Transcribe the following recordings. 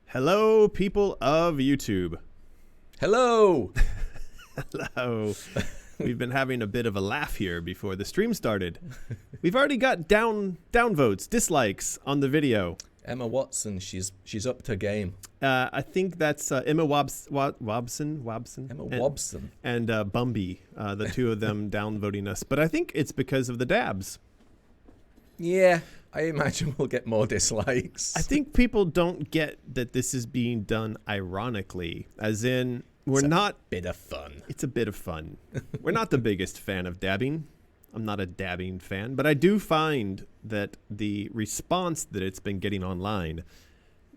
Hello, people of YouTube. Hello. Hello. We've been having a bit of a laugh here before the stream started. We've already got downvotes, dislikes on the video. Emma Watson, she's up to game. I think that's Emma Wobson. Emma Wobson. And Bumby, the two of them downvoting us. But I think it's because of the dabs. Yeah, I imagine we'll get more dislikes. I think people don't get that this is being done ironically, as in we're not... Bit of fun. It's a bit of fun. We're not the biggest fan of dabbing. I'm not a dabbing fan, but I do find that the response that it's been getting online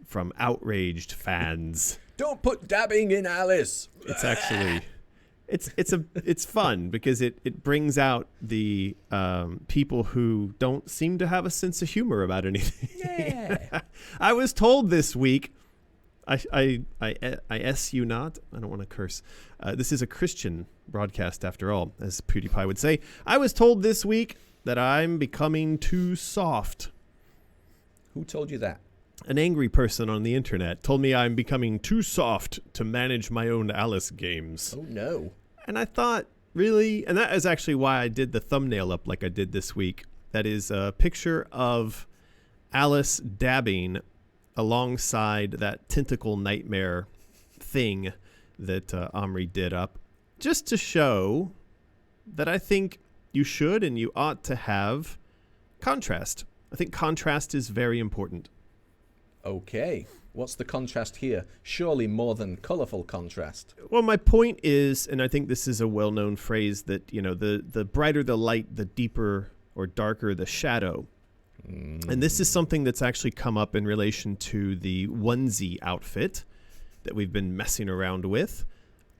from outraged fans. Don't put dabbing in Alice. It's actually, it's fun because it brings out the people who don't seem to have a sense of humor about anything. Yeah. I was told this week. I S you not. I don't want to curse. This is a Christian broadcast after all, as PewDiePie would say. I was told this week that I'm becoming too soft. Who told you that? An angry person on the internet told me I'm becoming too soft to manage my own Alice games. Oh, no. And I thought, really? And that is actually why I did the thumbnail up like I did this week. That is a picture of Alice dabbing alongside that tentacle nightmare thing that Omri did up, just to show that I think you should and you ought to have contrast. I think contrast is very important. Okay. What's the contrast here? Surely more than colorful contrast. Well, my point is, and I think this is a well-known phrase, that, you know, the brighter the light, the deeper or darker the shadow. And this is something that's actually come up in relation to the onesie outfit that we've been messing around with.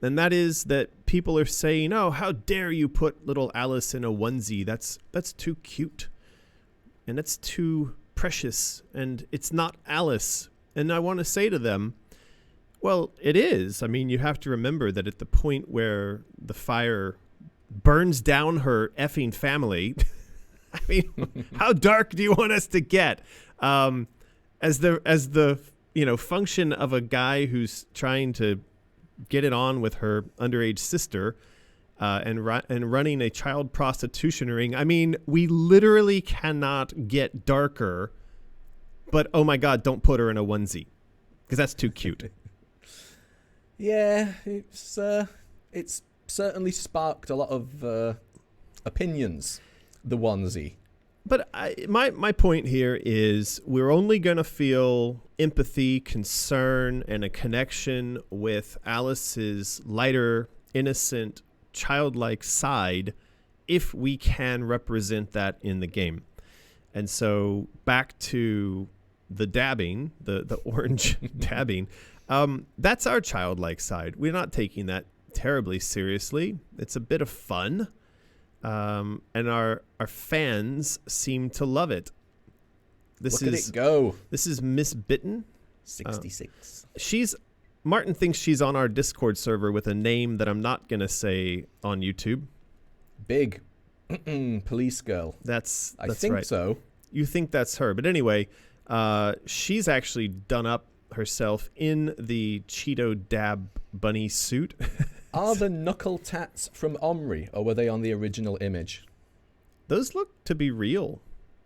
And that is that people are saying, oh, how dare you put little Alice in a onesie? That's too cute. And that's too precious. And it's not Alice. And I want to say to them, well, it is. I mean, you have to remember that at the point where the fire burns down her effing family... I mean, how dark do you want us to get? As the function of a guy who's trying to get it on with her underage sister and running a child prostitution ring. I mean, we literally cannot get darker. But oh my God, don't put her in a onesie because that's too cute. Yeah, it's certainly sparked a lot of opinions. The onesie. But my point here is we're only going to feel empathy, concern, and a connection with Alice's lighter, innocent, childlike side if we can represent that in the game. And so back to the dabbing, the orange dabbing, that's our childlike side. We're not taking that terribly seriously. It's a bit of fun. And our fans seem to love it. Look at it go. This is Miss Bitten. 66. Martin thinks she's on our Discord server with a name that I'm not gonna say on YouTube. Big police girl. That's I think right. So. You think that's her, but anyway, she's actually done up herself in the Cheeto Dab bunny suit. Are the knuckle tats from Omri, or were they on the original image? Those look to be real.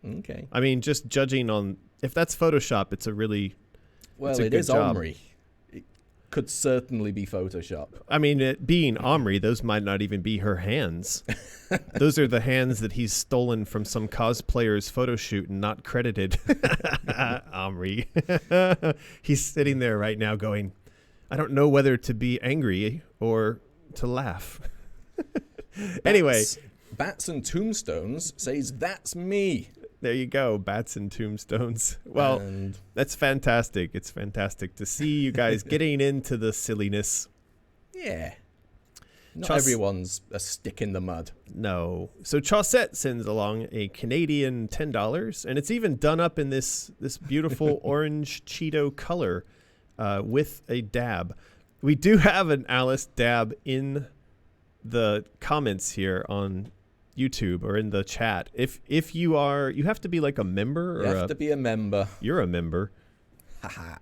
Okay. I mean, just judging on... If that's Photoshop, it's a really... Well, it is job. Omri. It could certainly be Photoshop. I mean, it being Omri, those might not even be her hands. Those are the hands that he's stolen from some cosplayer's photo shoot and not credited. Omri. He's sitting there right now going... I don't know whether to be angry or to laugh. Anyway. Bats and Tombstones says, that's me. There you go. Bats and Tombstones. Well, that's fantastic. It's fantastic to see you guys getting into the silliness. Yeah. Not everyone's a stick in the mud. No. So Chaussette sends along a Canadian $10, and it's even done up in this beautiful orange Cheeto color. With a dab. We do have an Alice dab in the comments here on YouTube or in the chat. If you are, you have to be like a member. You have to be a member. You're a member. Haha.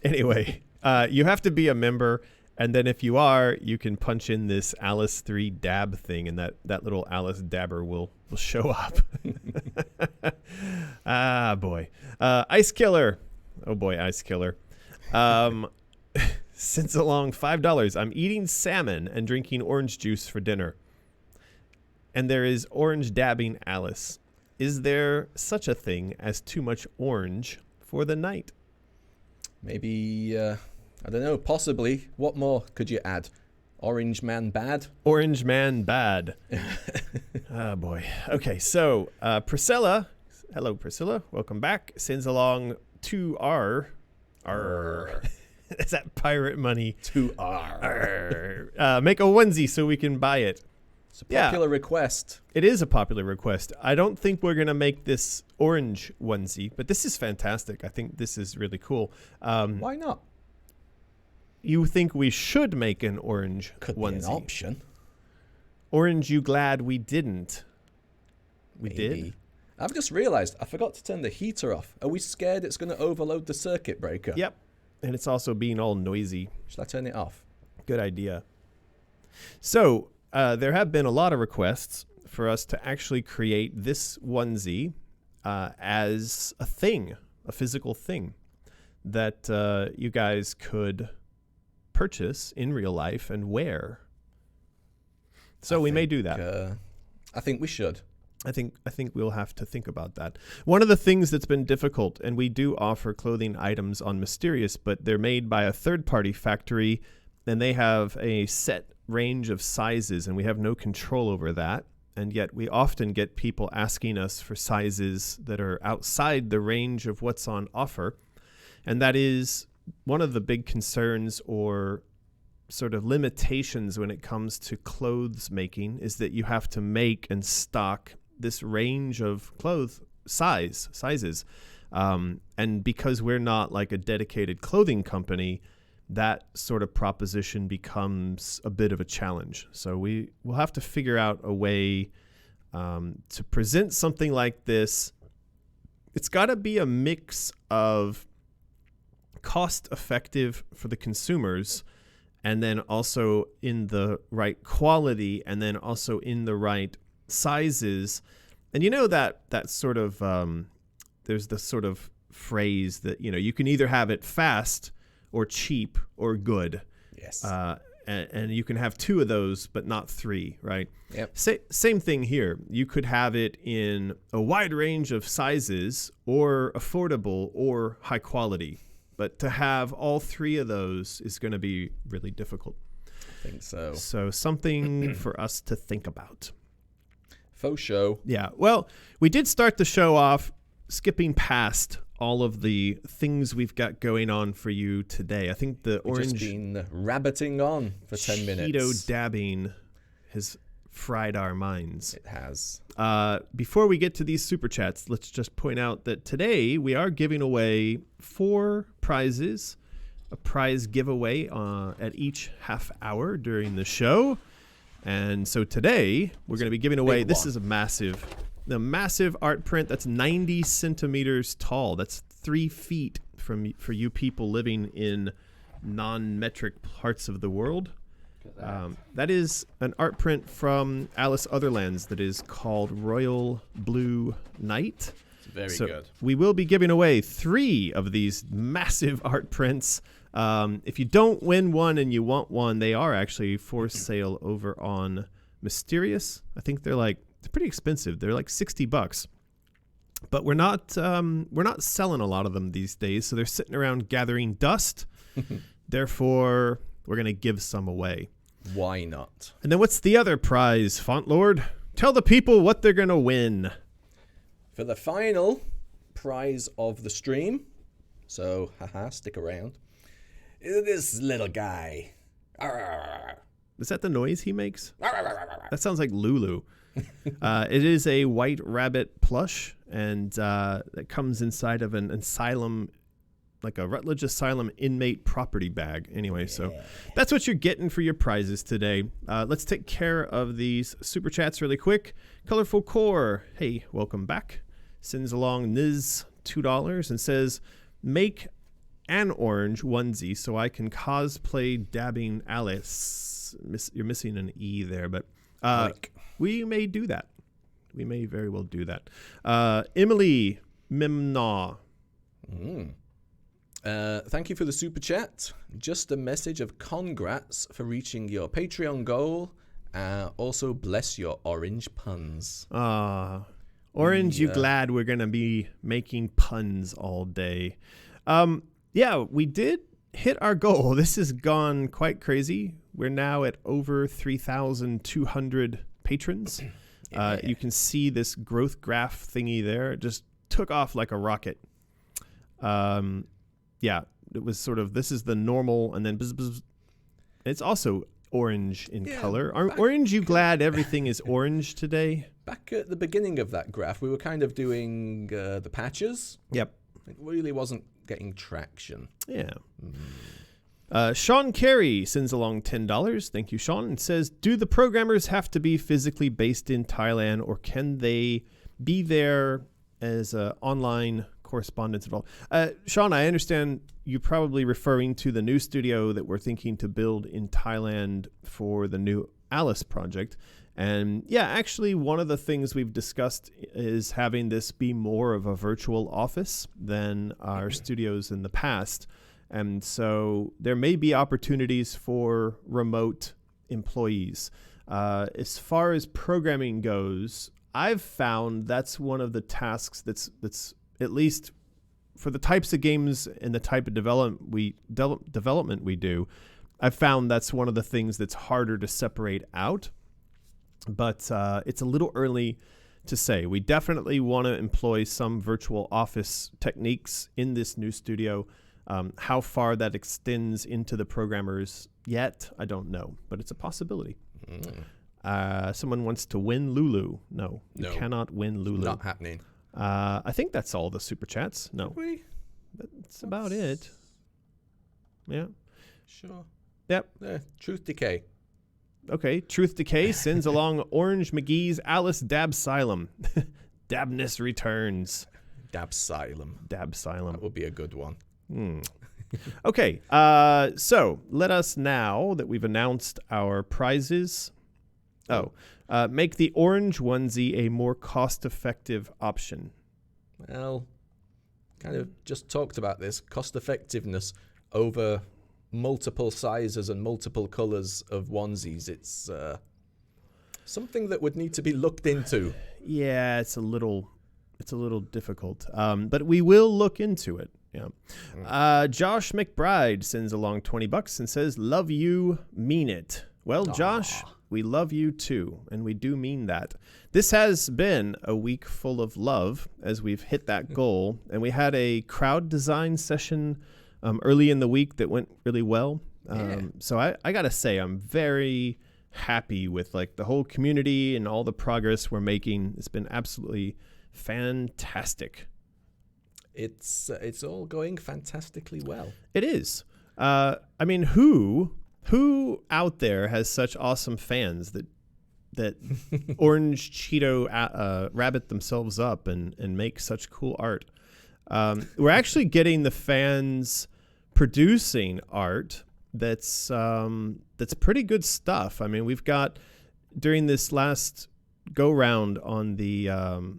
Anyway, you have to be a member. And then if you are, you can punch in this Alice 3 dab thing, and that little Alice dabber will show up. Ah, boy. Ice Killer. Oh, boy, Ice Killer. Since along $5, I'm eating salmon and drinking orange juice for dinner. And there is orange dabbing Alice. Is there such a thing as too much orange for the night? Maybe, I don't know, possibly. What more could you add? Orange Man Bad? Orange Man Bad. Oh, boy. Okay, so Priscilla, hello, Priscilla. Welcome back. Sends along 2R. Is that pirate money? 2R. Make a onesie so we can buy it. It's a popular request. It is a popular request. I don't think we're going to make this orange onesie, but this is fantastic. I think this is really cool. Why not? You think we should make an orange Could onesie? be an option. Orange, you glad we didn't? We Maybe. did? I've just realized I forgot to turn the heater off. Are we scared it's going to overload the circuit breaker? Yep. And it's also being all noisy. Should I turn it off? Good idea. So there have been a lot of requests for us to actually create this onesie as a thing, a physical thing that you guys could purchase in real life and wear. So we may do that. I think we should. I think we'll have to think about that. One of the things that's been difficult, and we do offer clothing items on Mysterious, but they're made by a third-party factory, and they have a set range of sizes, and we have no control over that. And yet we often get people asking us for sizes that are outside the range of what's on offer. And that is one of the big concerns or sort of limitations when it comes to clothes making, is that you have to make and stock this range of sizes. And because we're not like a dedicated clothing company, that sort of proposition becomes a bit of a challenge. So we will have to figure out a way to present something like this. It's got to be a mix of cost effective for the consumers, and then also in the right quality, and then also in the right sizes. And you know that sort of there's this sort of phrase that, you know, you can either have it fast or cheap or good. Yes. And you can have two of those, but not three, right? Yep. Same thing here. You could have it in a wide range of sizes, or affordable, or high quality. But to have all three of those is going to be really difficult. I think so. So something for us to think about. Faux show. Yeah. Well, we did start the show off skipping past all of the things we've got going on for you today. I think the orange Just been rabbiting on for 10 minutes. Cheeto dabbing has fried our minds. It has. Before we get to these super chats, let's just point out that today we are giving away 4 prizes, a prize giveaway at each half hour during the show. And so today we're going to be giving away, this is a massive art print that's 90 centimeters tall. That's 3 feet for you people living in non-metric parts of the world. That is an art print from Alice Otherlands that is called Royal Blue Night. It's very good. We will be giving away 3 of these massive art prints. If you don't win one and you want one, they are actually for sale over on Mysterious. I think they're pretty expensive. They're like $60. But we're not selling a lot of them these days, so they're sitting around gathering dust. Therefore, we're going to give some away. Why not? And then what's the other prize, Font Lord? Tell the people what they're going to win. For the final prize of the stream, so stick around, is this little guy. Is that the noise he makes? That sounds like Lulu. It is a white rabbit plush, and that comes inside of an asylum, like a Rutledge Asylum inmate property bag. Anyway, so that's what you're getting for your prizes today. Let's take care of these super chats really quick. Colorful Core, hey, welcome back. Sends along Niz $2 and says, make an orange onesie so I can cosplay dabbing Alice. You're missing an E there, but we may do that. We may very well do that. Emily Mimnaw. Thank you for the super chat. Just a message of congrats for reaching your Patreon goal. Also, bless your orange puns. Orange, you glad we're going to be making puns all day. Yeah, we did hit our goal. This has gone quite crazy. We're now at over 3,200 patrons. You can see this growth graph thingy there. It just took off like a rocket. Yeah, it was sort of, this is the normal, and then bzz, bzz. It's also orange in color. Aren't you glad everything is orange today? Back at the beginning of that graph, we were kind of doing the patches. Yep. It really wasn't getting traction. Yeah. Sean Carey sends along $10. Thank you, Sean. And says, do the programmers have to be physically based in Thailand, or can they be there as online correspondence at all? Sean, I understand you're probably referring to the new studio that we're thinking to build in Thailand for the new Alice project. And yeah, actually, one of the things we've discussed is having this be more of a virtual office than our studios in the past. And so there may be opportunities for remote employees. As far as programming goes, I've found that's one of the tasks that's at least for the types of games and the type of development we do. I've found that's one of the things that's harder to separate out. But it's a little early to say. We definitely want to employ some virtual office techniques in this new studio. How far that extends into the programmers yet, I don't know, but it's a possibility. Someone wants to win Lulu. No, you cannot win Lulu. Not happening. I think that's all the super chats. No, that's about it. Yeah. Sure. Yep. Truth Decay. Okay, Truth Decay sends along Orange McGee's Alice Dabsylum. Dabness returns. Dabsylum. That would be a good one. Okay, so let us, now that we've announced our prizes, make the orange onesie a more cost-effective option. Well, kind of just talked about this. Cost-effectiveness over multiple sizes and multiple colors of onesies. It's something that would need to be looked into. Yeah, it's a little difficult, but we will look into it. Yeah. Josh McBride sends along $20 and says, "Love you, mean it." Well, Josh, we love you too, and we do mean that. This has been a week full of love as we've hit that goal, and we had a crowd design session early in the week that went really well. So I gotta say, I'm very happy with like the whole community and all the progress we're making. It's been absolutely fantastic. It's all going fantastically well. It is. I mean, who out there has such awesome fans that Orange Cheeto rabbit themselves up and make such cool art? We're actually getting the fans producing art that's pretty good stuff. I mean, we've got, during this last go round on the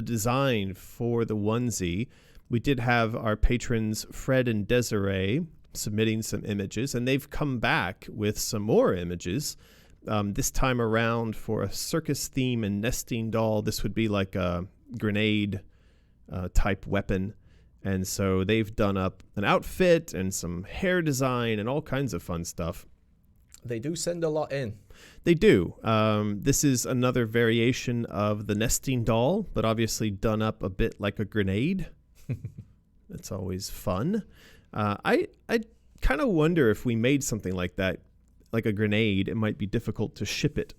design for the onesie, we did have our patrons Fred and Desiree submitting some images, and they've come back with some more images. This time around for a circus theme and nesting doll. This would be like a grenade type weapon. And so they've done up an outfit and some hair design and all kinds of fun stuff. They do send a lot in. They do. This is another variation of the nesting doll, but obviously done up a bit like a grenade. That's always fun. I kind of wonder if we made something like that, like a grenade, it might be difficult to ship it.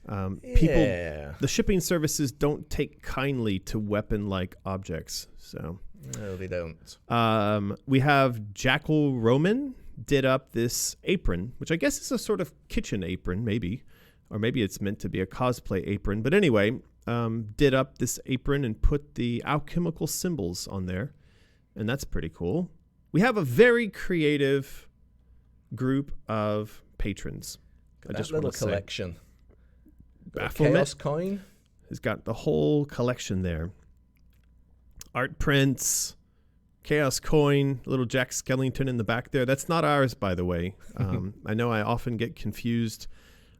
The shipping services don't take kindly to weapon-like objects. So no, they don't. We have Jackal Roman did up this apron, which I guess is a sort of kitchen apron, maybe, or maybe it's meant to be a cosplay apron. But anyway, did up this apron and put the alchemical symbols on there. and that's pretty cool. We have a very creative group of patrons. That little collection. Bafflement Chaos coin has got the whole collection there. Art prints, Chaos coin, little Jack Skellington in the back there. That's not ours, by the way. I know I often get confused.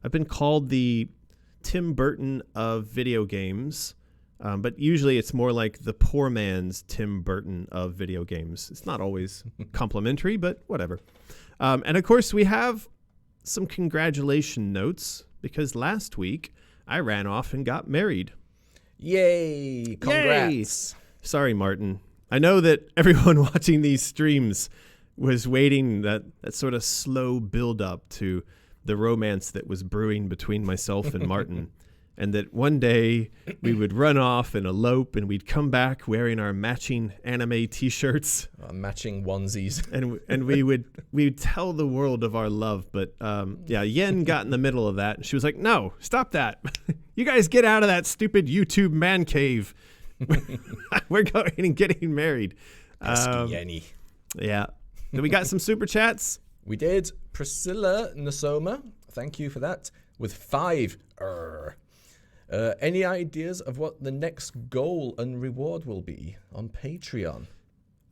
I've been called the Tim Burton of video games, but usually it's more like the poor man's Tim Burton of video games. It's not always complimentary, but whatever. And of course, we have some congratulation notes because last week I ran off and got married. Yay! Congrats! Yay. Sorry, Martin. I know that everyone watching these streams was waiting that sort of slow build up to the romance that was brewing between myself and Martin. And that one day we would run off and elope and we'd come back wearing our matching anime t-shirts. Matching onesies. And we would tell the world of our love. But Yen got in the middle of that. And she was like, no, stop that. You guys get out of that stupid YouTube man cave. We're going and getting married. Yenny. Yeah. Then we got some super chats. We did. Priscilla Nasoma, thank you for that, with 5. Any ideas of what the next goal and reward will be on Patreon?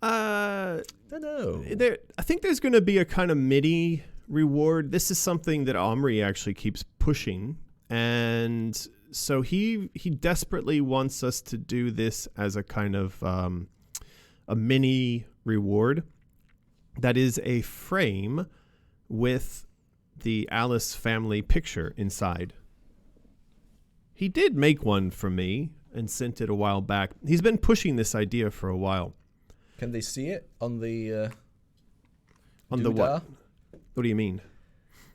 Don't know. I think there's going to be a kind of mini reward. This is something that Omri actually keeps pushing, and so he desperately wants us to do this as a kind of a mini reward that is a frame with the Alice family picture inside. He did make one for me and sent it a while back. He's been pushing this idea for a while. Can they see it on the on the what? What do you mean?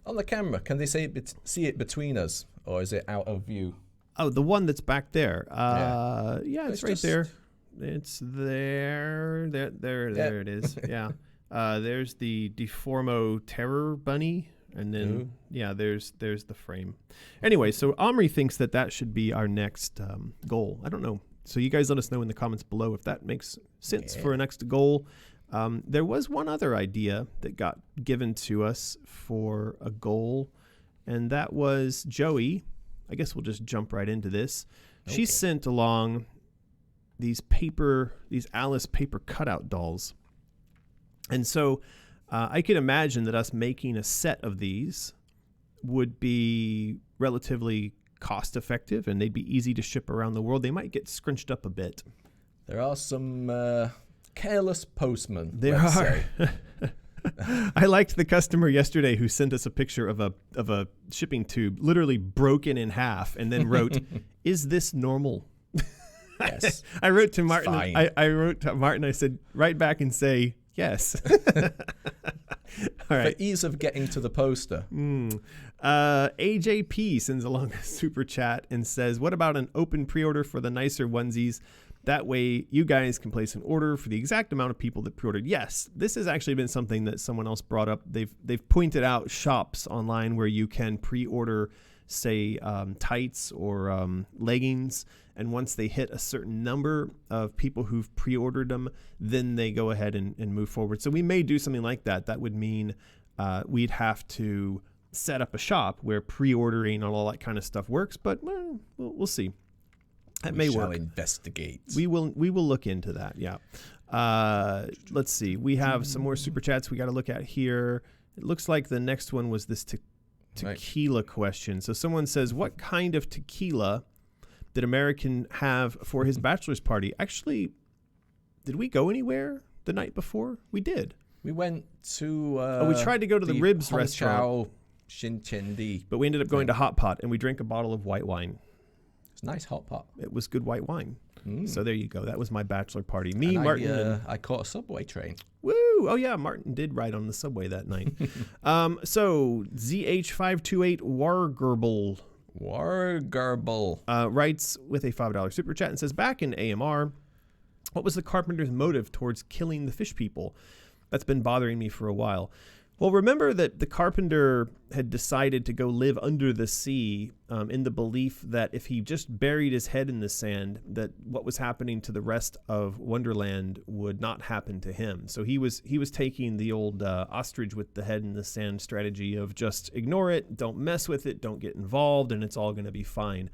On the camera. Can they see it between us, or is it out of view? Oh, the one that's back there. Yeah, it's right there. It's there. There it is. Yeah. There's the Deformo Terror Bunny. And then, there's the frame. Anyway, so Omri thinks that should be our next goal. I don't know. So you guys let us know in the comments below if that makes sense for a next goal. There was one other idea that got given to us for a goal, and that was Joey. I guess we'll just jump right into this. Okay. She sent along these Alice paper cutout dolls. And so I could imagine that us making a set of these would be relatively cost effective and they'd be easy to ship around the world. They might get scrunched up a bit. There are some careless postmen. There are. I liked the customer yesterday who sent us a picture of a shipping tube literally broken in half and then wrote, "Is this normal?" Yes. I wrote to Martin. I wrote to Martin. I said, write back and say yes. All right. For ease of getting to the poster. AJP sends along a super chat and says, what about an open pre-order for the nicer onesies? That way you guys can place an order for the exact amount of people that pre-ordered. Yes, this has actually been something that someone else brought up. They've pointed out shops online where you can pre-order, say, tights or leggings. And once they hit a certain number of people who've pre-ordered them, then they go ahead and move forward. So we may do something like that. That would mean we'd have to set up a shop where pre-ordering and all that kind of stuff works. But we'll see. That may work. We shall investigate. We will look into that. Yeah. Let's see. We have some more super chats we got to look at here. It looks like the next one was this tequila question. So someone says, what kind of tequila did American have for his bachelor's party? Actually, did we go anywhere the night before? We did. We went to... we tried to go to the Ribs restaurant. Shinchendi. But we ended up going to Hot Pot, and we drank a bottle of white wine. It's nice Hot Pot. It was good white wine. So there you go. That was my bachelor party. Me, and Martin. I caught a subway train. Woo! Oh, yeah. Martin did ride on the subway that night. So, ZH528 Wargerble writes with a $5 super chat and says, back in AMR, what was the Carpenter's motive towards killing the fish people? That's been bothering me for a while. Well, remember that the carpenter had decided to go live under the sea in the belief that if he just buried his head in the sand, that what was happening to the rest of Wonderland would not happen to him. So he was taking the old ostrich with the head in the sand strategy of just ignore it, don't mess with it, don't get involved, and it's all going to be fine.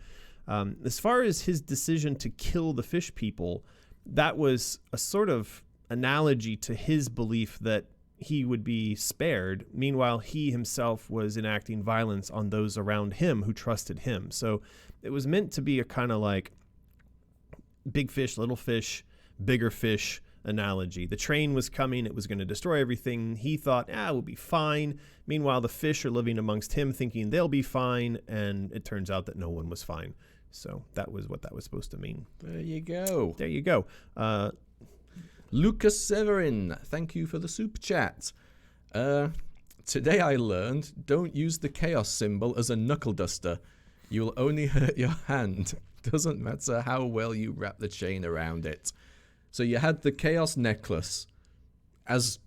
As far as his decision to kill the fish people, that was a sort of analogy to his belief that he would be spared. Meanwhile, he himself was enacting violence on those around him who trusted him. So it was meant to be a kind of like big fish, little fish, bigger fish analogy. The train was coming. It was going to destroy everything. He thought, we'll be fine. Meanwhile, the fish are living amongst him thinking they'll be fine. And it turns out that no one was fine. So that was what that was supposed to mean. There you go. There you go. Lucas Severin, thank you for the super chat. Today I learned, don't use the chaos symbol as a knuckle duster. You'll only hurt your hand. Doesn't matter how well you wrap the chain around it. So you had the chaos necklace as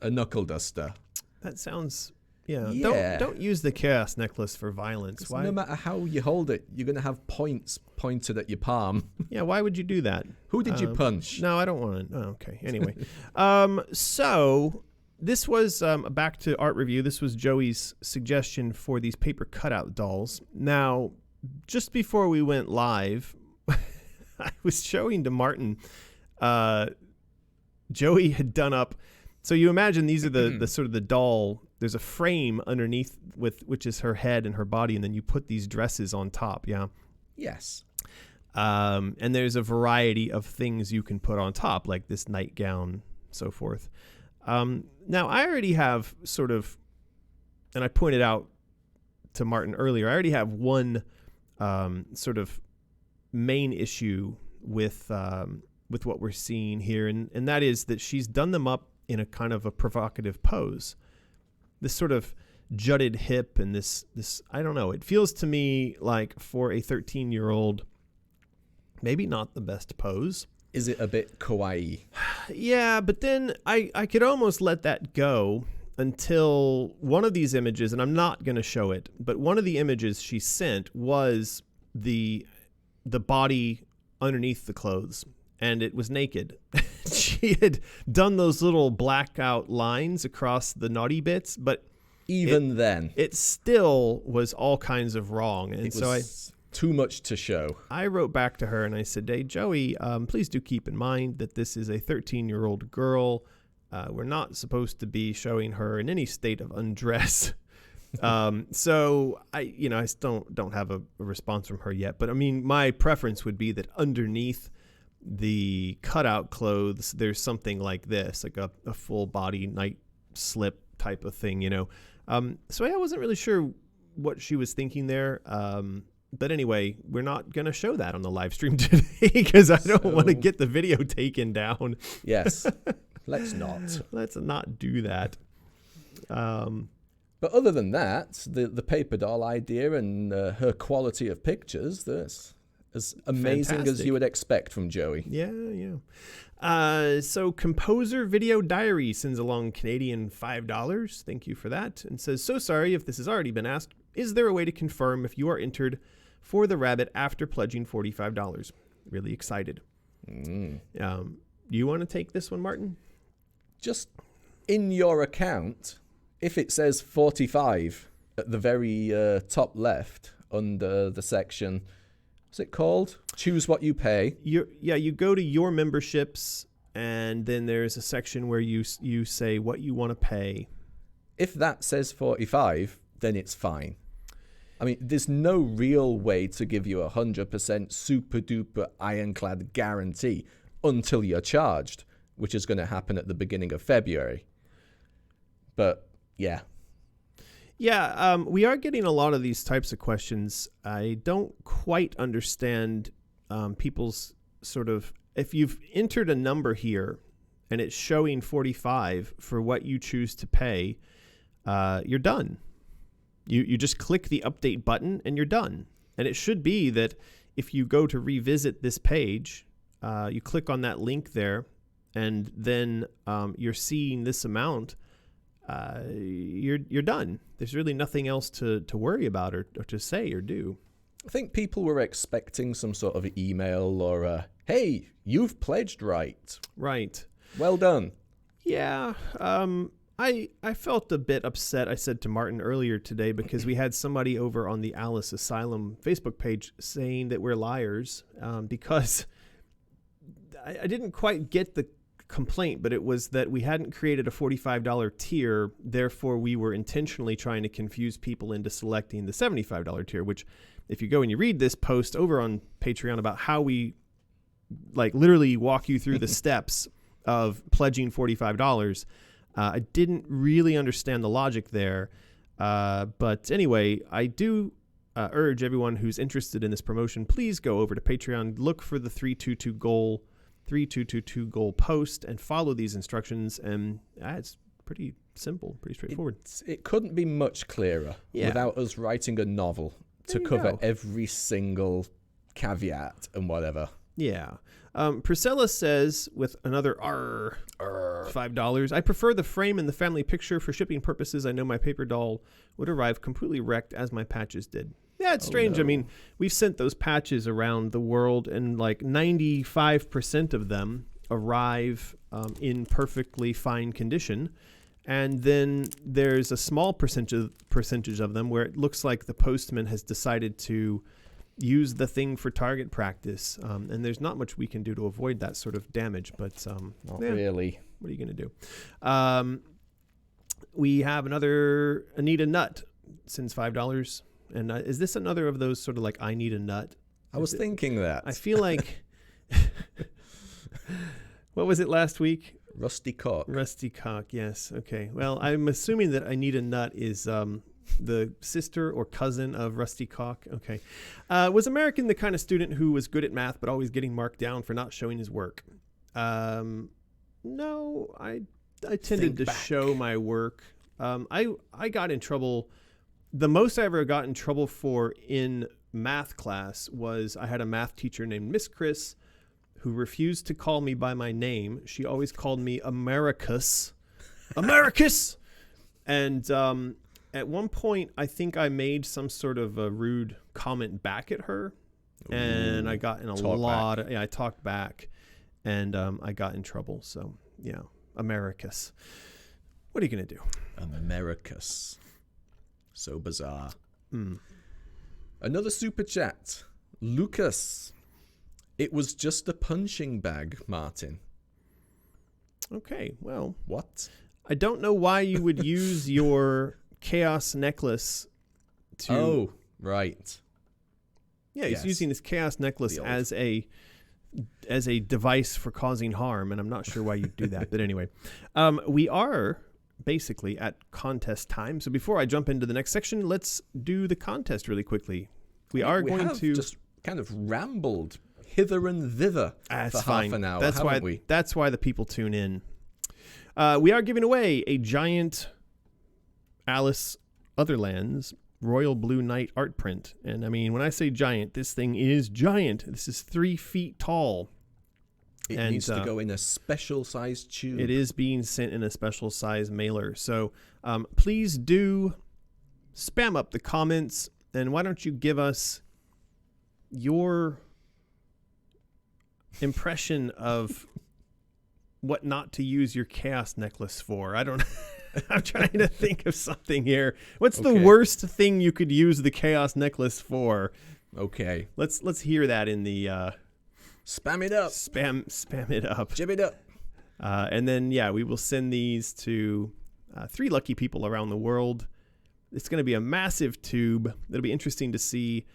a knuckle duster. That sounds... Yeah. Don't use the chaos necklace for violence. Why? No matter how you hold it, you're going to have points pointed at your palm. Yeah, why would you do that? Who did you punch? No, I don't want to. Oh, okay. Anyway. So this was back to art review. This was Joey's suggestion for these paper cutout dolls. Now, just before we went live, I was showing to Martin, Joey had done up. So you imagine these are the sort of the doll. There's a frame underneath which is her head and her body, and then you put these dresses on top. Yeah. Yes. And there's a variety of things you can put on top, like this nightgown, so forth. Now I already have sort of, and I pointed out to Martin earlier, I already have one sort of main issue with what we're seeing here, and that is that she's done them up in a kind of a provocative pose. This sort of jutted hip and this I don't know. It feels to me like for a 13-year-old, maybe not the best pose. Is it a bit kawaii? Yeah, but then I could almost let that go until one of these images, and I'm not going to show it, but one of the images she sent was the body underneath the clothes, and it was naked. She had done those little blackout lines across the naughty bits, but even then, it still was all kinds of wrong. And so too much to show. I wrote back to her and I said, "Hey, Joey, please do keep in mind that this is a 13-year-old girl. We're not supposed to be showing her in any state of undress." So I still don't have a response from her yet. But I mean, my preference would be that underneath the cutout clothes, there's something like this, like a full body night slip type of thing, So I wasn't really sure what she was thinking there. But anyway, we're not going to show that on the live stream today because I don't want to get the video taken down. Yes, let's not. Let's not do that. But other than that, the paper doll idea and her quality of pictures, that's as amazing Fantastic. As you would expect from Joey. Yeah. So Composer Video Diary sends along Canadian $5. Thank you for that. And says, so sorry if this has already been asked. Is there a way to confirm if you are entered for the rabbit after pledging $45? Really excited. You want to take this one, Martin? Just in your account, if it says 45 at the very top left under the section, what's it called? Choose what you pay. You go to your memberships, and then there's a section where you say what you want to pay. If that says 45, then it's fine. I mean, there's no real way to give you 100% super duper ironclad guarantee until you're charged, which is going to happen at the beginning of February. But yeah. Yeah, we are getting a lot of these types of questions. I don't quite understand people's sort of, if you've entered a number here and it's showing 45 for what you choose to pay, you're done. You just click the update button and you're done. And it should be that if you go to revisit this page, you click on that link there, and then you're seeing this amount. you're done. There's really nothing else to worry about or to say or do. I think people were expecting some sort of email or a, hey, you've pledged right. Right. Well done. Yeah. I felt a bit upset, I said to Martin earlier today, because we had somebody over on the Alice Asylum Facebook page saying that we're liars, because I didn't quite get the complaint, but it was that we hadn't created a $45 tier, therefore we were intentionally trying to confuse people into selecting the $75 tier, which if you go and you read this post over on Patreon about how we like literally walk you through the steps of pledging $45, I didn't really understand the logic there. But anyway, I do urge everyone who's interested in this promotion, please go over to Patreon, look for the 3222 goal post and follow these instructions. And it's pretty simple, pretty straightforward. It couldn't be much clearer without us writing a novel to cover every single caveat and whatever. Yeah. Priscilla says with another $5, I prefer the frame and the family picture for shipping purposes. I know my paper doll would arrive completely wrecked as my patches did. Yeah, it's strange. No. I mean, we've sent those patches around the world and like 95% of them arrive in perfectly fine condition. And then there's a small percentage of them where it looks like the postman has decided to use the thing for target practice, and there's not much we can do to avoid that sort of damage, but not really. What are you going to do? We have another Anita Nut sends $5, and is this another of those sort of like I need a nut? I was thinking that. I feel like what was it last week? Rusty Cock. Rusty Cock, yes. Okay. Well, I'm assuming that Anita Nut is the sister or cousin of Rusty Cock. Okay. Was American the kind of student who was good at math but always getting marked down for not showing his work? No, I tended to show my work. I got in trouble. The most I ever got in trouble for in math class was I had a math teacher named Miss Chris who refused to call me by my name. She always called me Americus. Americus! And at one point, I think I made some sort of a rude comment back at her. And I got in a lot of... Yeah, I talked back. And I got in trouble. So, yeah, Americus. What are you going to do? Americus. So bizarre. Another super chat. Lucas. It was just a punching bag, Martin. Okay, well. What? I don't know why you would use your chaos necklace to... Oh, right. Yeah, he's using his chaos necklace as a device for causing harm, and I'm not sure why you'd do that. But anyway, we are basically at contest time. So before I jump into the next section, let's do the contest really quickly. We have just kind of rambled hither and thither for half an hour, haven't we? That's why the people tune in. We are giving away a giant Alice Otherlands Royal Blue Knight art print. And I mean, when I say giant, this thing is giant. This is 3 feet tall. It needs to go in a special size tube. It is being sent in a special size mailer. So please do spam up the comments. And why don't you give us your impression of what not to use your chaos necklace for? I don't I'm trying to think of something here. What's the worst thing you could use the chaos necklace for? Okay. Let's hear that in the spam it up. Spam it up. Jib it up. And then we will send these to 3 lucky people around the world. It's going to be a massive tube. It'll be interesting to see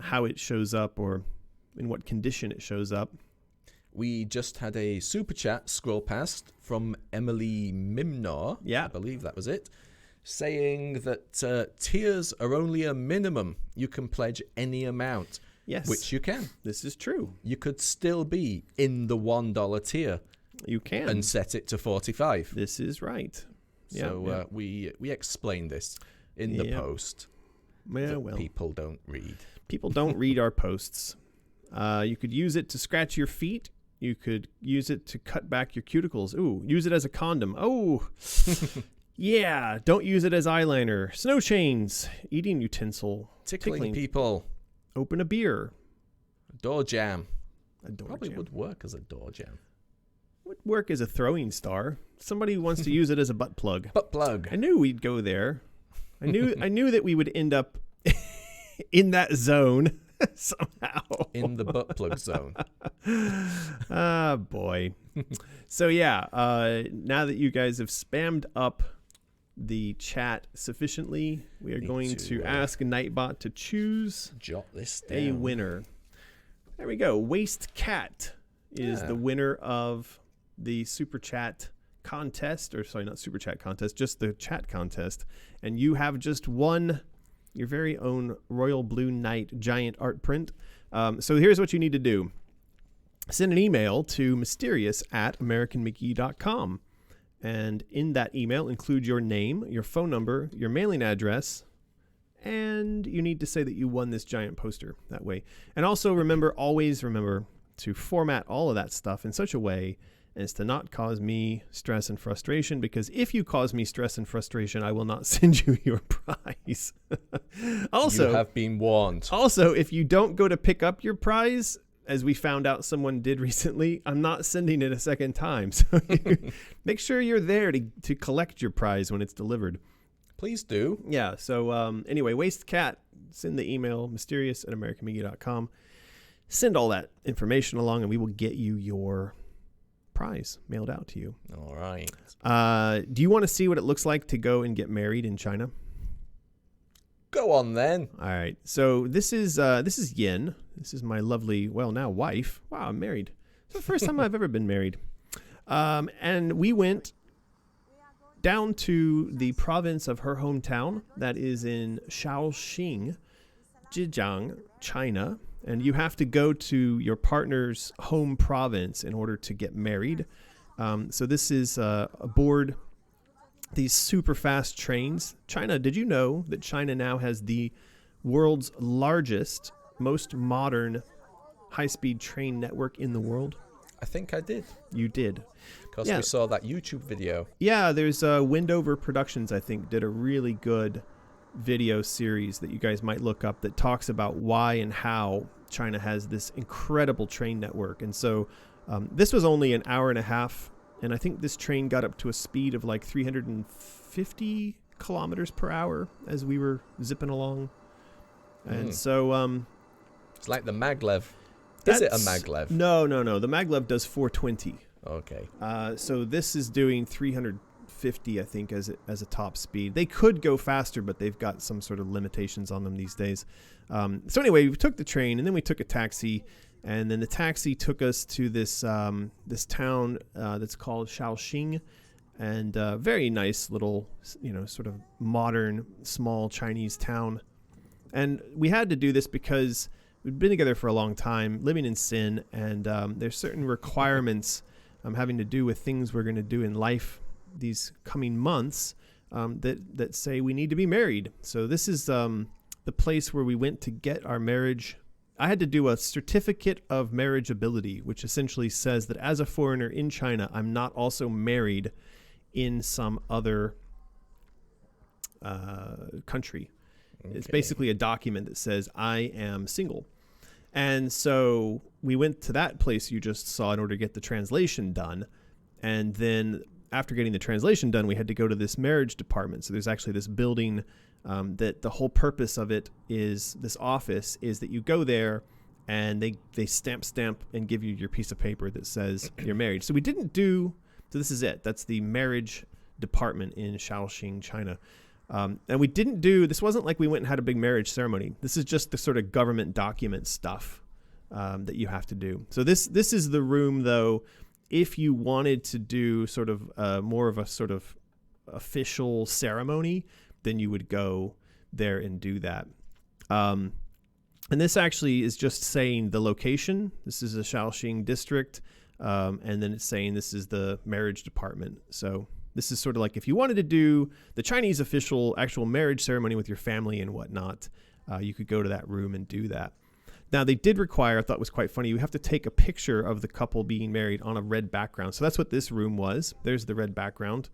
how it shows up or in what condition it shows up. We just had a super chat scroll past from Emily Mimnor. Yeah. I believe that was it. Saying that tiers are only a minimum. You can pledge any amount. Yes. Which you can. This is true. You could still be in the $1 tier. You can. And set it to $45. This is right. So we explained this in the post. Well. People don't read. People don't read our posts. You could use it to scratch your feet. You could use it to cut back your cuticles. Ooh, use it as a condom. Oh, Yeah, don't use it as eyeliner. Snow chains, eating utensil, Tickling people. Open a beer. Door jam. A door Probably jam. would work as a door jam. Would work as a throwing star. Somebody wants to use it as a butt plug. Butt plug. I knew we'd go there. I knew that we would end up in that zone somehow. In the butt plug zone. Ah, boy. So yeah, now that you guys have spammed up the chat sufficiently, we are going to ask Nightbot to choose Jot this down. a winner. There we go. Waste Cat is the winner of the Super Chat contest, or sorry, not Super Chat contest, just the chat contest. And you have just won your very own Royal Blue Knight giant art print. So here's what you need to do. Send an email to mysterious@americanmcgee.com. And in that email, include your name, your phone number, your mailing address, and you need to say that you won this giant poster that way. And also always remember to format all of that stuff in such a way as to not cause me stress and frustration, because if you cause me stress and frustration, I will not send you your prize. Also, you have been warned. Also, if you don't go to pick up your prize, as we found out someone did recently, I'm not sending it a second time. So make sure you're there to collect your prize when it's delivered. Please do. Yeah, so anyway, Waste Cat, send the email, mysterious@americanmedia.com. Send all that information along, and we will get you your prize mailed out to you. All right. Do you want to see what it looks like to go and get married in China? Go on then. All right. So this is Yin. This is my lovely, well, now wife. Wow, I'm married. It's the first time I've ever been married. And we went down to the province of her hometown. That is in Shaoxing, Zhejiang, China. And you have to go to your partner's home province in order to get married. So this is aboard these super fast trains. China, did you know that China now has the world's largest, most modern high-speed train network in the world? I think I did. You did. Because we saw that YouTube video. Yeah, there's Windover Productions, I think, did a really good video series that you guys might look up that talks about why and how China has this incredible train network. And so this was only an hour and a half, and I think this train got up to a speed of like 350 kilometers per hour as we were zipping along. And so it's like the maglev. Is it a maglev? No. The maglev does 420. Okay. So this is doing 350, I think, as a top speed. They could go faster, but they've got some sort of limitations on them these days. So anyway, we took the train, and then we took a taxi, and then the taxi took us to this this town that's called Shaoxing, and very nice little, sort of modern, small Chinese town. And we had to do this because we'd been together for a long time, living in sin, and there's certain requirements having to do with things we're going to do in life these coming months that say we need to be married. So this is the place where we went to get our marriage. I had to do a certificate of marriageability, which essentially says that as a foreigner in China, I'm not also married in some other country. Okay. It's basically a document that says I am single. And so we went to that place you just saw in order to get the translation done. And then after getting the translation done, we had to go to this marriage department. So there's actually this building that the whole purpose of it is, this office is that you go there and they stamp and give you your piece of paper that says you're married. So so this is it. That's the marriage department in Shaoxing, China. And this wasn't like we went and had a big marriage ceremony. This is just the sort of government document stuff that you have to do. So this is the room, though, if you wanted to do sort of more of a sort of official ceremony, then you would go there and do that. And this actually is just saying the location. This is a Shaoxing district. And then it's saying this is the marriage department. So this is sort of like if you wanted to do the Chinese official actual marriage ceremony with your family and whatnot, you could go to that room and do that. Now, they did require, I thought was quite funny, you have to take a picture of the couple being married on a red background. So that's what this room was. There's the red background.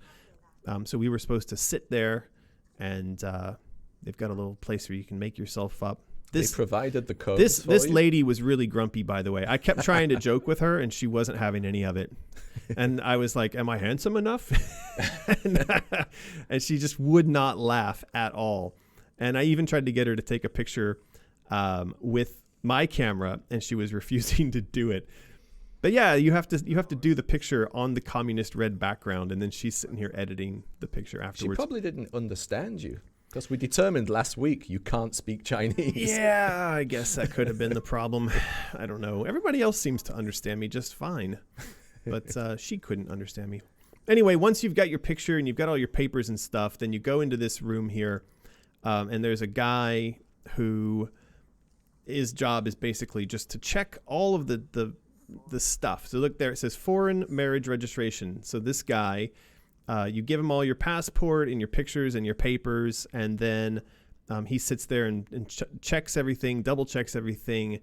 So we were supposed to sit there, and they've got a little place where you can make yourself up. They provided the codes for This you? lady was really grumpy, by the way. I kept trying to joke with her, and she wasn't having any of it. And I was like, am I handsome enough? And she just would not laugh at all. And I even tried to get her to take a picture with my camera, and she was refusing to do it. But yeah, you have to do the picture on the communist red background, and then she's sitting here editing the picture afterwards. She probably didn't understand you. Because we determined last week you can't speak Chinese. Yeah, I guess that could have been the problem. I don't know. Everybody else seems to understand me just fine. But she couldn't understand me. Anyway, once you've got your picture and you've got all your papers and stuff, then you go into this room here. And there's a guy who his job is basically just to check all of the stuff. So look there, it says foreign marriage registration. So this guy... you give him all your passport and your pictures and your papers, and then he sits there and checks everything, double checks everything,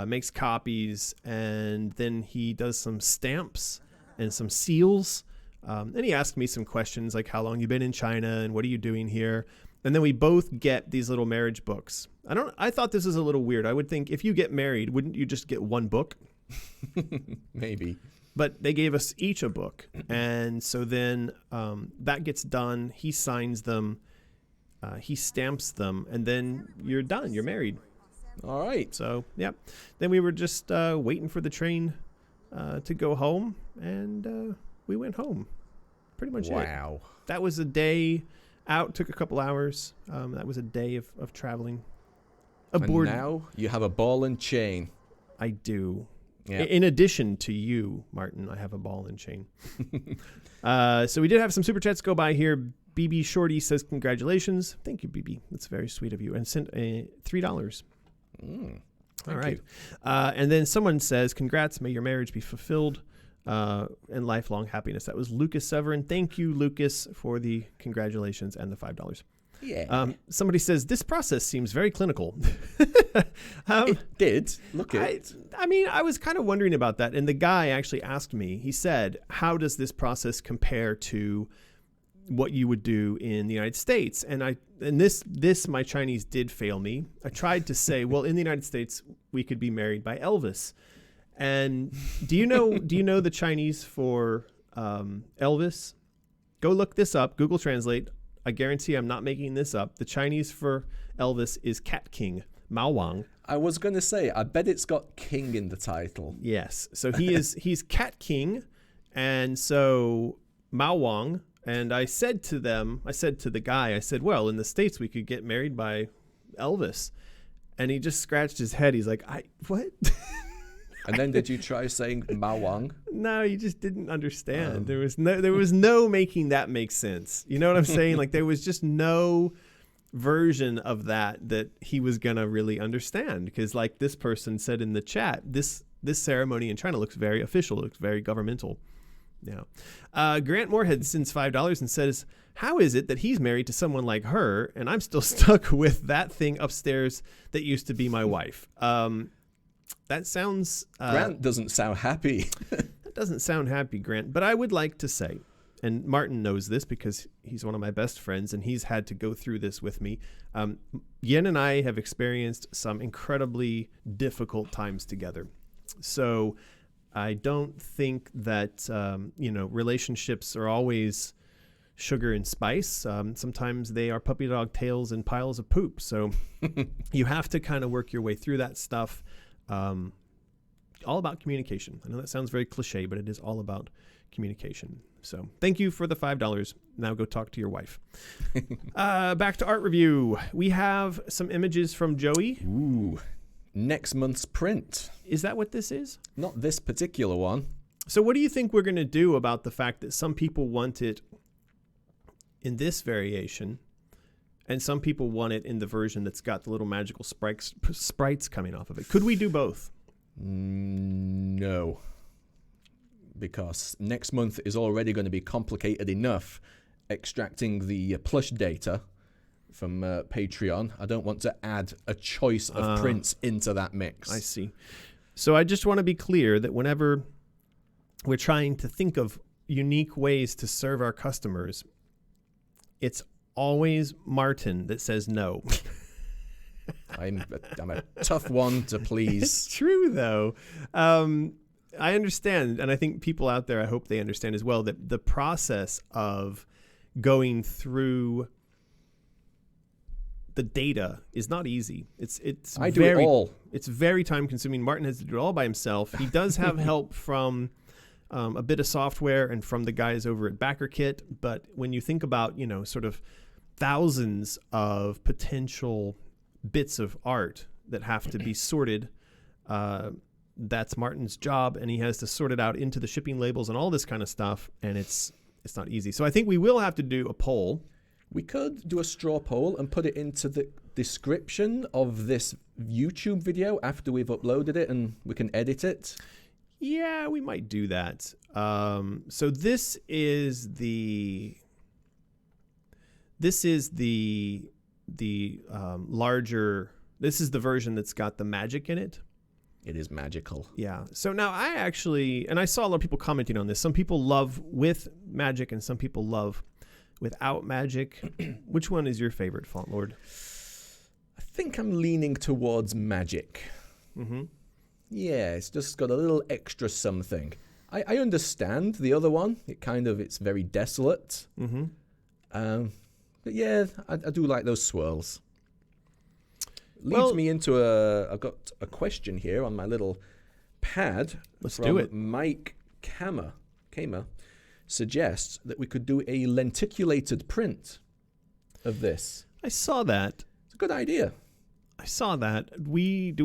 makes copies, and then he does some stamps and some seals. And he asked me some questions like, how long you been in China and what are you doing here? And then we both get these little marriage books. I thought this was a little weird. I would think if you get married, wouldn't you just get one book? Maybe. But they gave us each a book. And so then that gets done. He signs them. He stamps them. And then you're done. You're married. All right. So, yeah. Then we were just waiting for the train to go home. And we went home. Pretty much it. Wow. That was a day out. Took a couple hours. That was a day of traveling. Aboard. And now you have a ball and chain. I do. Yeah. In addition to you, Martin, I have a ball and chain. So we did have some super chats go by here. BB Shorty says, congratulations. Thank you, BB. That's very sweet of you. And sent $3. All right. And then someone says, congrats. May your marriage be fulfilled and lifelong happiness. That was Lucas Severin. Thank you, Lucas, for the congratulations and the $5. Yeah. Somebody says, this process seems very clinical. It did. Look at it. I mean, I was kind of wondering about that. And the guy actually asked me, he said, how does this process compare to what you would do in the United States? And this, my Chinese did fail me. I tried to say, well, in the United States, we could be married by Elvis. And do you know the Chinese for Elvis? Go look this up. Google Translate. I guarantee I'm not making this up. The Chinese for Elvis is Cat King, Mao Wang. I was going to say, I bet it's got King in the title. Yes. So he's Cat King. And so Mao Wang. And I said to the guy, well, in the States, we could get married by Elvis. And he just scratched his head. He's like, what? And then did you try saying Mao Wang? No, he just didn't understand. There was no making that make sense. You know what I'm saying? Like there was just no version of that he was gonna really understand. Because like this person said in the chat, this ceremony in China looks very official, looks very governmental. Yeah. Grant Moorhead sends $5 and says, how is it that he's married to someone like her and I'm still stuck with that thing upstairs that used to be my wife? That sounds... Grant doesn't sound happy. That doesn't sound happy, Grant. But I would like to say, and Martin knows this because he's one of my best friends and he's had to go through this with me. Yen and I have experienced some incredibly difficult times together. So I don't think that, relationships are always sugar and spice. Sometimes they are puppy dog tails and piles of poop. So you have to kind of work your way through that stuff. All about communication. I know that sounds very cliche, but it is all about communication. So thank you for the $5. Now go talk to your wife. Back to art review. We have some images from Joey. Ooh, next month's print. Is that what this is? Not this particular one. So what do you think we're going to do about the fact that some people want it in this variation and some people want it in the version that's got the little magical sprites coming off of it? Could we do both? No. Because next month is already going to be complicated enough extracting the plush data from Patreon. I don't want to add a choice of prints into that mix. I see. So I just want to be clear that whenever we're trying to think of unique ways to serve our customers, it's always Martin that says no. I'm a tough one to please. It's true, though. I understand, and I think people out there, I hope they understand as well, that the process of going through the data is not easy. I do it all. It's very time consuming. Martin has to do it all by himself. He does have help from a bit of software and from the guys over at BackerKit, but when you think about, sort of thousands of potential bits of art that have to be sorted, that's Martin's job, and he has to sort it out into the shipping labels and all this kind of stuff, and it's not easy. So I think we will have to do a poll. We could do a straw poll and put it into the description of this YouTube video after we've uploaded it, and we can edit it. Yeah, we might do that. So this is the larger. This is the version that's got the magic in it. It is magical. Yeah. So now I saw a lot of people commenting on this. Some people love with magic and some people love without magic. Which one is your favorite, Font Lord? I think I'm leaning towards magic. Mm-hmm. Yeah, it's just got a little extra something. I understand the other one. It's very desolate. Mm-hmm. But yeah, I do like those swirls. Leads me into I've got a question here on my little pad. Let's do it. Mike Kamer suggests that we could do a lenticulated print of this. I saw that. It's a good idea. I saw that. Do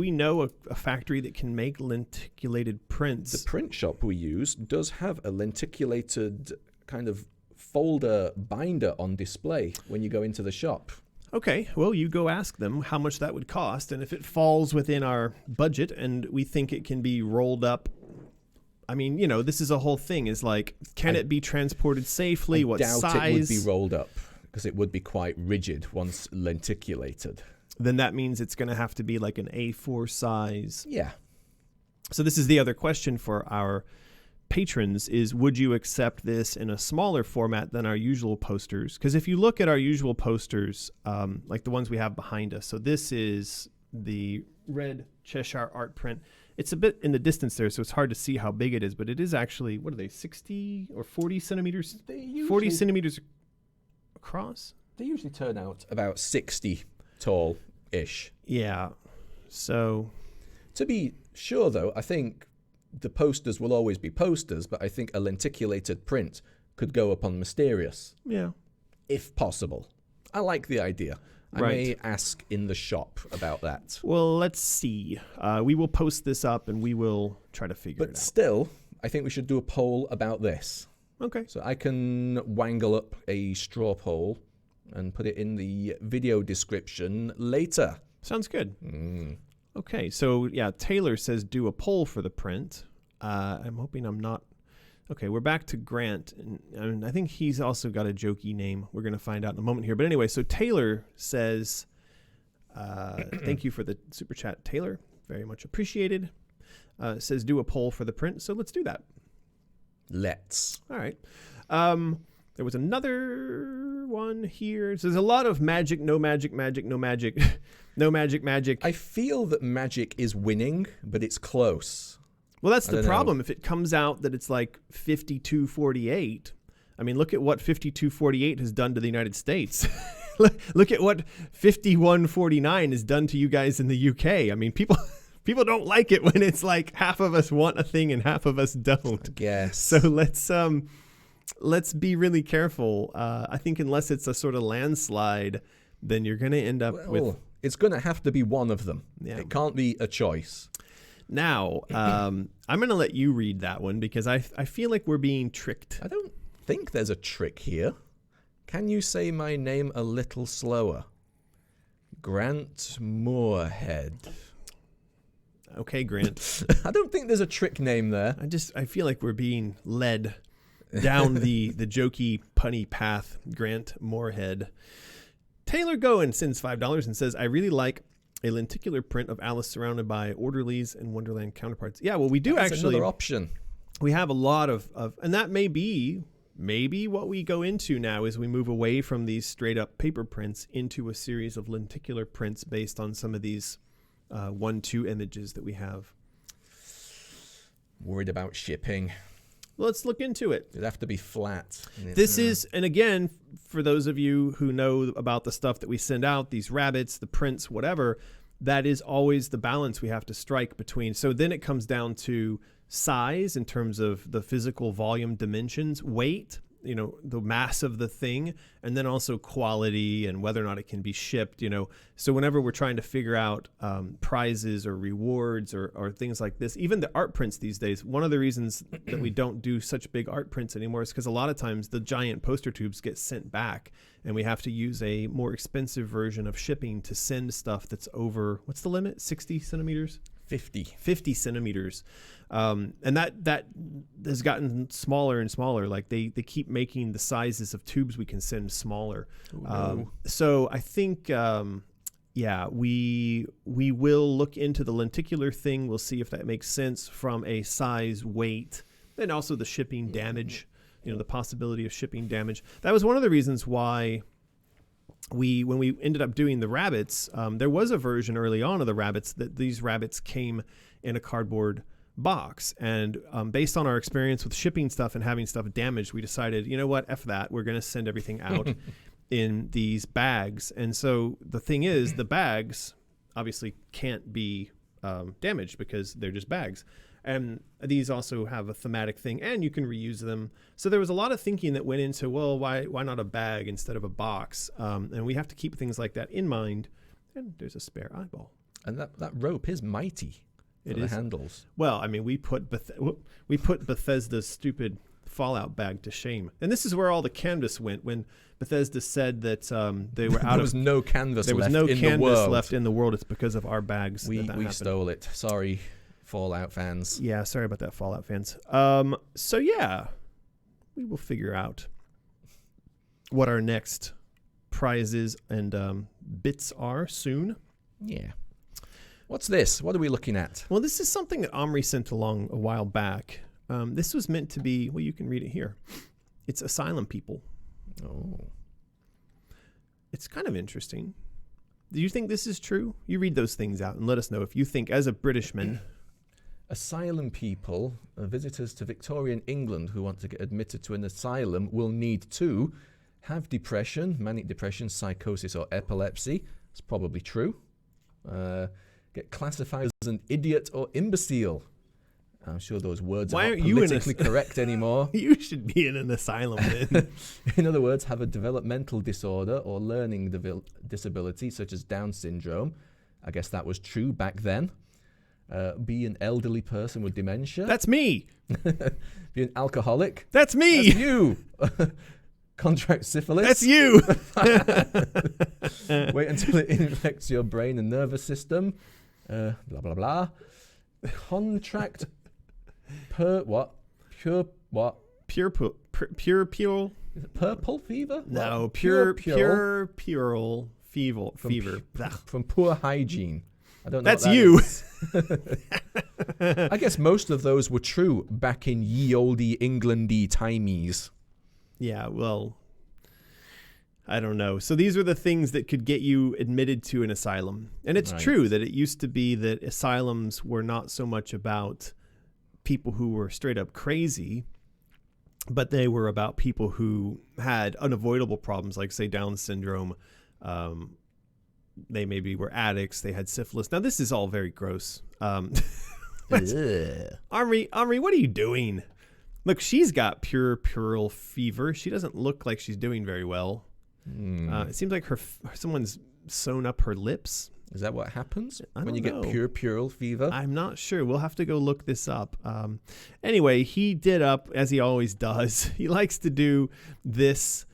we know a factory that can make lenticulated prints? The print shop we use does have a lenticulated kind of folder binder on display when you go into the shop. Okay, well, you go ask them how much that would cost, and if it falls within our budget and we think it can be rolled up. I mean, this is a whole thing. Is like, can it be transported safely? What size? I doubt it would be rolled up because it would be quite rigid once lenticulated. Then that means it's going to have to be like an A4 size. Yeah. So this is the other question for our patrons is, would you accept this in a smaller format than our usual posters? Because if you look at our usual posters, like the ones we have behind us, so this is the red Cheshire art print. It's a bit in the distance there, so it's hard to see how big it is, but it is actually, what are they, 60 or 40 centimeters? 40 centimeters across? They usually turn out about 60 tall-ish. Yeah. So to be sure, though, I think the posters will always be posters, but I think a lenticulated print could go up on Mysterious. Yeah. If possible. I like the idea. I may ask in the shop about that. Well, let's see. We will post this up and we will try to figure it out. But still, I think we should do a poll about this. Okay. So I can wangle up a straw poll and put it in the video description later. Sounds good. Okay, so yeah, Taylor says do a poll for the print. I'm hoping I'm not. Okay, we're back to Grant, and I think he's also got a jokey name. We're going to find out in a moment here. But anyway, so Taylor says, thank you for the super chat, Taylor. Very much appreciated. Says do a poll for the print, so let's do that. Let's. All right. There was another one here. So there's a lot of magic, no magic, magic, no magic, no magic, magic. I feel that magic is winning, but it's close. Well, that's the problem. If it comes out that it's like 52-48, I mean, look at what 52-48 has done to the United States. Look at what 51-49 has done to you guys in the UK. I mean, people don't like it when it's like half of us want a thing and half of us don't. I guess. So let's be really careful. I think unless it's a sort of landslide, then you're going to end up with... It's going to have to be one of them. Yeah. It can't be a choice. Now, I'm going to let you read that one because I feel like we're being tricked. I don't think there's a trick here. Can you say my name a little slower? Grant Moorhead. Okay, Grant. I don't think there's a trick name there. I feel like we're being led down the jokey, punny path. Grant Moorhead. Taylor Goen sends $5 and says, I really like a lenticular print of Alice surrounded by orderlies and Wonderland counterparts. Yeah, well, we do That's actually. Another option. We have a lot of, and that may be maybe what we go into now is we move away from these straight up paper prints into a series of lenticular prints based on some of these 1-2 images that we have. Worried about shipping. Let's look into it. It'd have to be flat. This is, and again, for those of you who know about the stuff that we send out, these rabbits, the prints, whatever, that is always the balance we have to strike between. So then it comes down to size in terms of the physical volume dimensions, weight, the mass of the thing, and then also quality and whether or not it can be shipped, So whenever we're trying to figure out prizes or rewards or things like this, even the art prints these days, one of the reasons that we don't do such big art prints anymore is because a lot of times the giant poster tubes get sent back and we have to use a more expensive version of shipping to send stuff that's over, what's the limit? 60 centimeters? 50 centimeters. And that has gotten smaller and smaller. Like they keep making the sizes of tubes we can send smaller. So I think, we will look into the lenticular thing. We'll see if that makes sense from a size, weight, and also the shipping damage, the possibility of shipping damage. That was one of the reasons why when we ended up doing the rabbits, there was a version early on of the rabbits that these rabbits came in a cardboard box. And based on our experience with shipping stuff and having stuff damaged, we decided, you know what, F that. We're going to send everything out in these bags. And so the thing is, the bags obviously can't be damaged because they're just bags. And these also have a thematic thing, and you can reuse them. So there was a lot of thinking that went into, well, why not a bag instead of a box? And we have to keep things like that in mind. And there's a spare eyeball. And that rope is mighty. It is. Handles. Well, I mean, we put Bethesda's stupid Fallout bag to shame. And this is where all the canvas went when Bethesda said that they were out there was no canvas left in the world. There was no canvas left in the world. It's because of our bags. We stole it. Sorry, Fallout fans. Yeah, sorry about that, Fallout fans. So yeah, we will figure out what our next prizes and bits are soon. Yeah. What's this? What are we looking at? Well, this is something that Omri sent along a while back. This was meant to be, well, you can read it here. It's Asylum people. Oh. It's kind of interesting. Do you think this is true? You read those things out and let us know if you think, as a Britishman. Asylum people, visitors to Victorian England who want to get admitted to an asylum will need to have depression, manic depression, psychosis, or epilepsy. It's probably true. Get classified as an idiot or imbecile. I'm sure those words are not politically correct anymore. You should be in an asylum then. In other words, have a developmental disorder or learning disability such as Down syndrome. I guess that was true back then. Be an elderly person with dementia. That's me. Be an alcoholic. That's me. That's you. Contract syphilis. That's you. Wait until it infects your brain and nervous system. Blah, blah, blah. Contract Pure is it purple fever? No, pure fever. From poor hygiene. I don't know. That's you. I guess most of those were true back in ye olde Englandy timies. Yeah, well, I don't know. So these were the things that could get you admitted to an asylum. And it's true that it used to be that asylums were not so much about people who were straight up crazy, but they were about people who had unavoidable problems, like, say, Down syndrome. They maybe were addicts. They had syphilis. Now, this is all very gross. Omri, what are you doing? Look, she's got puerperal fever. She doesn't look like she's doing very well. It seems like someone's sewn up her lips. Is that what happens when you get puerperal fever? I'm not sure. We'll have to go look this up. Anyway, he did up, as he always does. He likes to do this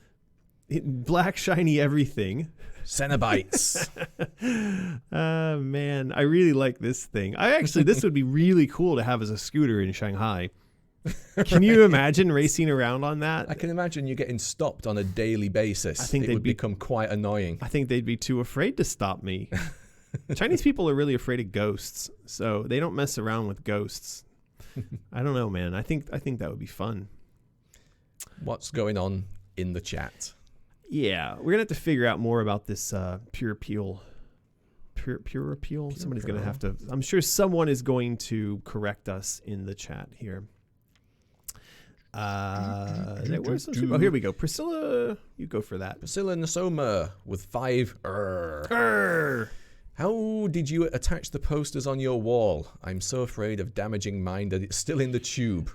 black shiny everything. Cenobites. Man, I really like this thing. This would be really cool to have as a scooter in Shanghai. Can you imagine racing around on that? I can imagine you getting stopped on a daily basis. I think it would become quite annoying. I think they'd be too afraid to stop me. Chinese people are really afraid of ghosts, so they don't mess around with ghosts. I don't know, man. I think that would be fun. What's going on in the chat? Yeah, we're gonna have to figure out more about this pure appeal. Pure appeal. Somebody's gonna have to. I'm sure someone is going to correct us in the chat here. Where's some super? Oh, here we go. Priscilla, you go for that. Priscilla Nasoma with 5. How did you attach the posters on your wall? I'm so afraid of damaging mine that it's still in the tube.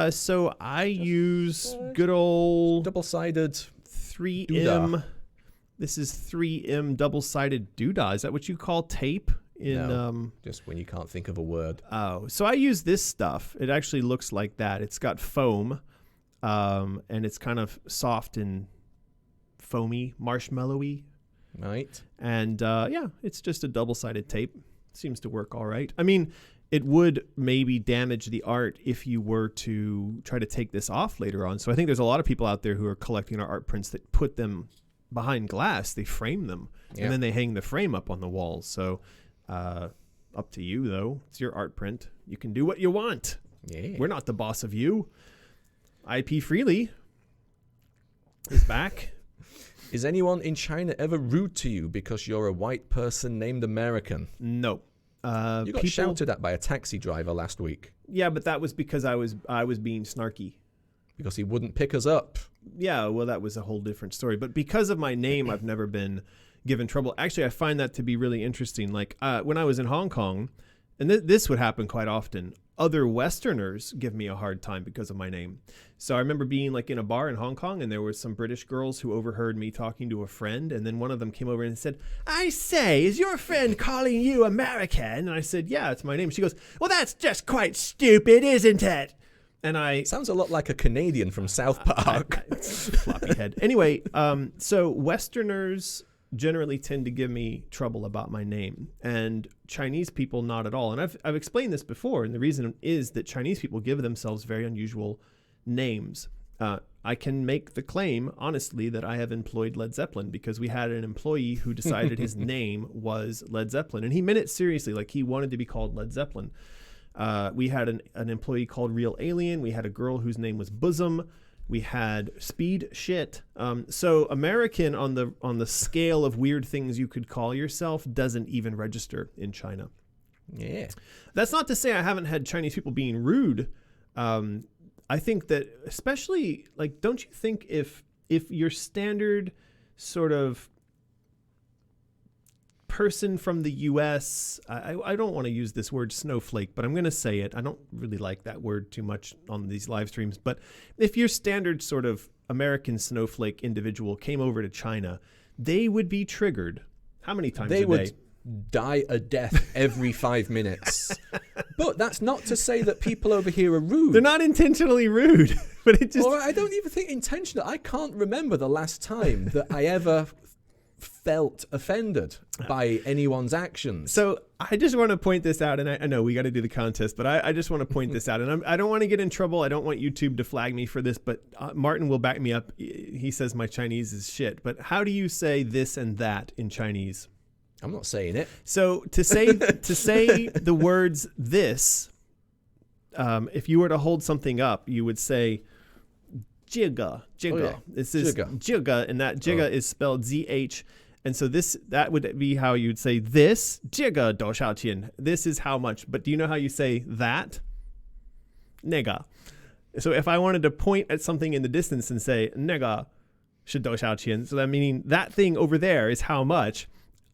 So I use good old double-sided 3M. doodah. This is 3M double-sided doodah. Is that what you call tape? No, just when you can't think of a word. Oh, so I use this stuff. It actually looks like that. It's got foam, and it's kind of soft and foamy, marshmallowy. Right. And yeah, it's just a double-sided tape. Seems to work all right. I mean, it would maybe damage the art if you were to try to take this off later on. So I think there's a lot of people out there who are collecting our art prints that put them behind glass. They frame them, and then they hang the frame up on the walls. So up to you, though. It's your art print. You can do what you want. Yeah. We're not the boss of you. IP Freely is back. Is anyone in China ever rude to you because you're a white person named American? No. You got shouted at by a taxi driver last week. Yeah, but that was because I was being snarky. Because he wouldn't pick us up. Yeah, well, that was a whole different story. But because of my name, I've never been given trouble. Actually, I find that to be really interesting. Like when I was in Hong Kong, and this would happen quite often, other Westerners give me a hard time because of my name. So I remember being like in a bar in Hong Kong, and there were some British girls who overheard me talking to a friend, and then one of them came over and said, "I say, is your friend calling you American?" And I said, "Yeah, it's my name." She goes, "Well, that's just quite stupid, isn't it?" And I sounds a lot like a Canadian from South Park. Floppy head. Anyway, so Westerners generally tend to give me trouble about my name, and Chinese people not at all. And I've explained this before, and the reason is that Chinese people give themselves very unusual names. I can make the claim, honestly, that I have employed Led Zeppelin because we had an employee who decided his name was Led Zeppelin, and he meant it seriously. Like, he wanted to be called Led Zeppelin. We had an employee called Real Alien. We had a girl whose name was Bosom. We had Speed Shit. So American on the scale of weird things you could call yourself doesn't even register in China. Yeah. That's not to say I haven't had Chinese people being rude. I think that especially, like, don't you think if your standard sort of person from the U.S., I don't want to use this word snowflake, but I'm going to say it. I don't really like that word too much on these live streams. But if your standard sort of American snowflake individual came over to China, they would be triggered. How many times a day? They would die a death every 5 minutes. But that's not to say that people over here are rude. They're not intentionally rude. But it just... Or I don't even think intentional. I can't remember the last time that I ever felt offended by anyone's actions. So I just want to point this out, and I know we got to do the contest, but I just want to point this out, and I don't want to get in trouble. I don't want YouTube to flag me for this, but Martin will back me up. He says my Chinese is shit, but how do you say this and that in Chinese? I'm not saying it. So to say the words this, if you were to hold something up, you would say jigga. Oh, yeah. This is jigga, and that jigga is spelled ZH. And so that would be how you'd say this, jigga dou xiao qian. This is how much. But do you know how you say that? Nega. So if I wanted to point at something in the distance and say nega shi dou xiao qian, so that meaning that thing over there is how much,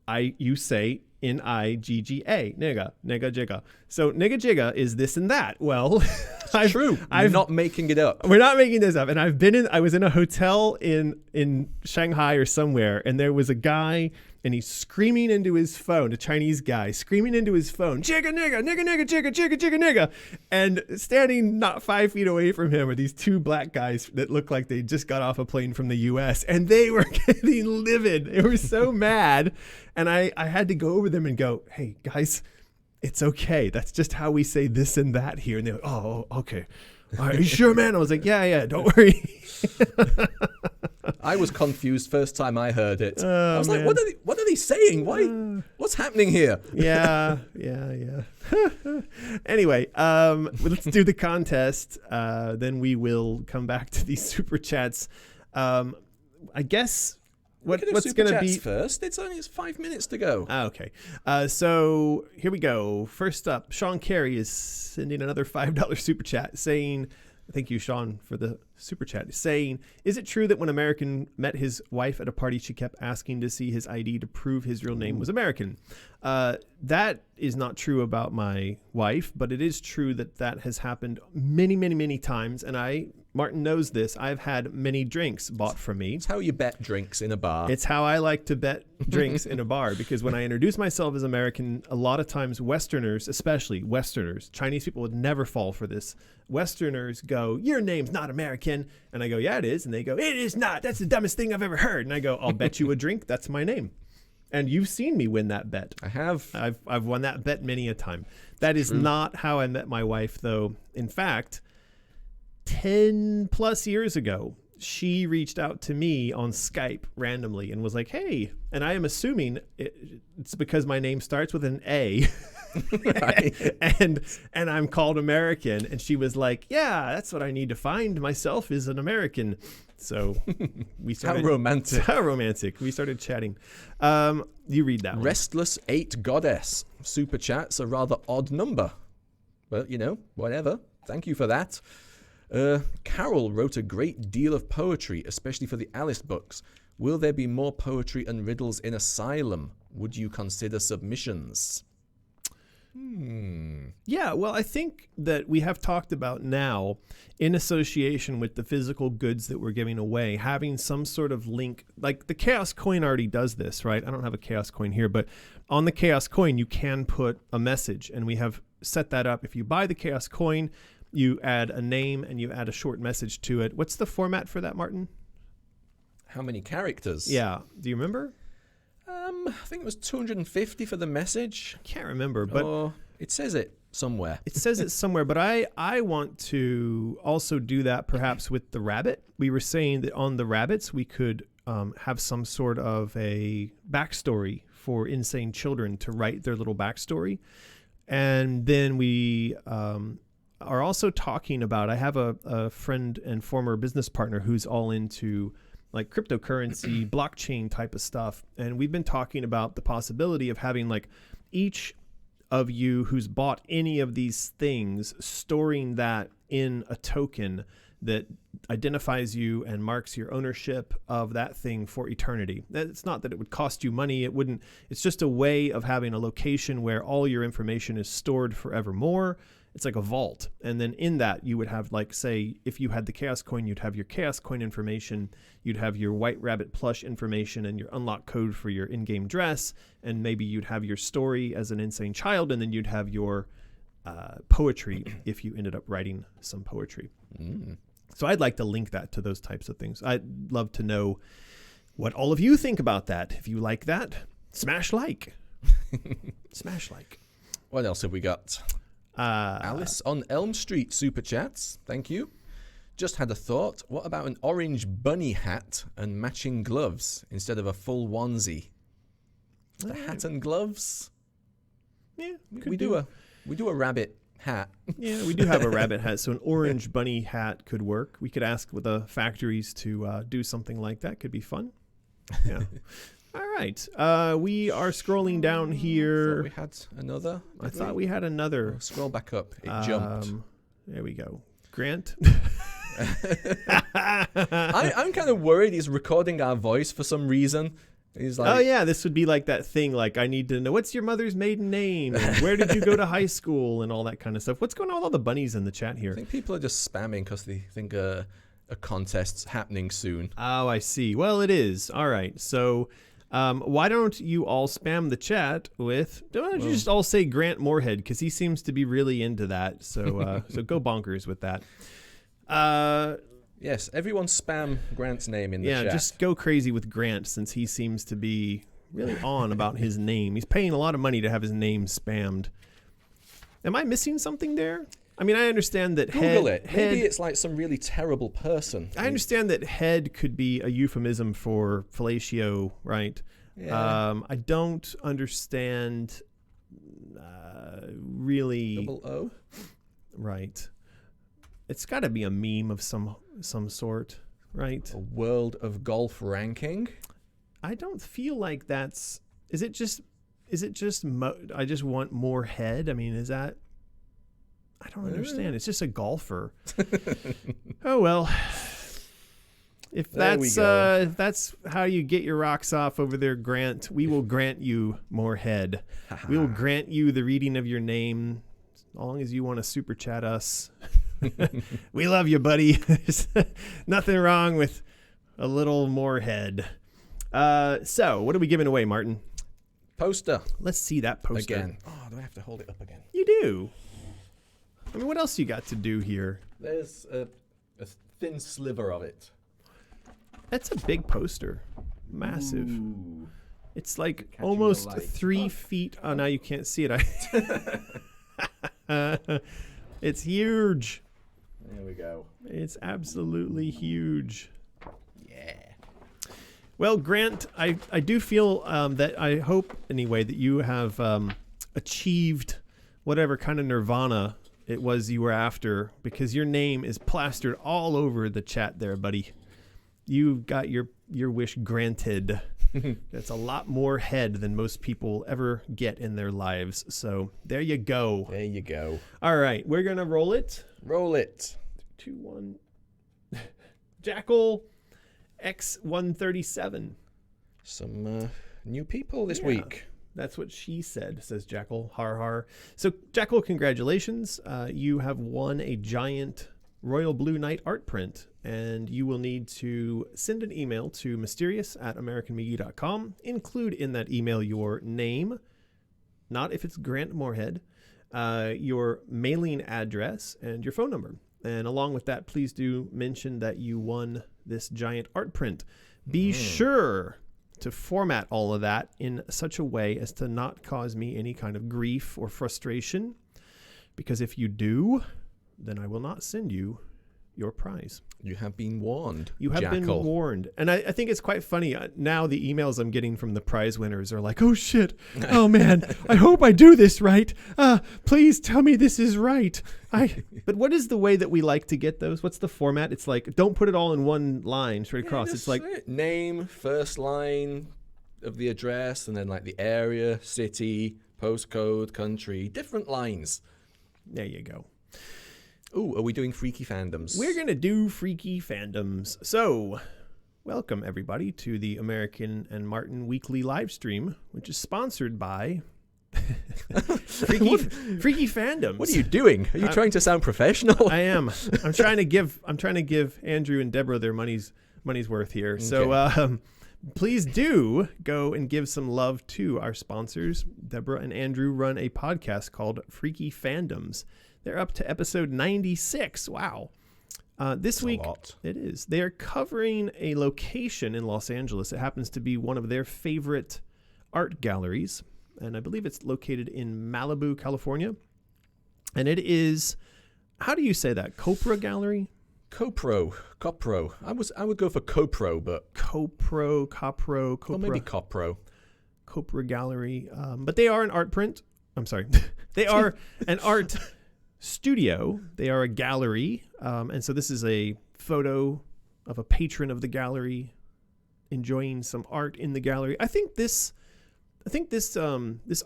you say N-I-G-G-A, nega jigga. So nega jigga is this and that. Well, it's true. I'm not making it up. We're not making this up. And I was in a hotel in Shanghai or somewhere, and there was a guy, and he's screaming into his phone, a Chinese guy screaming into his phone, jigga nigga, nigga nigga, jigga jigga jigga nigga. And standing not 5 feet away from him are these two black guys that look like they just got off a plane from the US, and they were getting livid. They were so mad. And I had to go over them and go, hey guys, it's okay. That's just how we say this and that here. And they're like, oh, okay. All right, are you sure, man? I was like, yeah, don't worry. I was confused first time I heard it. I was like, what are they saying? What's happening here? Yeah. Anyway, let's do the contest. Then we will come back to these super chats. I guess what's going to be first? It's 5 minutes to go. Okay. So here we go. First up, Sean Carey is sending another $5 super chat saying, thank you, Sean, for the super chat, saying, is it true that when American met his wife at a party, she kept asking to see his ID to prove his real name was American? That is not true about my wife, but it is true that has happened many, many, many times. And Martin knows this. I've had many drinks bought from me. It's how you bet drinks in a bar. It's how I like to bet drinks in a bar, because when I introduce myself as American, a lot of times Westerners, especially Westerners, Chinese people would never fall for this. Westerners go, your name's not American. And I go, yeah, it is. And they go, it is not. That's the dumbest thing I've ever heard. And I go, I'll bet you a drink. That's my name. And you've seen me win that bet. I have. I've won that bet many a time. That is not how I met my wife, though. In fact, 10 plus years ago, she reached out to me on Skype randomly and was like, hey, and I am assuming it's because my name starts with an A. Right. and I'm called American. And she was like, yeah, that's what I need to find myself is an American. So we started. How romantic. We started chatting. You read that one. Restless 8 Goddess. Super chat's a rather odd number. But, whatever. Thank you for that. Carol wrote a great deal of poetry, especially for the Alice books. Will there be more poetry and riddles in Asylum? Would you consider submissions? Yeah, well, I think that we have talked about now, in association with the physical goods that we're giving away, having some sort of link. Like the Chaos Coin already does this, right? I don't have a Chaos Coin here, but on the Chaos Coin, you can put a message, and we have set that up. If you buy the Chaos Coin, you add a name and you add a short message to it. What's the format for that, Martin? How many characters? Yeah. Do you remember? I think it was 250 for the message. I can't remember, but it says it somewhere. It says it somewhere, but I want to also do that perhaps with the rabbit. We were saying that on the rabbits, we could have some sort of a backstory for insane children to write their little backstory. And then we are also talking about, I have a friend and former business partner who's all into like cryptocurrency, blockchain type of stuff. And we've been talking about the possibility of having like each of you who's bought any of these things, storing that in a token that identifies you and marks your ownership of that thing for eternity. It's not that it would cost you money. It's just a way of having a location where all your information is stored forevermore. It's like a vault. And then in that, you would have, like, say, if you had the Chaos Coin, you'd have your Chaos Coin information, you'd have your White Rabbit plush information and your unlock code for your in-game dress, and maybe you'd have your story as an insane child, and then you'd have your poetry if you ended up writing some poetry. So I'd like to link that to those types of things. I'd love to know what all of you think about that. If you like that, smash like. Smash like. What else have we got? Alice on Elm Street super chats. Thank you. Just had a thought. What about an orange bunny hat and matching gloves instead of a full onesie? The hat and gloves. Yeah, we do a rabbit hat. Yeah, we do have a rabbit hat, so an orange bunny hat could work. We could ask with the factories to do something like that. Could be fun. Yeah. All right. We are scrolling down here. We had another. I thought we had another. Scroll back up. It jumped. There we go. Grant. I'm kind of worried he's recording our voice for some reason. He's like, oh yeah, this would be like that thing. Like, I need to know, what's your mother's maiden name? And where did you go to high school? And all that kind of stuff. What's going on with all the bunnies in the chat here? I think people are just spamming because they think a contest's happening soon. Oh, I see. Well, it is. All right. So why don't you all spam the chat with, don't you just all say Grant Moorhead, because he seems to be really into that. So so go bonkers with that. Yes, everyone spam Grant's name in the chat. Yeah, just go crazy with Grant, since he seems to be really on about his name. He's paying a lot of money to have his name spammed. Am I missing something there? I mean, I understand that Google it. Maybe it's like some really terrible person. I understand that head could be a euphemism for fellatio, right? Yeah. I don't understand really... Double O? Right. It's got to be a meme of some sort, right? A World of Golf ranking? I don't feel like that's... Is it just I just want more head? I mean, is that... I don't understand. It's just a golfer. Oh, well. If that's how you get your rocks off over there, Grant, we will grant you more head. We will grant you the reading of your name as long as you want to super chat us. We love you, buddy. There's nothing wrong with a little more head. So, what are we giving away, Martin? Poster. Let's see that poster. Again. Oh, do I have to hold it up again? You do. I mean, what else you got to do here? There's a thin sliver of it. That's a big poster. Massive. Ooh. It's like Catching almost the light. 3 feet. Oh, now you can't see it. It's huge. There we go. It's absolutely huge. Yeah. Well, Grant, I do feel that I hope, anyway, that you have achieved whatever kind of nirvana it was you were after, because your name is plastered all over the chat there, buddy. You got your wish granted. That's a lot more head than most people ever get in their lives. So there you go. There you go. All right, we're going to roll it. Roll it. 2, 1. Jackal X137. Some new people this week. That's what she said, says Jackal. Har har. So, Jackal, congratulations. You have won a giant Royal Blue Knight art print, and you will need to send an email to mysterious@americanmiggy.com. Include in that email your name, not if it's Grant Moorhead, your mailing address, and your phone number. And along with that, please do mention that you won this giant art print. Be sure to format all of that in such a way as to not cause me any kind of grief or frustration, because if you do, then I will not send you your prize. You have been warned. You have been Jackal. warned. And I think it's quite funny. Now the emails I'm getting from the prize winners are like, oh shit, oh man, I hope I do this right. Please tell me this is right. But what is the way that we like to get those? What's the format? It's like, don't put it all in one line straight across. It's like name, first line of the address, and then like the area, city, postcode, country, different lines. There you go. Ooh, are we doing freaky fandoms? We're going to do freaky fandoms. So, welcome everybody to the American and Martin weekly live stream, which is sponsored by freaky fandoms. What are you doing? Are you trying to sound professional? I am. I'm trying to give Andrew and Deborah their money's worth here. Okay. So, please do go and give some love to our sponsors. Deborah and Andrew run a podcast called Freaky Fandoms. They're up to episode 96. Wow. This week, it is. They are covering a location in Los Angeles. It happens to be one of their favorite art galleries, and I believe it's located in Malibu, California. And it is, how do you say that? Copra Gallery? Copro. I would go for Copro, but Copra. Or maybe Copro. Copra Gallery. But they are an art print. I'm sorry. They are an art studio. They are a gallery, and so this is a photo of a patron of the gallery enjoying some art in the gallery. I think this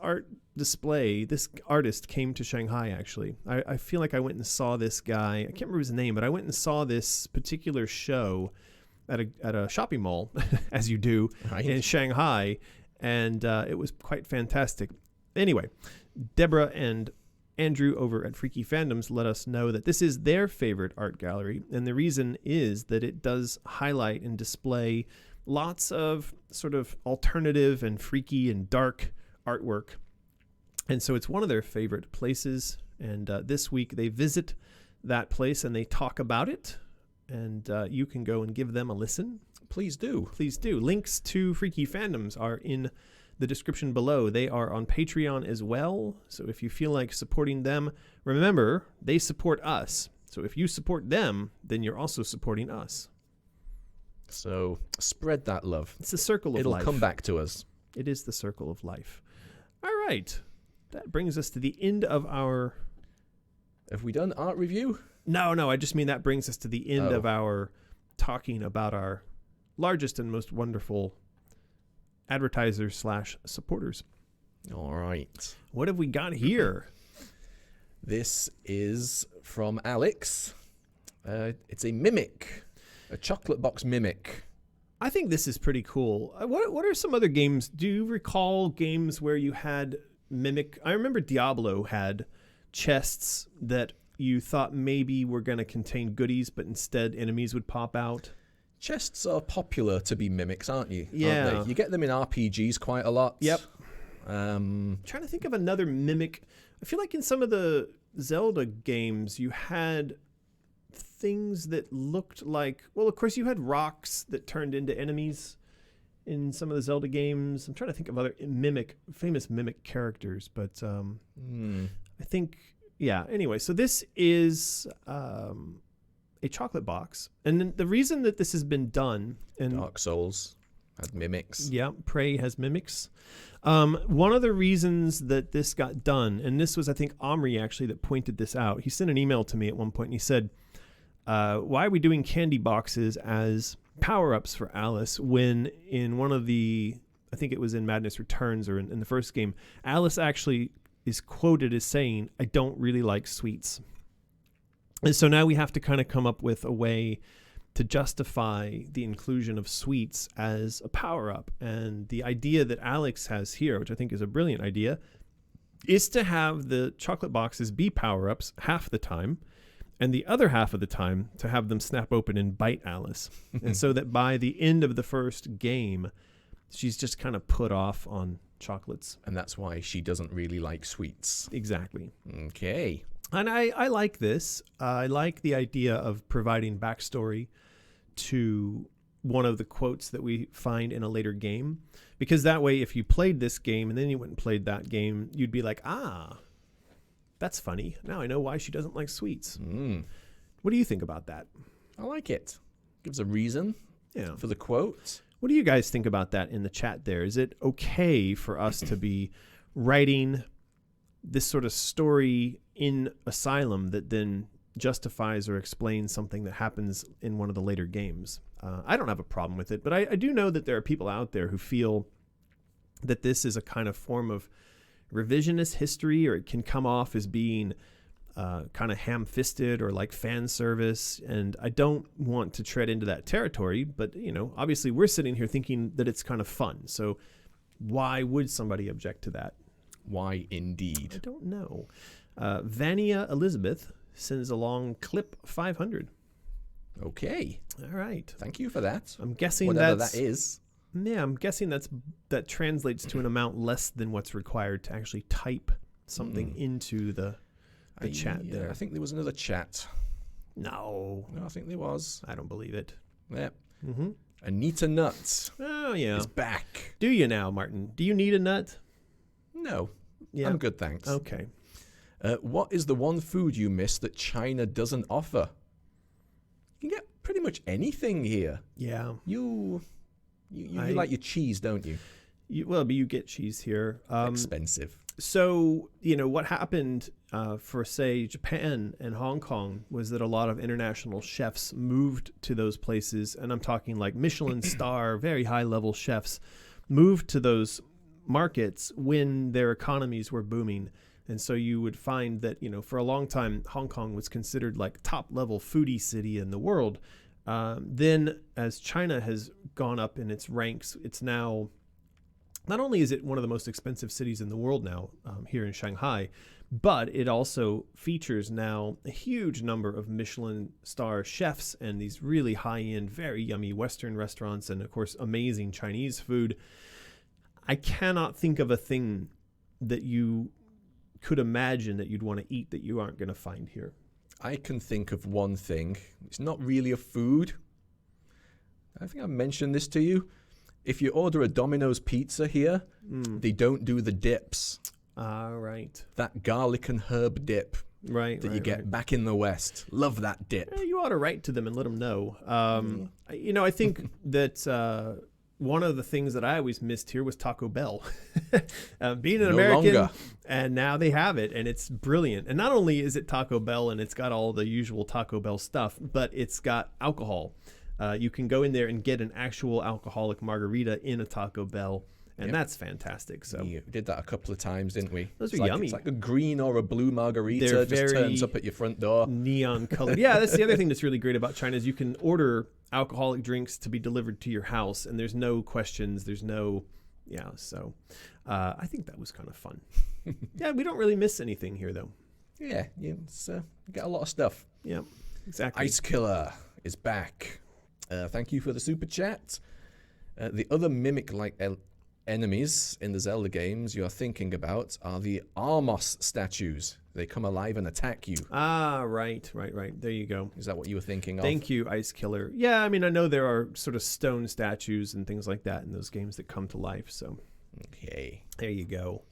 art display, this artist came to Shanghai actually. I feel like I went and saw this guy. I can't remember his name, but I went and saw this particular show at a shopping mall, as you do, right, in Shanghai, and it was quite fantastic. Anyway, Deborah and Andrew over at Freaky Fandoms let us know that this is their favorite art gallery, and the reason is that it does highlight and display lots of sort of alternative and freaky and dark artwork. And so it's one of their favorite places, and this week they visit that place and they talk about it, and you can go and give them a listen. Please do. Please do. Links to Freaky Fandoms are in the description below. They are on Patreon as well, so if you feel like supporting them, remember, they support us. So if you support them, then you're also supporting us. So spread that love. It's the circle of life. It'll come back to us. It is the circle of life. All right. that brings us to the end of our... Have we done art review? No, I just mean that brings us to the end of our talking about our largest and most wonderful advertisers / supporters. All right. What have we got here? This is from Alex. It's a mimic, a chocolate box mimic. I think this is pretty cool. What are some other games? Do you recall games where you had mimic? I remember Diablo had chests that you thought maybe were going to contain goodies, but instead enemies would pop out. Chests are popular to be mimics, aren't you? Yeah. Aren't they? You get them in RPGs quite a lot. Yep. Trying to think of another mimic. I feel like in some of the Zelda games, you had things that looked like... Well, of course, you had rocks that turned into enemies in some of the Zelda games. I'm trying to think of other famous mimic characters, but I think... Yeah, anyway, so this is a chocolate box. And the reason that this has been done... and Dark Souls had mimics. Yeah, Prey has mimics. One of the reasons that this got done, and this was, I think, Omri actually that pointed this out. He sent an email to me at one point and he said, why are we doing candy boxes as power-ups for Alice when in one of the, I think it was in Madness Returns or in the first game, Alice actually is quoted as saying, I don't really like sweets. And so now we have to kind of come up with a way to justify the inclusion of sweets as a power-up. And the idea that Alex has here, which I think is a brilliant idea, is to have the chocolate boxes be power-ups half the time, and the other half of the time to have them snap open and bite Alice. And so that by the end of the first game, she's just kind of put off on chocolates. And that's why she doesn't really like sweets. Exactly. Okay. And I like this. I like the idea of providing backstory to one of the quotes that we find in a later game. Because that way, if you played this game and then you went and played that game, you'd be like, that's funny. Now I know why she doesn't like sweets. What do you think about that? I like it. Gives a reason for the quote. What do you guys think about that in the chat there? Is it okay for us to be writing this sort of story in Asylum that then justifies or explains something that happens in one of the later games? I don't have a problem with it, but I do know that there are people out there who feel that this is a kind of form of revisionist history, or it can come off as being kind of ham-fisted or like fan service, and I don't want to tread into that territory, but obviously we're sitting here thinking that it's kind of fun, so why would somebody object to that? Why indeed? I don't know. Vania Elizabeth sends along clip 500. Okay. All right. Thank you for that. I'm guessing whatever that is. Yeah, I'm guessing that translates to an amount less than what's required to actually type something into the chat there. I think there was another chat. No, I think there was. I don't believe it. Yeah. Mm-hmm. Anita Nuts. Oh, yeah. Is back. Do you now, Martin? Do you need a nut? No. Yeah. I'm good, thanks. Okay. What is the one food you miss that China doesn't offer? You can get pretty much anything here. Yeah. You like your cheese, don't you? But you get cheese here. Expensive. So, what happened for, say, Japan and Hong Kong was that a lot of international chefs moved to those places, and I'm talking like Michelin star, very high-level chefs, moved to those markets when their economies were booming. And so you would find that, for a long time, Hong Kong was considered like top-level foodie city in the world. Then as China has gone up in its ranks, it's now... Not only is it one of the most expensive cities in the world now, here in Shanghai, but it also features now a huge number of Michelin star chefs and these really high-end, very yummy Western restaurants and, of course, amazing Chinese food. I cannot think of a thing that you could imagine that you'd want to eat that you aren't going to find here. I can think of one thing. It's not really a food. I think I mentioned this to you. If you order a Domino's pizza here, they don't do the dips. Right. That garlic and herb dip that you get back in the West. Love that dip. You ought to write to them and let them know. I think that one of the things that I always missed here was Taco Bell. Being an No American, longer. and now they have it, and it's brilliant. And not only is it Taco Bell, and it's got all the usual Taco Bell stuff, but it's got alcohol. You can go in there and get an actual alcoholic margarita in a Taco Bell, and that's fantastic. So we did that a couple of times, didn't we? Those It's are like, yummy. It's like a green or a blue margarita. They're just very turns up at your front door. neon colored. Yeah, that's the other thing that's really great about China is you can order alcoholic drinks to be delivered to your house, and there's no questions. There's no, So I think that was kind of fun. Yeah, we don't really miss anything here, though. Yeah, you get a lot of stuff. Yeah, exactly. Ice Killer is back. Thank you for the super chat. The other mimic-like enemies in the Zelda games you're thinking about are the Armos statues. They come alive and attack you. Ah, right. There you go. Is that what you were thinking of? Thank you, Ice Killer. Yeah, I mean, I know there are sort of stone statues and things like that in those games that come to life. So, Okay. there you go.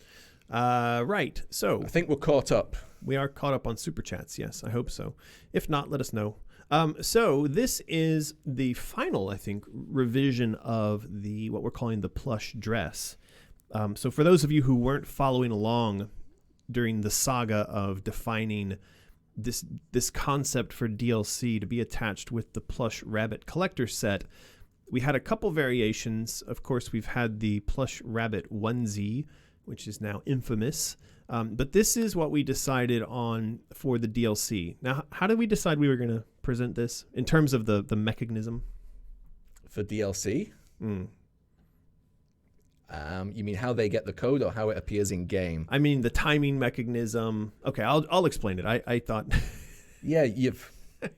Right. So I think we're caught up. we are caught up on super chats. Yes, I hope so. If not, let us know. So this is the final, I think, revision of what we're calling the plush dress. So for those of you who weren't following along during the saga of defining this concept for DLC to be attached with the Plush Rabbit Collector set, we had a couple variations. Of course, we've had the Plush Rabbit Onesie, which is now infamous. But this is what we decided on for the DLC. Now, how did we decide we were going to present this in terms of the mechanism? For DLC? Mm. You mean how they get the code or how it appears in game? I mean, the timing mechanism. Okay, I'll explain it. I thought... Yeah, you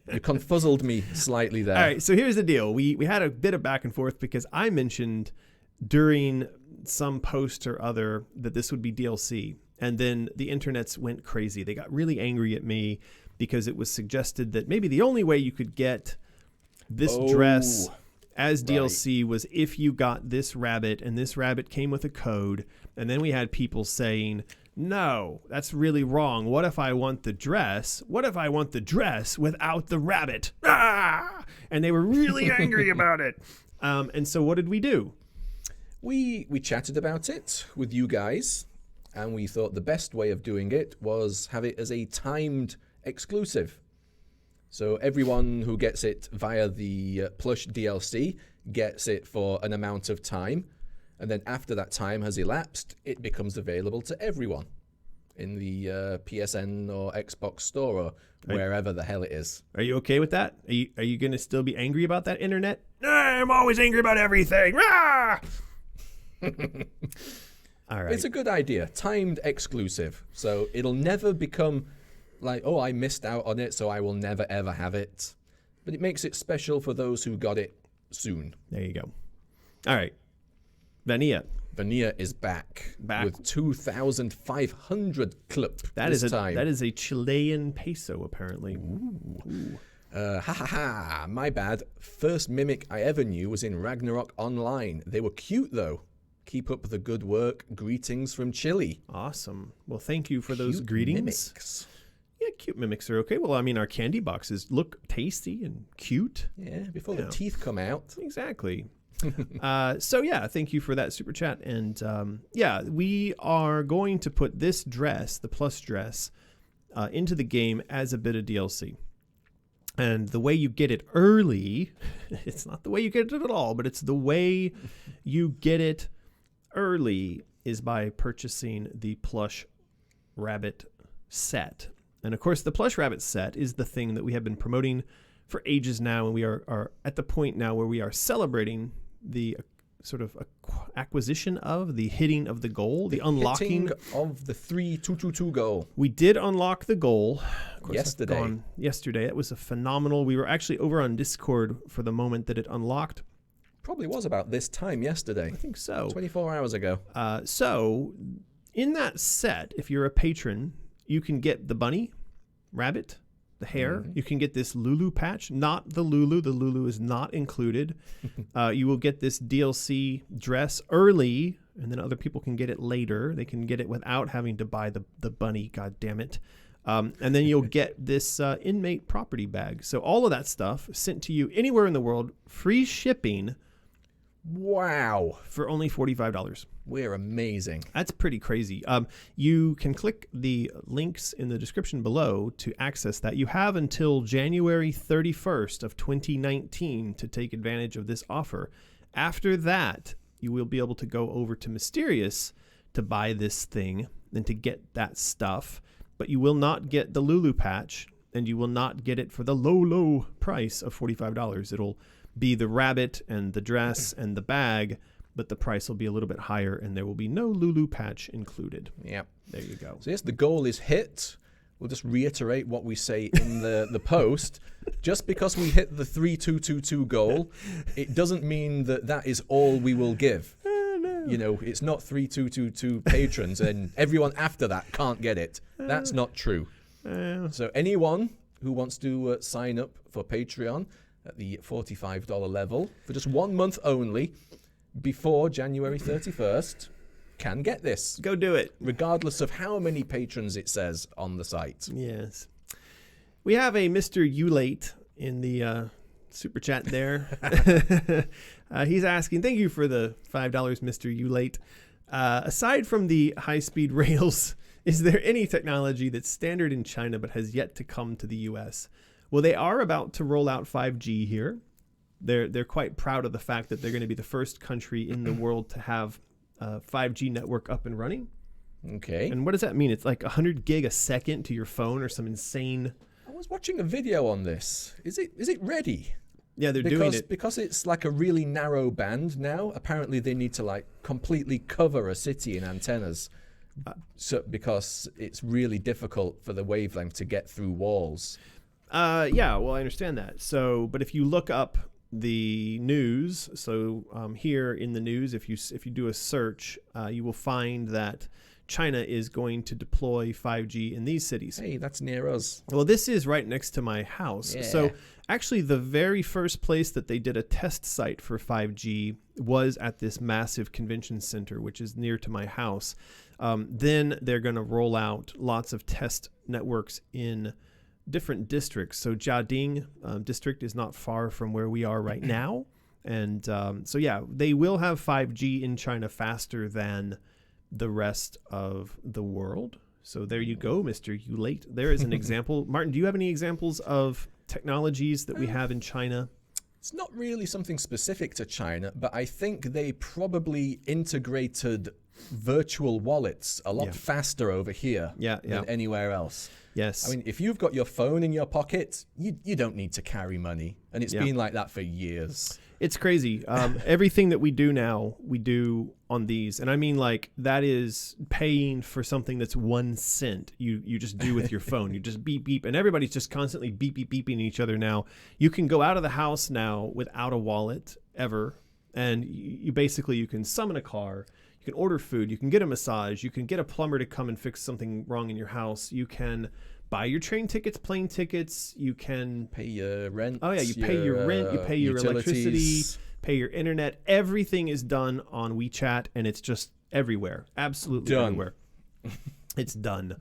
confuzzled me slightly there. All right, so here's the deal. We had a bit of back and forth because I mentioned during some post or other that this would be DLC. And then the internets went crazy. They got really angry at me because it was suggested that maybe the only way you could get this dress as DLC was if you got this rabbit, and this rabbit came with a code. And then we had people saying, no, that's really wrong. What if I want the dress? What if I want the dress without the rabbit? Ah! And they were really angry about it. And so what did we do? We chatted about it with you guys, and we thought the best way of doing it was have it as a timed exclusive. So everyone who gets it via the Plush DLC gets it for an amount of time, and then after that time has elapsed, it becomes available to everyone in the PSN or Xbox store or wherever the hell it is. Are you okay with that? Are you going to still be angry about that, internet? I'm always angry about everything. Ah! All right. It's a good idea. Timed exclusive. So it'll never become like, oh, I missed out on it, so I will never, ever have it. But it makes it special for those who got it soon. There you go. All right. Vanilla is back with 2,500 clip that this is time. That is a Chilean peso, apparently. Ooh. My bad. First mimic I ever knew was in Ragnarok Online. They were cute, though. Keep up the good work. Greetings from Chile. Awesome. Well, thank you for those greetings. Mimics. Yeah, cute mimics are okay. Well, I mean, our candy boxes look tasty and cute. Yeah, before the teeth come out. Exactly. So, yeah, thank you for that super chat. And, we are going to put this dress, the plus dress, into the game as a bit of DLC. And the way you get it early, it's not the way you get it at all, but it's the way you get it early is by purchasing the Plush Rabbit set. And of course, the Plush Rabbit set is the thing that we have been promoting for ages now, and we are at the point now where we are celebrating the sort of acquisition of the hitting of the goal, the unlocking of the 3222 goal. We did unlock the goal yesterday. It was a phenomenal. We were actually over on Discord for the moment that it unlocked. Probably was about this time yesterday. I think so. 24 hours ago. So in that set, if you're a patron, you can get the bunny, rabbit, the hair. Mm-hmm. You can get this Lulu patch, not the Lulu. The Lulu is not included. You will get this DLC dress early, and then other people can get it later. They can get it without having to buy the bunny, god damn it. And then you'll get this inmate property bag. So all of that stuff sent to you anywhere in the world, free shipping, Wow. for only $45. We're amazing. That's pretty crazy. You can click the links in the description below to access that. You have until January 31st of 2019 to take advantage of this offer. After that, you will be able to go over to Mysterious to buy this thing and to get that stuff. But you will not get the Lulu patch, and you will not get it for the low price of $45. It'll be the rabbit and the dress and the bag, but the price will be a little bit higher, and there will be no Lulu patch included. Yep. There you go. So yes, the goal is hit. We'll just reiterate what we say in the post. Just because we hit the 3222 goal, it doesn't mean that that is all we will give. No. You know, it's not 3222 patrons and everyone after that can't get it. That's not true. So anyone who wants to sign up for Patreon at the $45 level for just 1 month only before January 31st can get this. Go do it. Regardless of how many patrons it says on the site. Yes. We have a Mr. Ulate in the super chat there. He's asking, thank you for the $5, Mr. Ulate. Aside from the high-speed rails, is there any technology that's standard in China but has yet to come to the U.S.? Well, they are about to roll out 5G here. They're quite proud of the fact that they're going to be the first country in the world to have a 5G network up and running. Okay. And what does that mean? It's like 100 gig a second to your phone or some insane... I was watching a video on this. Is it ready? Yeah, they're doing it. Because it's like a really narrow band now. Apparently they need to like completely cover a city in antennas. Because it's really difficult for the wavelength to get through walls. Yeah, well, I understand that. So, but if you look up the news, so here in the news, if you do a search, you will find that China is going to deploy 5G in these cities. Hey, that's near us. Well, this is right next to my house. Yeah. So actually the very first place that they did a test site for 5G was at this massive convention center, which is near to my house. Then they're going to roll out lots of test networks in different districts. So Jiading district is not far from where we are right now. And so, yeah, they will have 5G in China faster than the rest of the world. So there you go, Mr. Ulate. There is an example. Martin, do you have any examples of technologies that we have in China? It's not really something specific to China, but I think they probably integrated virtual wallets a lot faster over here than anywhere else. Yes. I mean, if you've got your phone in your pocket, you don't need to carry money. And it's been like that for years. It's crazy. Everything that we do now, we do on these. And I mean, like, that is paying for something that's 1 cent. You just do with your phone. You just beep, beep. And everybody's just constantly beep, beep, beeping each other now. You can go out of the house now without a wallet ever. And you basically, you can summon a car. You can order food. You can get a massage. You can get a plumber to come and fix something wrong in your house. You can buy your train tickets, plane tickets. You can pay your rent. Oh, yeah. You pay your rent. You pay your electricity, pay your internet. Everything is done on WeChat, and it's just everywhere. Absolutely everywhere. It's done.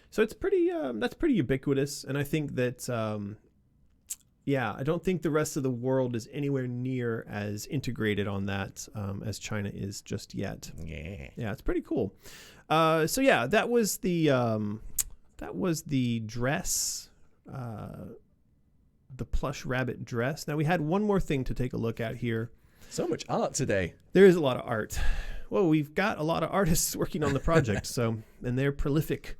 So it's pretty, that's pretty ubiquitous. And I think that, I don't think the rest of the world is anywhere near as integrated on that as China is just yet. Yeah, it's pretty cool. So yeah, that was the dress, the plush rabbit dress. Now we had one more thing to take a look at here. So much art today. There is a lot of art. Well, we've got a lot of artists working on the project, and they're prolific.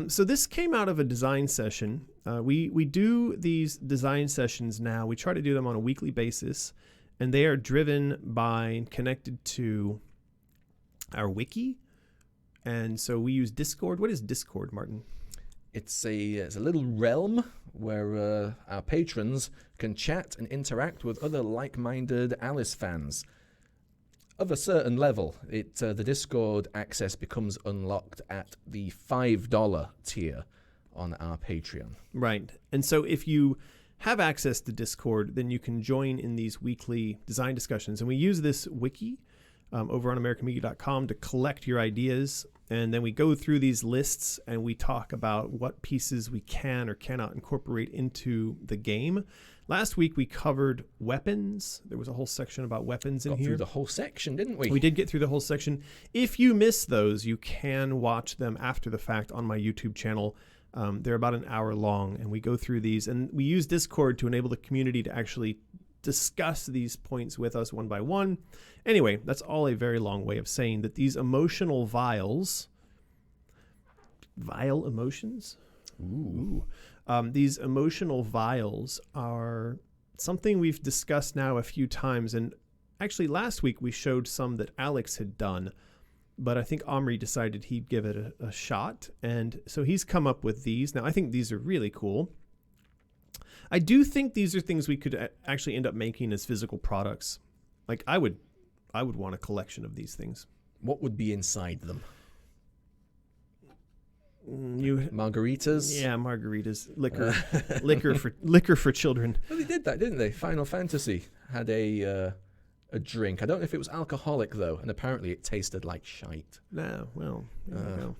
So this came out of a design session. We do these design sessions now. We try to do them on a weekly basis, and they are driven by and connected to our wiki. And so we use Discord. What is Discord, Martin? It's a little realm where our patrons can chat and interact with other like-minded Alice fans. Of a certain level, the Discord access becomes unlocked at the $5 tier on our Patreon. Right. And so if you have access to Discord, then you can join in these weekly design discussions. And we use this wiki over on AmericanMedia.com to collect your ideas. And then we go through these lists and we talk about what pieces we can or cannot incorporate into the game. Last week we covered weapons. There was a whole section about weapons in Got here. through the whole section, didn't we? We did get through the whole section. If you missed those, you can watch them after the fact on my YouTube channel. They're about an hour long, and we go through these. And we use Discord to enable the community to actually discuss these points with us one by one. Anyway, that's all a very long way of saying that these emotional vials... Vial emotions? Ooh. These emotional vials are something we've discussed now a few times. And actually, last week we showed some that Alex had done. But I think Omri decided he'd give it a shot. And so he's come up with these. Now, I think these are really cool. I do think these are things we could actually end up making as physical products. Like, I would want a collection of these things. What would be inside them? Margaritas? Yeah, margaritas. Liquor for children. Well, they did that, didn't they? Final Fantasy had a drink. I don't know if it was alcoholic, though, and apparently it tasted like shite. No, well, there you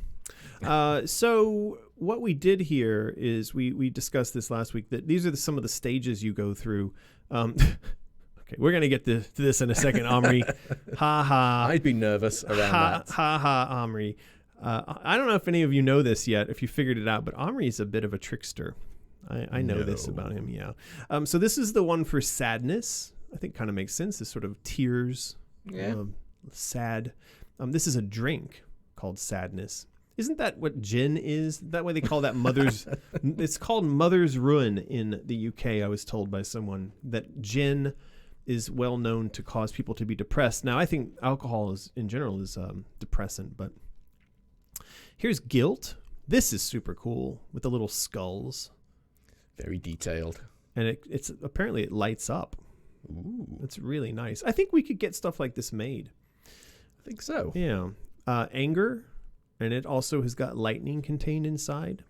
go. So what we did here is we discussed this last week, that these are some of the stages you go through. Okay, we're going to get to this in a second, Omri. Ha ha. I'd be nervous around that. Ha ha, Omri. I don't know if any of you know this yet, if you figured it out, but Omri's a bit of a trickster. I know this about him, yeah. So this is the one for sadness. I think kind of makes sense. This sort of tears, sad. This is a drink called sadness. Isn't that what gin is? That way they call that mother's... It's called mother's ruin in the UK, I was told by someone, that gin is well known to cause people to be depressed. Now, I think alcohol in general is depressant, but... Here's guilt. This is super cool with the little skulls. Very detailed. And it's apparently it lights up. Ooh. It's really nice. I think we could get stuff like this made. I think so. Yeah. Anger. And it also has got lightning contained inside.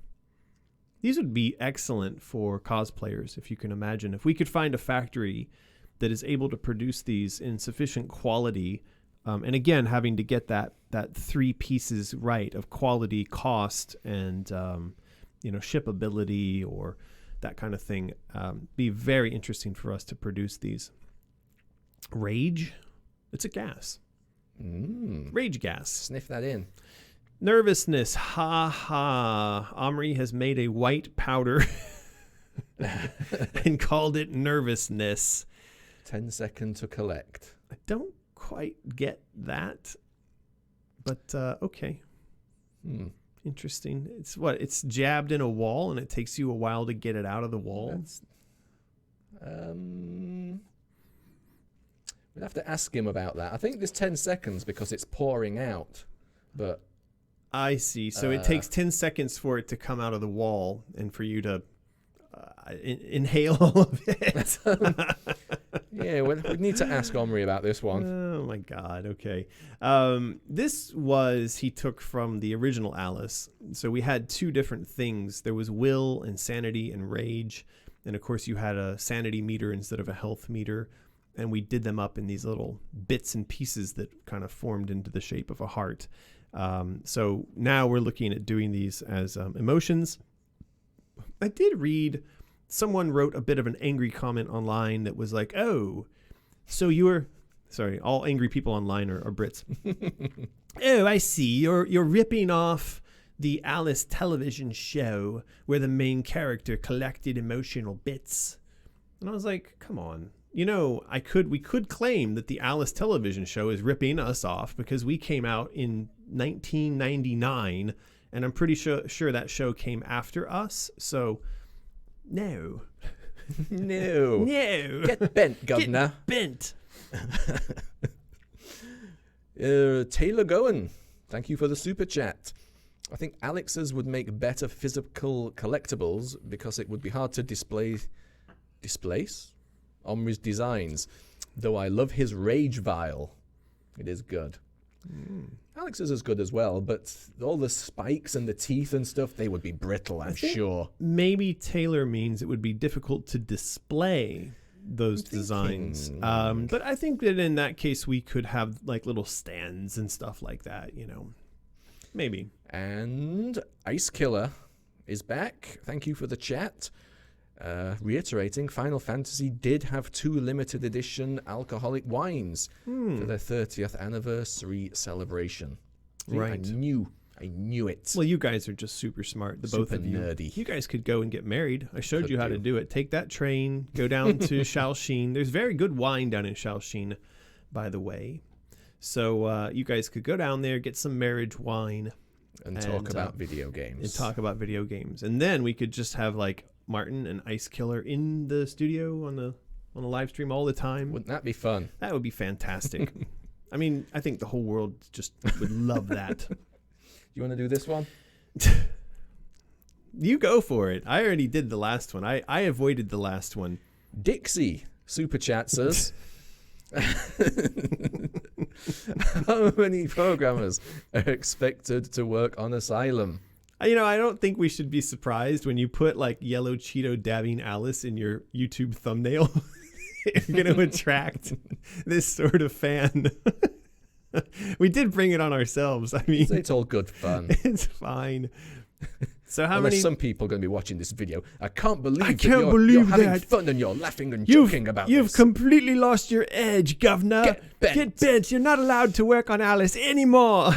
These would be excellent for cosplayers, if you can imagine. If we could find a factory that is able to produce these in sufficient quality... and again, having to get that three pieces right of quality, cost, and shippability or that kind of thing, be very interesting for us to produce these. Rage, it's a gas. Rage gas. Sniff that in. Nervousness, ha ha. Omri has made a white powder and called it nervousness. 10 seconds to collect. I don't quite get that, but okay. Interesting. It's jabbed in a wall and it takes you a while to get it out of the wall. We'd have to ask him about that. I think there's 10 seconds because it's pouring out, but I see. So it takes 10 seconds for it to come out of the wall and for you to inhale all of it. Yeah, we need to ask Omri about this one. Oh my God. Okay. This he took from the original Alice. So we had two different things. There was will and sanity and rage. And of course you had a sanity meter instead of a health meter. And we did them up in these little bits and pieces that kind of formed into the shape of a heart. So now we're looking at doing these as emotions. I did read... Someone wrote a bit of an angry comment online that was like, oh, so sorry, all angry people online are Brits. Oh, I see. You're ripping off the Alice television show where the main character collected emotional bits. And I was like, come on. We could claim that the Alice television show is ripping us off because we came out in 1999 and I'm pretty sure that show came after us. So... No. No. No. Get bent, governor. Get bent. Taylor Goen, thank you for the super chat. I think Alex's would make better physical collectibles because it would be hard to displace Omri's designs. Though I love his rage vial. It is good. Alex's is good as well, but all the spikes and the teeth and stuff, they would be brittle, I'm sure. Maybe Taylor means it would be difficult to display those designs. But I think that in that case, we could have like little stands and stuff like that, Maybe. And Ice Killer is back. Thank you for the chat. Reiterating, Final Fantasy did have 2 limited edition alcoholic wines for their 30th anniversary celebration. See, Right. I knew it. Well, you guys are just super smart, the both Super of you. nerdy. You guys could go and get married. I showed Could you how to do it. Take that train, go down to Shaoxing. There's very good wine down in Shaoxing, by the way. So you guys could go down there, get some marriage wine. And talk about video games. And talk about video games. And then we could just have like Martin and Ice Killer in the studio on the live stream all the time. Wouldn't that be fun? That would be fantastic. I mean, I think the whole world just would love that. You want to do this one? You go for it. I already did the last one. I avoided the last one. Dixie super chat says, how many programmers are expected to work on Asylum? You know, I don't think we should be surprised when you put like Yellow Cheeto dabbing Alice in your YouTube thumbnail. You're going to attract this sort of fan. We did bring it on ourselves. I mean, It's all good fun. it's fine. So how Unless many? some people are going to be watching this video. I can't believe I that can't you're believe having that. fun and you're laughing and joking about You've this. completely lost your edge, governor. Get bent. Get bent. You're not allowed to work on Alice anymore.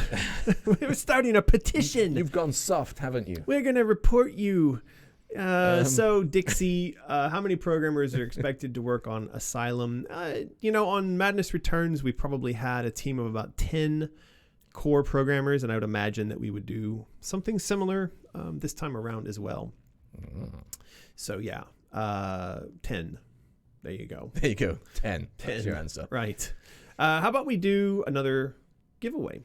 We're starting a petition. You've gone soft, haven't you? We're going to report you. So, Dixie, how many programmers are expected to work on Asylum? You know, on Madness Returns, we probably had a team of about 10 core programmers, and I would imagine that we would do something similar this time around as well. So, yeah, 10. There you go. There you go. 10. 10. That's your answer. Right. How about we do another giveaway?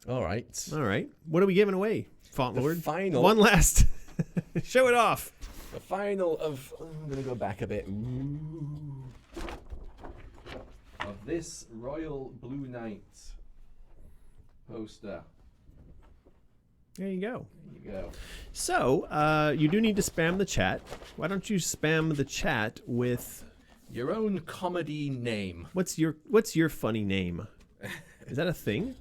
All right. All right. What are we giving away, Font The Lord? final. One last. Show it off. The final of... I'm going to go back a bit. Of this Royal Blue Knight poster. There you go. There you go. So, you do need to spam the chat. Why don't you spam the chat with Your own comedy name. what's your funny name? Is that a thing?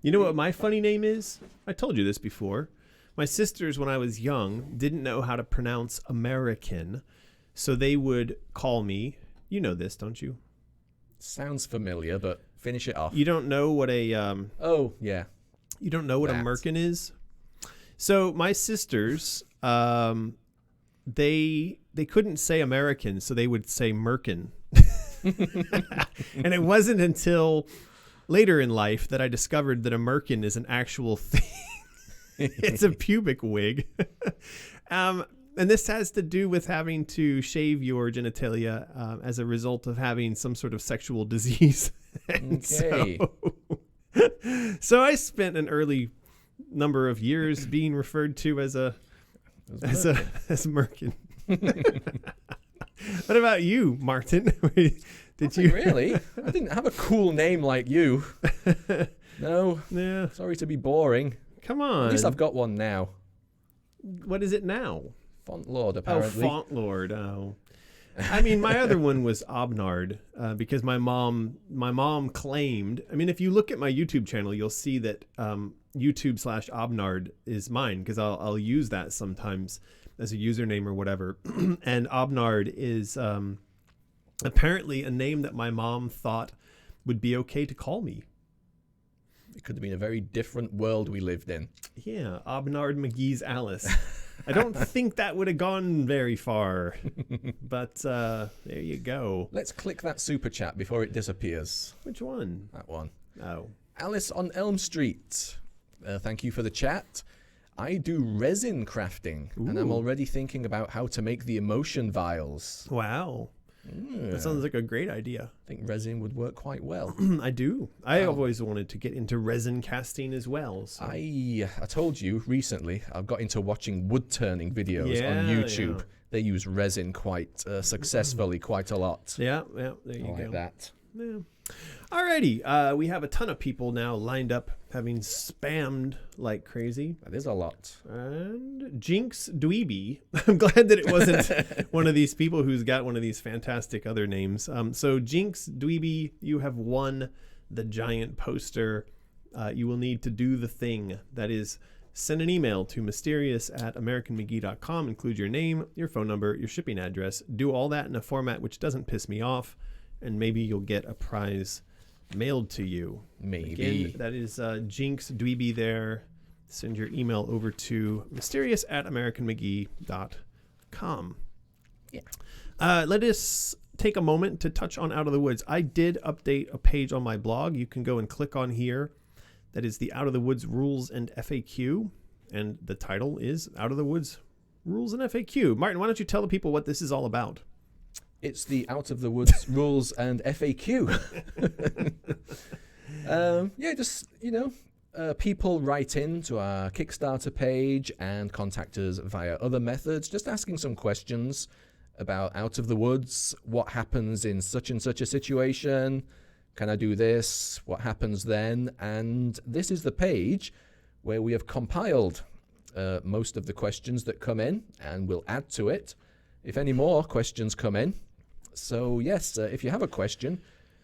You know what my funny name is? I told you this before. My sisters, when I was young, didn't know how to pronounce American, so they would call me. You know this, don't you? Sounds familiar, but finish it off. You don't know what a Oh, yeah. you don't know what a That. merkin is? So my sisters, they couldn't say American, so they would say merkin. And it wasn't until later in life that I discovered that a merkin is an actual thing. It's a pubic wig. And this has to do with having to shave your genitalia as a result of having some sort of sexual disease. And Okay. So I spent an early number of years being referred to as merkin. What about you, Martin? Did you Really? I didn't have a cool name like you. No. Yeah. Sorry to be boring. Come on. At least I've got one now. What is it now? Font Lord, Oh, apparently. Font Lord. Oh. I mean, my other one was Obnard because my mom claimed. I mean, if you look at my YouTube channel, you'll see that YouTube/Obnard is mine because I'll use that sometimes as a username or whatever. And Obnard is apparently a name that my mom thought would be okay to call me. It could have been a very different world we lived in. Yeah, Obnard McGee's Alice. I don't think that would have gone very far, but there you go. Let's click that super chat before it disappears. Which one? That one. Oh. Alice on Elm Street. Thank you for the chat. I do resin crafting, and I'm Ooh. already thinking about how to make the emotion vials. Wow. That sounds like a great idea. I think resin would work quite well. I do. I Wow. always wanted to get into resin casting as well. So. I told you recently I've got into watching wood turning videos on YouTube. Yeah. They use resin quite successfully, quite a lot. Yeah, there you I like go. that. Yeah. Alrighty, we have a ton of people now lined up having spammed like crazy. That is a lot. And Jinx Dweeby. I'm glad that it wasn't one of these people who's got one of these fantastic other names. So Jinx Dweeby, you have won the giant poster. You will need to do the thing. That is send an email to mysterious@americanmcgee.com. Include your name, your phone number, your shipping address. Do all that in a format which doesn't piss me off, and maybe you'll get a prize mailed to you. Maybe. Again, that is Jinx Dweeby there. Send your email over to mysterious@americanmcgee.com. Yeah. Let us take a moment to touch on Out of the Woods. I did update a page on my blog. You can go and click on here. That is the Out of the Woods Rules and FAQ. And the title is Out of the Woods Rules and FAQ. Martin, why don't you tell the people what this is all about? It's the Out of the Woods Rules and FAQ. People write in to our Kickstarter page and contact us via other methods, just asking some questions about Out of the Woods. What happens in such and such a situation? Can I do this? What happens then? And this is the page where we have compiled most of the questions that come in, and we'll add to it if any more questions come in. So yes, if you have a question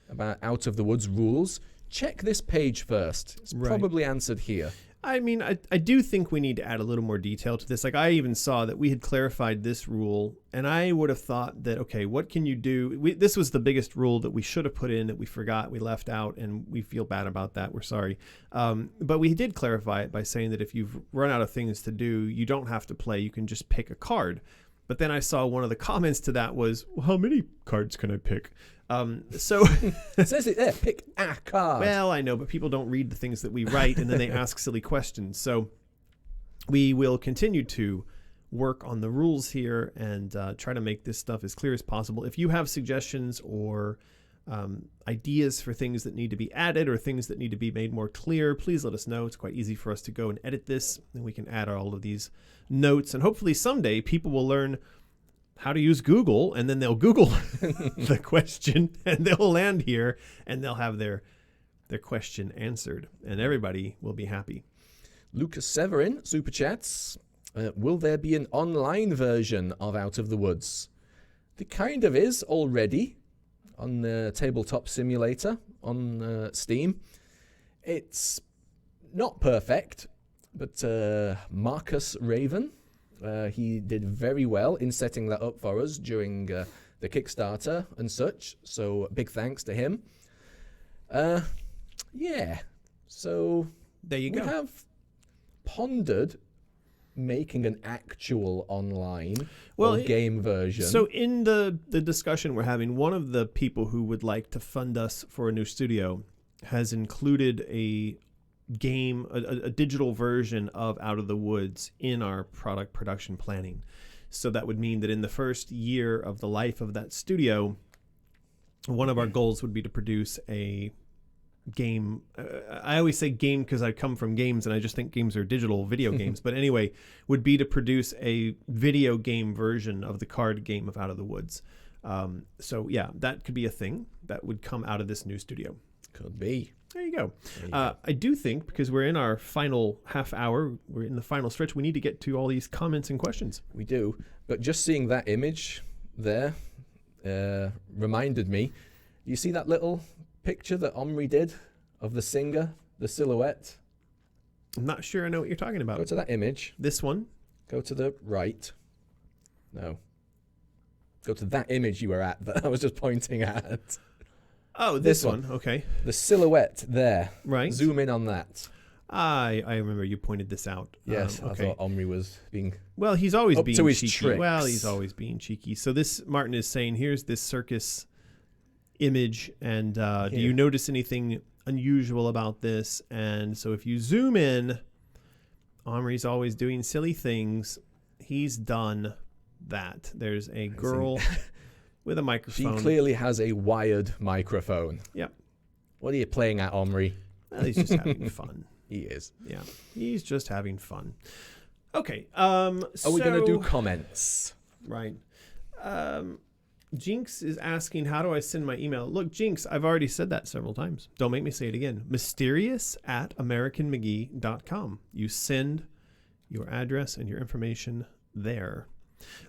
about Out of the Woods rules, check this page first. It's probably answered here. I mean, I do think we need to add a little more detail to this. Like, I even saw that we had clarified this rule, and I would have thought that, okay, what can you do? This was the biggest rule that we should have put in that we forgot, we left out, and we feel bad about that. We're sorry. But we did clarify it by saying that if you've run out of things to do, you don't have to play. You can just pick a card. But then I saw one of the comments to that was, well, how many cards can I pick? So it says it there, pick a card. Well, I know, but people don't read the things that we write, and then they ask silly questions. So we will continue to work on the rules here and try to make this stuff as clear as possible. If you have suggestions or ideas for things that need to be added or things that need to be made more clear, please let us know. It's quite easy for us to go and edit this, and we can add all of these notes. And hopefully someday people will learn how to use Google, and then they'll Google the question, and they'll land here, and they'll have their question answered, and everybody will be happy. Lucas Severin, Super Chats. Will there be an online version of Out of the Woods? There kind of is already on the Tabletop Simulator on Steam. It's not perfect, but Marcus Raven, he did very well in setting that up for us during the Kickstarter and such. So big thanks to him. So there you go. We have pondered making an actual online game version. So in the discussion we're having, one of the people who would like to fund us for a new studio has included a game, a digital version of Out of the Woods in our product production planning. So that would mean that in the first year of the life of that studio, one of our goals would be to produce a game. I always say game because I come from games and I just think games are digital video games. But anyway, would be to produce a video game version of the card game of Out of the Woods. So yeah, that could be a thing that would come out of this new studio. Could be. There you go. I do think, because we're in our final half hour, we're in the final stretch, we need to get to all these comments and questions. We do. But just seeing that image there reminded me, you see that little picture that Omri did of the singer, the silhouette? I'm not sure I know what you're talking about. Go to that image. This one? Go to the right. No. Go to that image you were at that I was just pointing at. Oh, this one. Okay. The silhouette there. Right. Zoom in on that. I remember you pointed this out. Yes, okay. I thought Omri was being... Well, he's always up being to his cheeky. tricks. Well, he's always being cheeky. So this, Martin is saying, here's this circus image, and do you notice anything unusual about this? And so if you zoom in, Omri's always doing silly things. He's done that. There's a girl with a microphone. She clearly has a wired microphone. Yep. What are you playing at, Omri? Well, he's just having fun. He is. Yeah, he's just having fun. Okay. Are we going to do comments? Right. Jinx is asking, how do I send my email? Look, Jinx, I've already said that several times. Don't make me say it again. mysterious@americanmcgee.com. You send your address and your information there.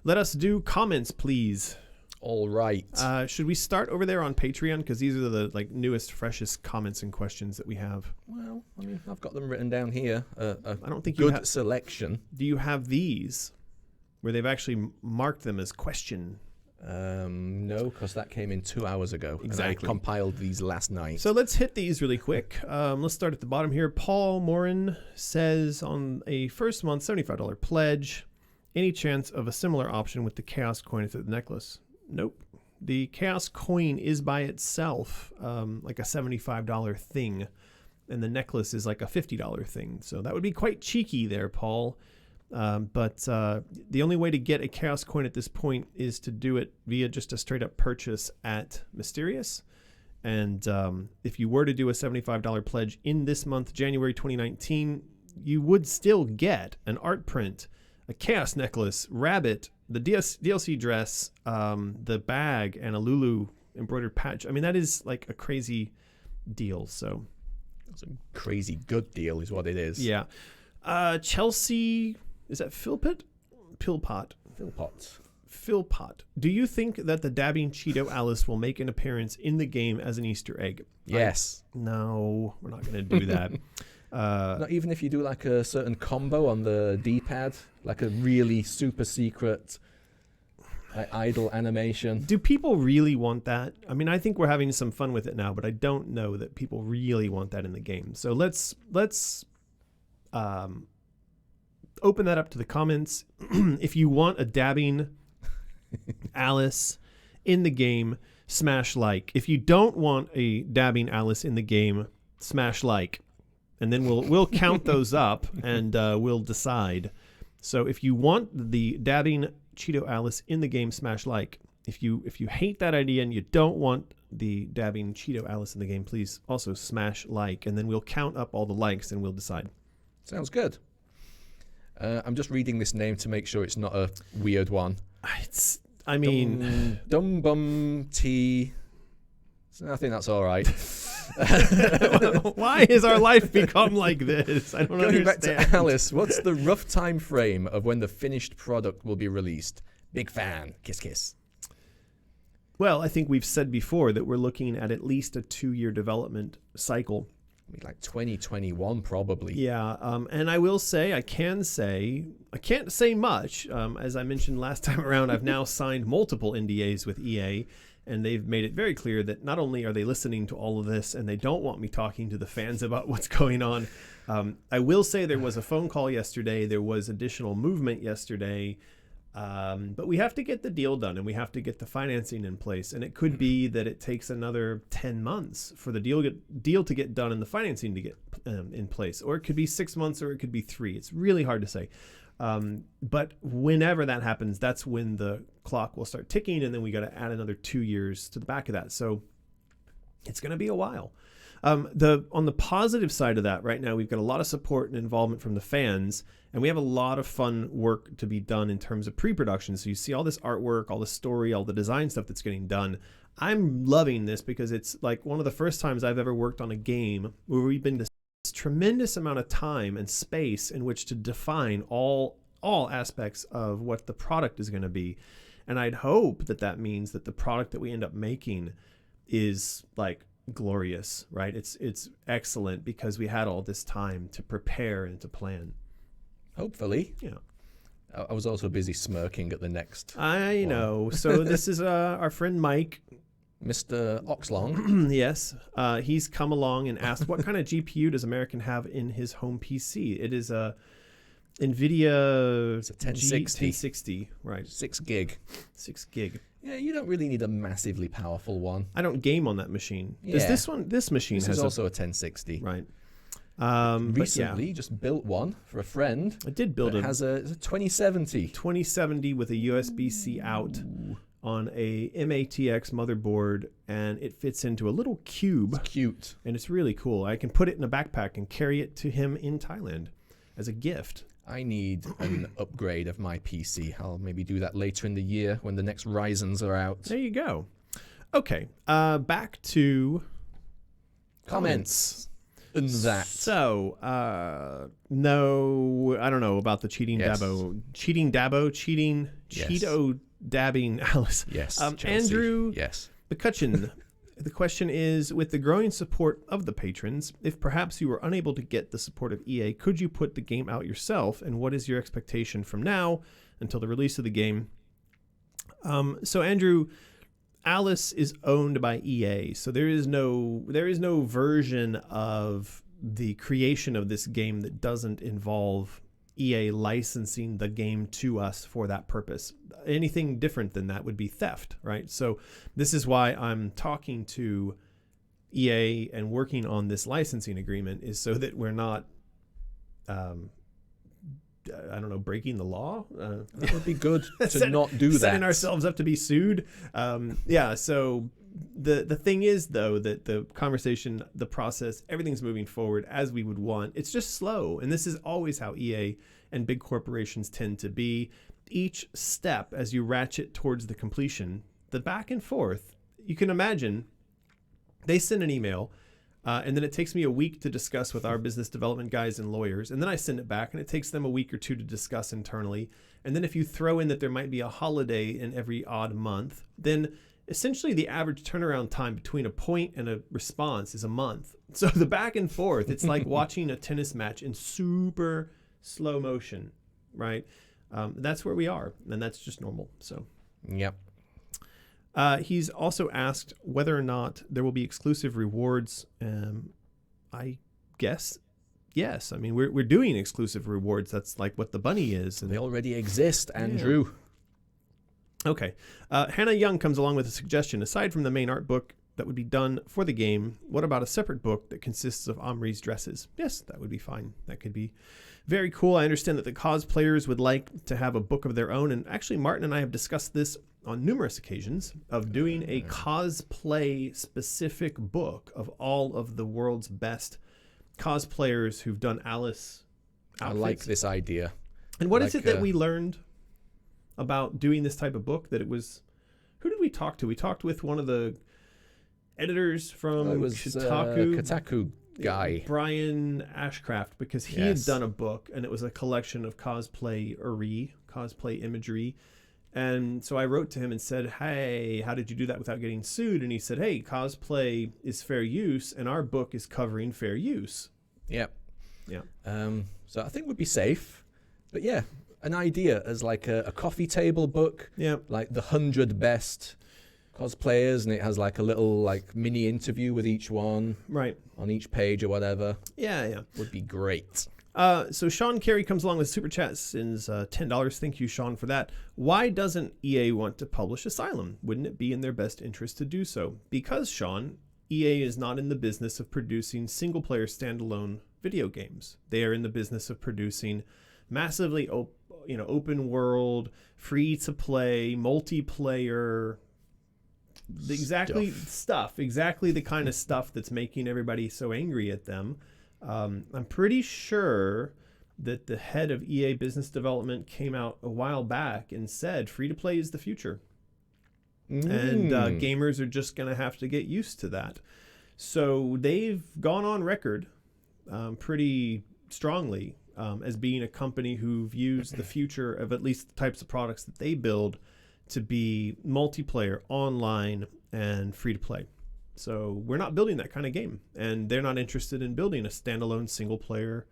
Let us do comments, please. All right. Should we start over there on Patreon? Because these are the newest, freshest comments and questions that we have. Well, I mean, I've got them written down here. I don't think good selection. Do you have these where they've actually marked them as question? No, because that came in 2 hours ago. Exactly. And I compiled these last night. So let's hit these really quick. Let's start at the bottom here. Paul Morin says on a first month $75 pledge, any chance of a similar option with the Chaos coin at the necklace? Nope. The Chaos coin is by itself like a $75 thing, and the necklace is like a $50 thing. So that would be quite cheeky there, Paul. But the only way to get a Chaos coin at this point is to do it via just a straight up purchase at Mysterious. And if you were to do a $75 pledge in this month, January 2019, you would still get an art print, a Chaos necklace, Rabbit, the DLC dress, the bag, and a Lulu embroidered patch. I mean, that is like a crazy deal. So it's a crazy good deal is what it is. Yeah. Chelsea, is that Philpot? Philpot. Do you think that the dabbing Cheeto Alice will make an appearance in the game as an Easter egg? Yes. No, we're not going to do that. Not even if you do like a certain combo on the D-pad, like a really super secret idle animation. Do people really want that? I mean, I think we're having some fun with it now, but I don't know that people really want that in the game. So let's open that up to the comments. If you want a dabbing Alice in the game, smash like. If you don't want a dabbing Alice in the game, smash like. And then we'll count those up and we'll decide. So if you want the dabbing Cheeto Alice in the game, smash like. If you hate that idea and you don't want the dabbing Cheeto Alice in the game, please also smash like. And then we'll count up all the likes and we'll decide. Sounds good. I'm just reading this name to make sure it's not a weird one. Dum Bum Tea. I think that's all right. Why has our life become like this? I don't Going understand. back to Alice, what's the rough time frame of when the finished product will be released? Big fan. Kiss, kiss. Well, I think we've said before that we're looking at least a 2-year development cycle. Like 2021 probably. Yeah, and I will say, I can't say much. As I mentioned last time around, I've now signed multiple NDAs with EA, and they've made it very clear that not only are they listening to all of this, and they don't want me talking to the fans about what's going on. I will say there was a phone call yesterday. There was additional movement yesterday. But we have to get the deal done, and we have to get the financing in place. And it could be that it takes another 10 months for the deal to get done and the financing to get in place. Or it could be 6 months, or it could be 3. It's really hard to say. But whenever that happens, that's when the clock will start ticking, and then we got to add another 2 years to the back of that. So it's going to be a while. On the positive side of that, right now, we've got a lot of support and involvement from the fans, and we have a lot of fun work to be done in terms of pre-production. So you see all this artwork, all the story, all the design stuff that's getting done. I'm loving this because it's like one of the first times I've ever worked on a game where we've been this tremendous amount of time and space in which to define all aspects of what the product is going to be. And I'd hope that means that the product that we end up making is like glorious, right? It's excellent because we had all this time to prepare and to plan. Hopefully. Yeah. I was also busy smirking at the next. I know. So this is our friend Mike. Mr. Oxlong. Yes. He's come along and asked, what kind of GPU does American have in his home PC? It is a NVIDIA It's a 1060. 1060, right. 6 gig. 6 gig. Yeah, you don't really need a massively powerful one. I don't game on that machine. Yeah. Does this machine This has is also a 1060. Right. Recently, just built one for a friend. I did build it. Has a 2070. 2070 with a USB-C out on a MATX motherboard, and it fits into a little cube. It's cute. And it's really cool. I can put it in a backpack and carry it to him in Thailand as a gift. I need an upgrade of my PC. I'll maybe do that later in the year when the next Ryzens are out. There you go. Okay, back to comments. And that. So, no, I don't know about the cheating Yes. Dabo. Cheating Dabo? Cheating Yes. Cheeto dabbing Alice. Yes, Andrew yes. McCutcheon. The question is, with the growing support of the patrons, if perhaps you were unable to get the support of EA, could you put the game out yourself? And what is your expectation from now until the release of the game? So Andrew, Alice is owned by EA, so there is no version of the creation of this game that doesn't involve EA licensing the game to us for that purpose. Anything different than that would be theft, right? So this is why I'm talking to EA and working on this licensing agreement, is so that we're not, breaking the law. That would be good to not do that. Setting ourselves up to be sued. So the thing is, though, that the conversation, the process, everything's moving forward as we would want. It's just slow. And this is always how EA and big corporations tend to be. Each step, as you ratchet towards the completion, the back and forth, you can imagine they send an email, and then it takes me a week to discuss with our business development guys and lawyers. And then I send it back, and it takes them a week or two to discuss internally. And then if you throw in that there might be a holiday in every odd month, then essentially the average turnaround time between a point and a response is a month. So the back and forth, it's like watching a tennis match in super slow motion, right? That's where we are, and that's just normal. So, yep. He's also asked whether or not there will be exclusive rewards. I guess yes. I mean, we're doing exclusive rewards. That's like what the bunny is. And they already exist, Andrew. Yeah. Okay. Hannah Young comes along with a suggestion. Aside from the main art book that would be done for the game, what about a separate book that consists of Omri's dresses? Yes, that would be fine. That could be very cool. I understand that the cosplayers would like to have a book of their own. And actually, Martin and I have discussed this on numerous occasions, of doing a cosplay-specific book of all of the world's best cosplayers who've done Alice outfits. I like this idea. And what is it that we learned about doing this type of book? That it was... Who did we talk to? We talked with one of the editors from Kotaku guy, Brian Ashcraft, because he had done a book, and it was a collection of cosplay imagery. And so I wrote to him and said, hey, how did you do that without getting sued? And he said, hey, cosplay is fair use, and our book is covering fair use. Yep. Yeah. So I think we'd be safe. But yeah, an idea as like a coffee table book. Yeah. Like the 100 best cosplayers, and it has like a little like mini interview with each one. Right. On each page or whatever. Yeah. Would be great. So Sean Carey comes along with Super Chat, sends $10. Thank you, Sean, for that. Why doesn't EA want to publish Asylum? Wouldn't it be in their best interest to do so? Because, Sean, EA is not in the business of producing single-player standalone video games. They are in the business of producing massively open world, free-to-play, multiplayer, exactly the kind of stuff that's making everybody so angry at them. I'm pretty sure that the head of EA Business Development came out a while back and said free-to-play is the future. And gamers are just going to have to get used to that. So they've gone on record pretty strongly as being a company who views the future of at least the types of products that they build to be multiplayer, online, and free-to-play. So we're not building that kind of game, and they're not interested in building a standalone single-player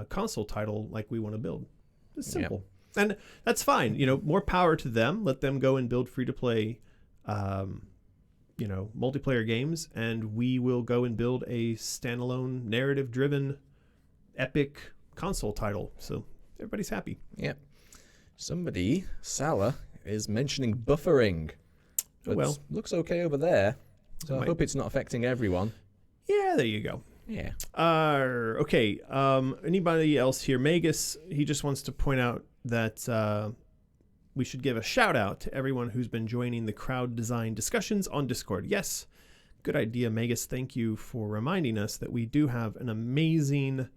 console title like we want to build. It's simple. Yep. And that's fine. More power to them. Let them go and build free-to-play, multiplayer games, and we will go and build a standalone, narrative-driven, epic console title. So everybody's happy. Yeah. Somebody, Salah, is mentioning buffering. But looks okay over there. So I hope it's not affecting everyone. Yeah, there you go. Yeah. Okay. Anybody else here? Magus, he just wants to point out that we should give a shout out to everyone who's been joining the crowd design discussions on Discord. Yes, good idea, Magus. Thank you for reminding us that we do have an amazing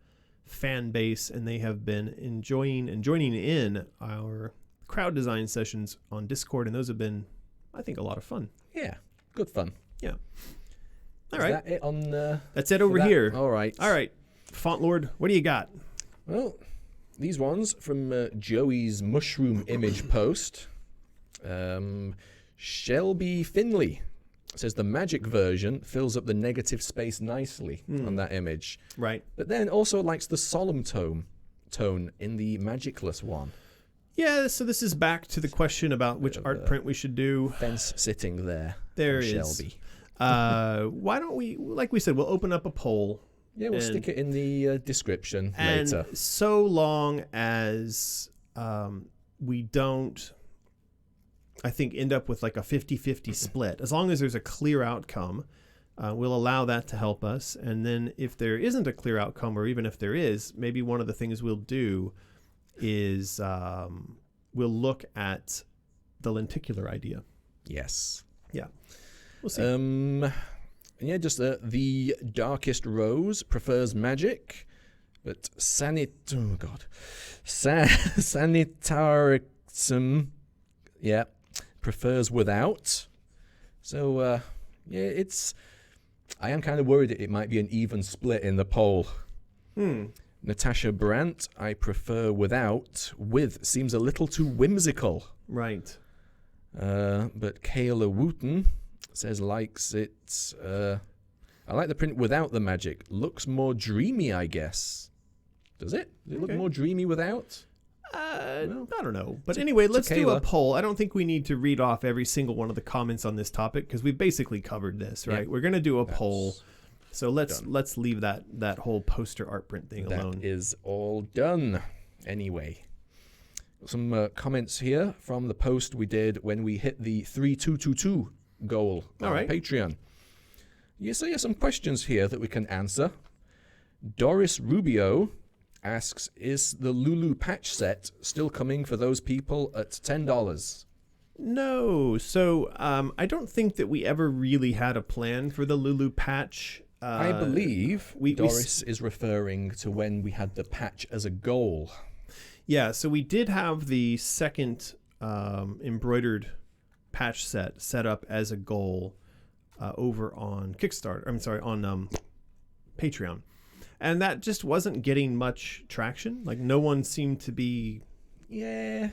fan base, and they have been enjoying and joining in our crowd design sessions on Discord, and those have been, I think, a lot of fun. Yeah, good fun. Yeah. All right. right. That it on? That's it over here. All right. Font Lord, what do you got? Well, these ones from Joey's mushroom image post. Shelby Finley says the magic version fills up the negative space nicely on that image. Right. But then also likes the solemn tone in the magicless one. Yeah, so this is back to the question about which art print we should do. Fence sitting there. There is. Shelby. Why don't we, like we said, we'll open up a poll. Yeah, we'll stick it in the description later. And so long as we don't, I think, end up with like a 50-50 split, as long as there's a clear outcome, we'll allow that to help us. And then if there isn't a clear outcome, or even if there is, maybe one of the things we'll do is we'll look at the lenticular idea. Yes. Yeah. We'll see. Yeah, just the darkest rose prefers magic, but sanitarism, yeah, prefers without. So yeah, I am kind of worried that it might be an even split in the poll. Natasha Brandt, I prefer without. With seems a little too whimsical. Right. But Kayla Wooten says likes it. I like the print without the magic. Looks more dreamy, I guess. Does it? Does it look more dreamy without? Well, I don't know. But anyway, let's do a poll. I don't think we need to read off every single one of the comments on this topic because we basically covered this, right? We're going to do a poll. So let's leave that whole poster art print thing alone. That is all done. Anyway. Some comments here from the post we did when we hit the 3222 goal on Patreon. You see some questions here that we can answer. Doris Rubio asks, is the Lulu patch set still coming for those people at $10? No. So I don't think that we ever really had a plan for the Lulu patch. I believe Doris is referring to when we had the patch as a goal. Yeah, so we did have the second embroidered patch set up as a goal over on Kickstarter. I'm sorry, on Patreon. And that just wasn't getting much traction. Like, no one seemed to be... Yeah,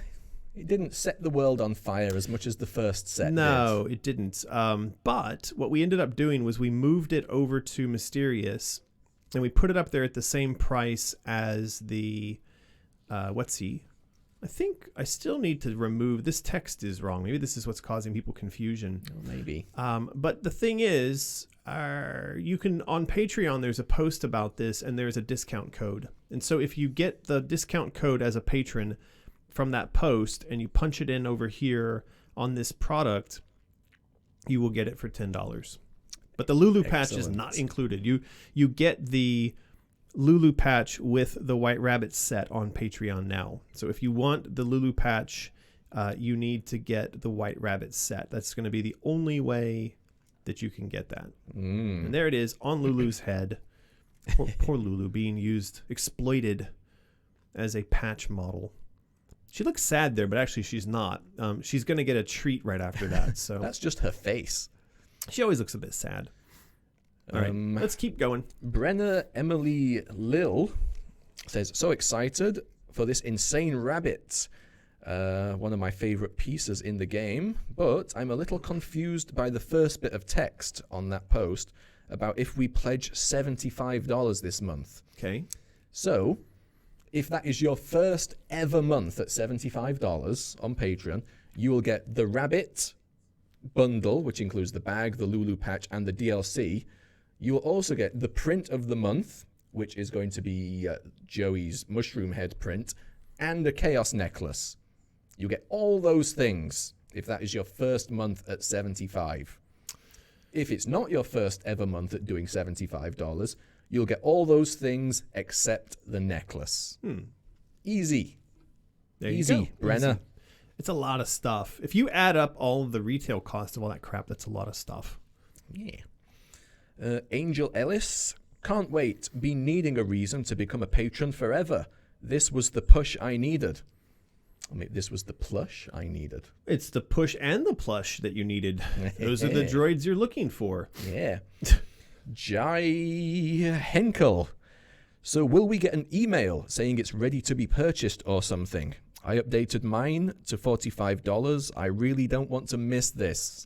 it didn't set the world on fire as much as the first set No, it didn't. But what we ended up doing was we moved it over to Mysterious, and we put it up there at the same price as the... Onesie. I think I still need to remove this text is wrong. Maybe this is what's causing people confusion. Oh, maybe. But the thing is, you can on Patreon. There's a post about this, and there's a discount code. And so if you get the discount code as a patron from that post, and you punch it in over here on this product, you will get it for $10. But the Lulu patch is not included. You get the Lulu patch with the White Rabbit set on Patreon now. So if you want the Lulu patch, you need to get the White Rabbit set. That's going to be the only way that you can get that. And there it is on Lulu's head. Poor Lulu being exploited as a patch model. She looks sad there, but actually she's not. She's going to get a treat right after that. So that's just her face. She always looks a bit sad. All right, let's keep going. Brenna Emily Lill says, so excited for this insane rabbit. One of my favorite pieces in the game, but I'm a little confused by the first bit of text on that post about if we pledge $75 this month. Okay. So, if that is your first ever month at $75 on Patreon, you will get the rabbit bundle, which includes the bag, the Lulu patch, and the DLC. You will also get the print of the month, which is going to be Joey's mushroom head print, and a chaos necklace. You get all those things if that is your first month at $75. If it's not your first ever month at doing $75, you'll get all those things except the necklace. Easy. There you Easy, go. Brenna. Easy. It's a lot of stuff. If you add up all of the retail cost of all that crap, that's a lot of stuff. Yeah. Angel Ellis, can't wait. Been needing a reason to become a patron forever. This was the push I needed. I mean, this was the plush I needed. It's the push and the plush that you needed. Those are the droids you're looking for. Yeah. Jai Henkel. So will we get an email saying it's ready to be purchased or something? I updated mine to $45. I really don't want to miss this.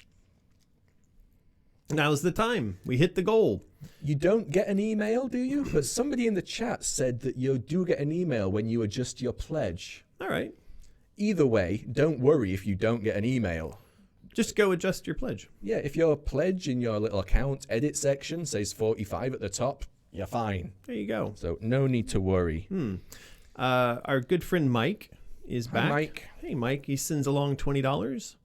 Now's the time. We hit the goal. You don't get an email, do you? But somebody in the chat said that you do get an email when you adjust your pledge. All right. Either way, don't worry if you don't get an email. Just go adjust your pledge. Yeah, if your pledge in your little account edit section says 45 at the top, you're fine. There you go. So no need to worry. Our good friend Mike is back. Hi, Mike. Hey, Mike. He sends along $20.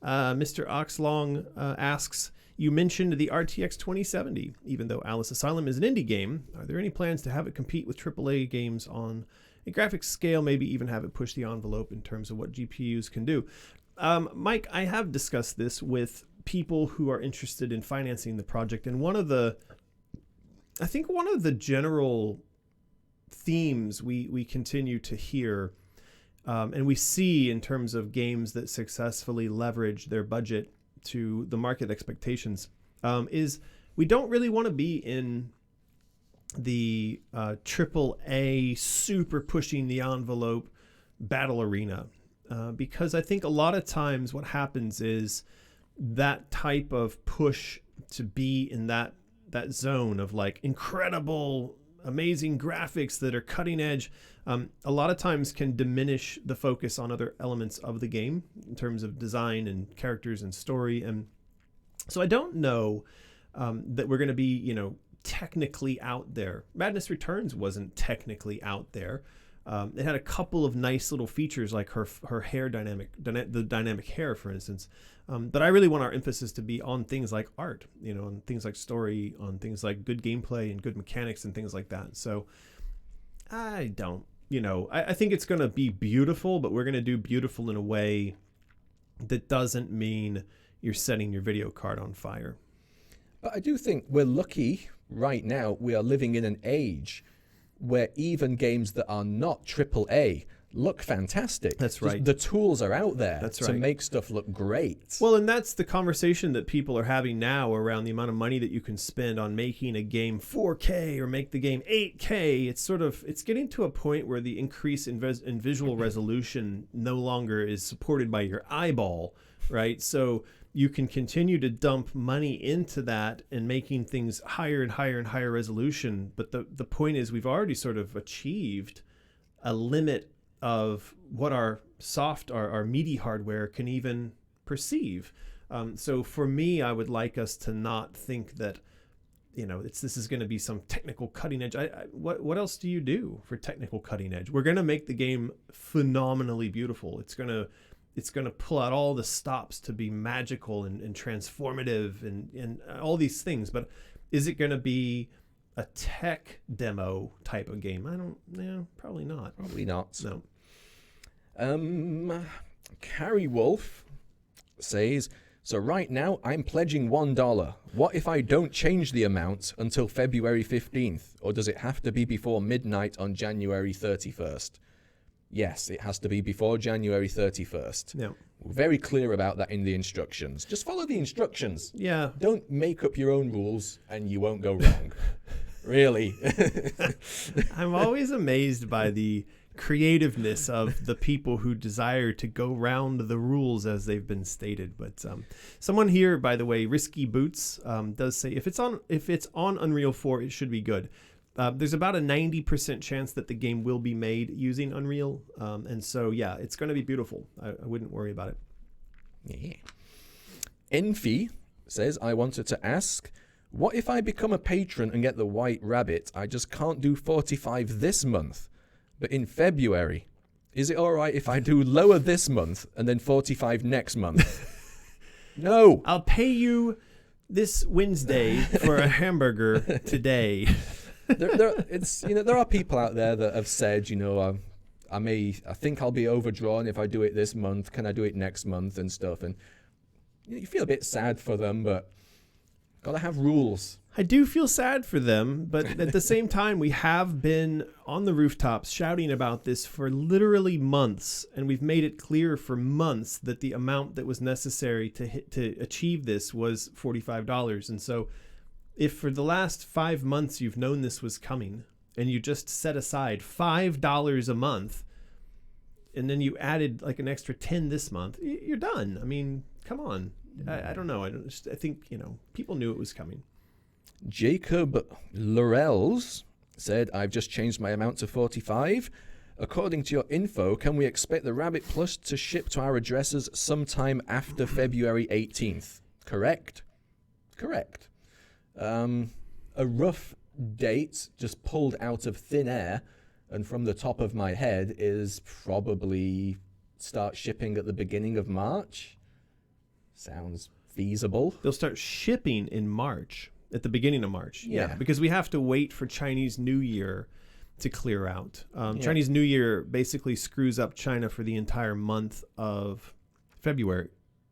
Mr. Oxlong asks, you mentioned the RTX 2070. Even though Alice Asylum is an indie game, are there any plans to have it compete with AAA games on a graphics scale, maybe even have it push the envelope in terms of what GPUs can do? Mike, I have discussed this with people who are interested in financing the project, and I think one of the general themes we continue to hear and we see in terms of games that successfully leverage their budget to the market expectations is we don't really want to be in the AAA super pushing the envelope battle arena because I think a lot of times what happens is that type of push to be in that zone of like incredible, amazing graphics that are cutting edge, a lot of times can diminish the focus on other elements of the game in terms of design and characters and story. And so I don't know that we're going to be, technically out there. Madness Returns wasn't technically out there. It had a couple of nice little features like her hair the dynamic hair, for instance. But I really want our emphasis to be on things like art, on things like story, on things like good gameplay and good mechanics and things like that. So I don't, I think it's going to be beautiful, but we're going to do beautiful in a way that doesn't mean you're setting your video card on fire. But I do think we're lucky right now. We are living in an age where even games that are not AAA look fantastic. That's right. The tools are out there to make stuff look great. Well, and that's the conversation that people are having now around the amount of money that you can spend on making a game 4K or make the game 8K. It's getting to a point where the increase in visual resolution no longer is supported by your eyeball, right? So you can continue to dump money into that and making things higher and higher and higher resolution. But the point is we've already sort of achieved a limit of what our meaty hardware can even perceive. So for me, I would like us to not think that, this is going to be some technical cutting edge. What else do you do for technical cutting edge? We're going to make the game phenomenally beautiful. It's going to pull out all the stops to be magical and transformative and all these things. But is it going to be a tech demo type of game? Probably not. Probably not. No. Carrie Wolf says, so right now I'm pledging $1. What if I don't change the amount until February 15th? Or does it have to be before midnight on January 31st? Yes, it has to be before January 31st. Yeah. We're very clear about that in the instructions. Just follow the instructions. Yeah. Don't make up your own rules and you won't go wrong. Really. I'm always amazed by the creativeness of the people who desire to go round the rules as they've been stated. But someone here, by the way, Risky Boots, does say if it's on Unreal 4, it should be good. There's about a 90% chance that the game will be made using Unreal. And so, yeah, it's going to be beautiful. I wouldn't worry about it. Yeah. Enfi says, I wanted to ask, what if I become a patron and get the White Rabbit? I just can't do 45 this month, but in February. Is it all right if I do lower this month and then 45 next month? No. I'll pay you this Wednesday for a hamburger today. There are people out there that have said, I think I'll be overdrawn if I do it this month. Can I do it next month and stuff? And you feel a bit sad for them, but gotta have rules. I do feel sad for them, but at the same time, we have been on the rooftops shouting about this for literally months, and we've made it clear for months that the amount that was necessary to achieve this was $45. And so if for the last 5 months you've known this was coming and you just set aside $5 a month, and then you added like an extra 10 this month, you're done. I mean, come on. I don't know. I think, people knew it was coming. Jacob Laurels said, I've just changed my amount to 45. According to your info, can we expect the Rabbit Plush to ship to our addresses sometime after February 18th? Correct. A rough date just pulled out of thin air and from the top of my head is probably start shipping at the beginning of March. Sounds feasible. They'll start shipping in March, at the beginning of March. Yeah. Because we have to wait for Chinese New Year to clear out. Chinese New Year basically screws up China for the entire month of February.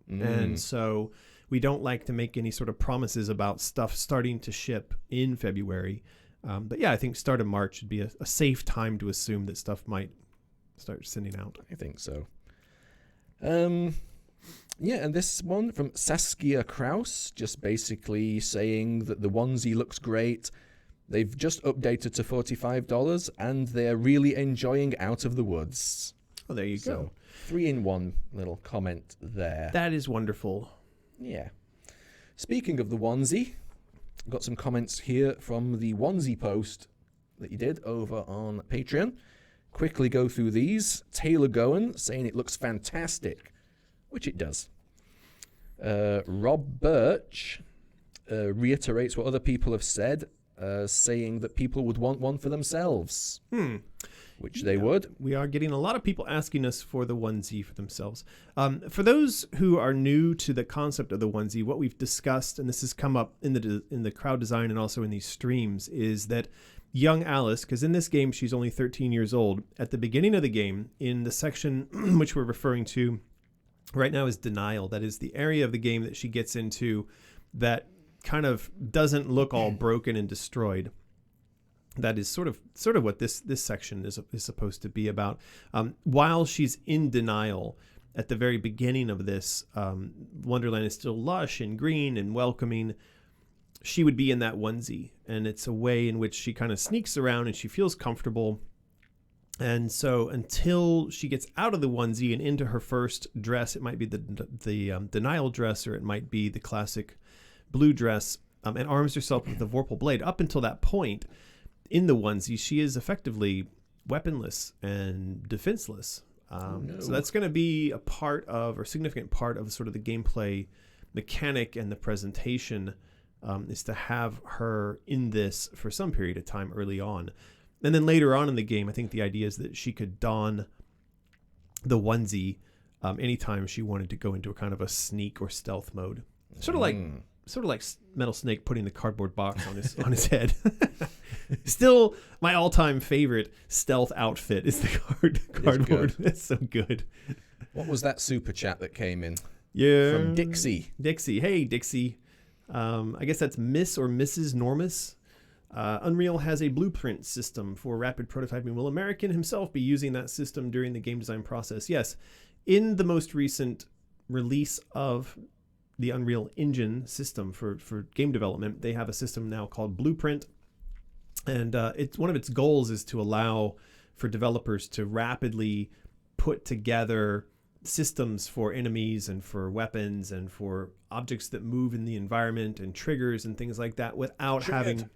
And so we don't like to make any sort of promises about stuff starting to ship in February. But yeah, I think start of March would be a safe time to assume that stuff might start sending out. I think so. Yeah, and this one from Saskia Kraus, just basically saying that the onesie looks great. They've just updated to $45, and they're really enjoying Out of the Woods. Oh, there you go. 3-in-1 little comment there. That is wonderful. Yeah. Speaking of the onesie, I've got some comments here from the onesie post that you did over on Patreon. Quickly go through these. Taylor Goen saying it looks fantastic, which it does. Rob Birch reiterates what other people have said, saying that people would want one for themselves, which they would. We are getting a lot of people asking us for the onesie for themselves. For those who are new to the concept of the onesie, what we've discussed, and this has come up in the crowd design and also in these streams, is that young Alice, because in this game she's only 13 years old, at the beginning of the game, in the section which we're referring to right now is Denial. That is the area of the game that she gets into that kind of doesn't look all broken and destroyed. That is sort of what this section is supposed to be about. While she's in denial at the very beginning of this, Wonderland is still lush and green and welcoming. She would be in that onesie, and it's a way in which she kind of sneaks around and she feels comfortable. And so until she gets out of the onesie and into her first dress, it might be the denial dress, or it might be the classic blue dress, and arms herself with the Vorpal blade. Up until that point in the onesie, she is effectively weaponless and defenseless. So that's going to be a part of, or significant part of, sort of the gameplay mechanic and the presentation, is to have her in this for some period of time early on. And then later on in the game, I think the idea is that she could don the onesie anytime she wanted to go into a kind of a sneak or stealth mode. Sort of like Metal Snake putting the cardboard box on his head. Still, my all-time favorite stealth outfit is the cardboard. That's so good. What was that super chat that came in? Yeah, from Dixie. Hey, Dixie. I guess that's Miss or Mrs. Normus. Unreal has a blueprint system for rapid prototyping. Will American himself be using that system during the game design process? Yes. In the most recent release of the Unreal Engine system for game development, they have a system now called Blueprint. And it's one of its goals is to allow for developers to rapidly put together systems for enemies and for weapons and for objects that move in the environment and triggers and things like that without having...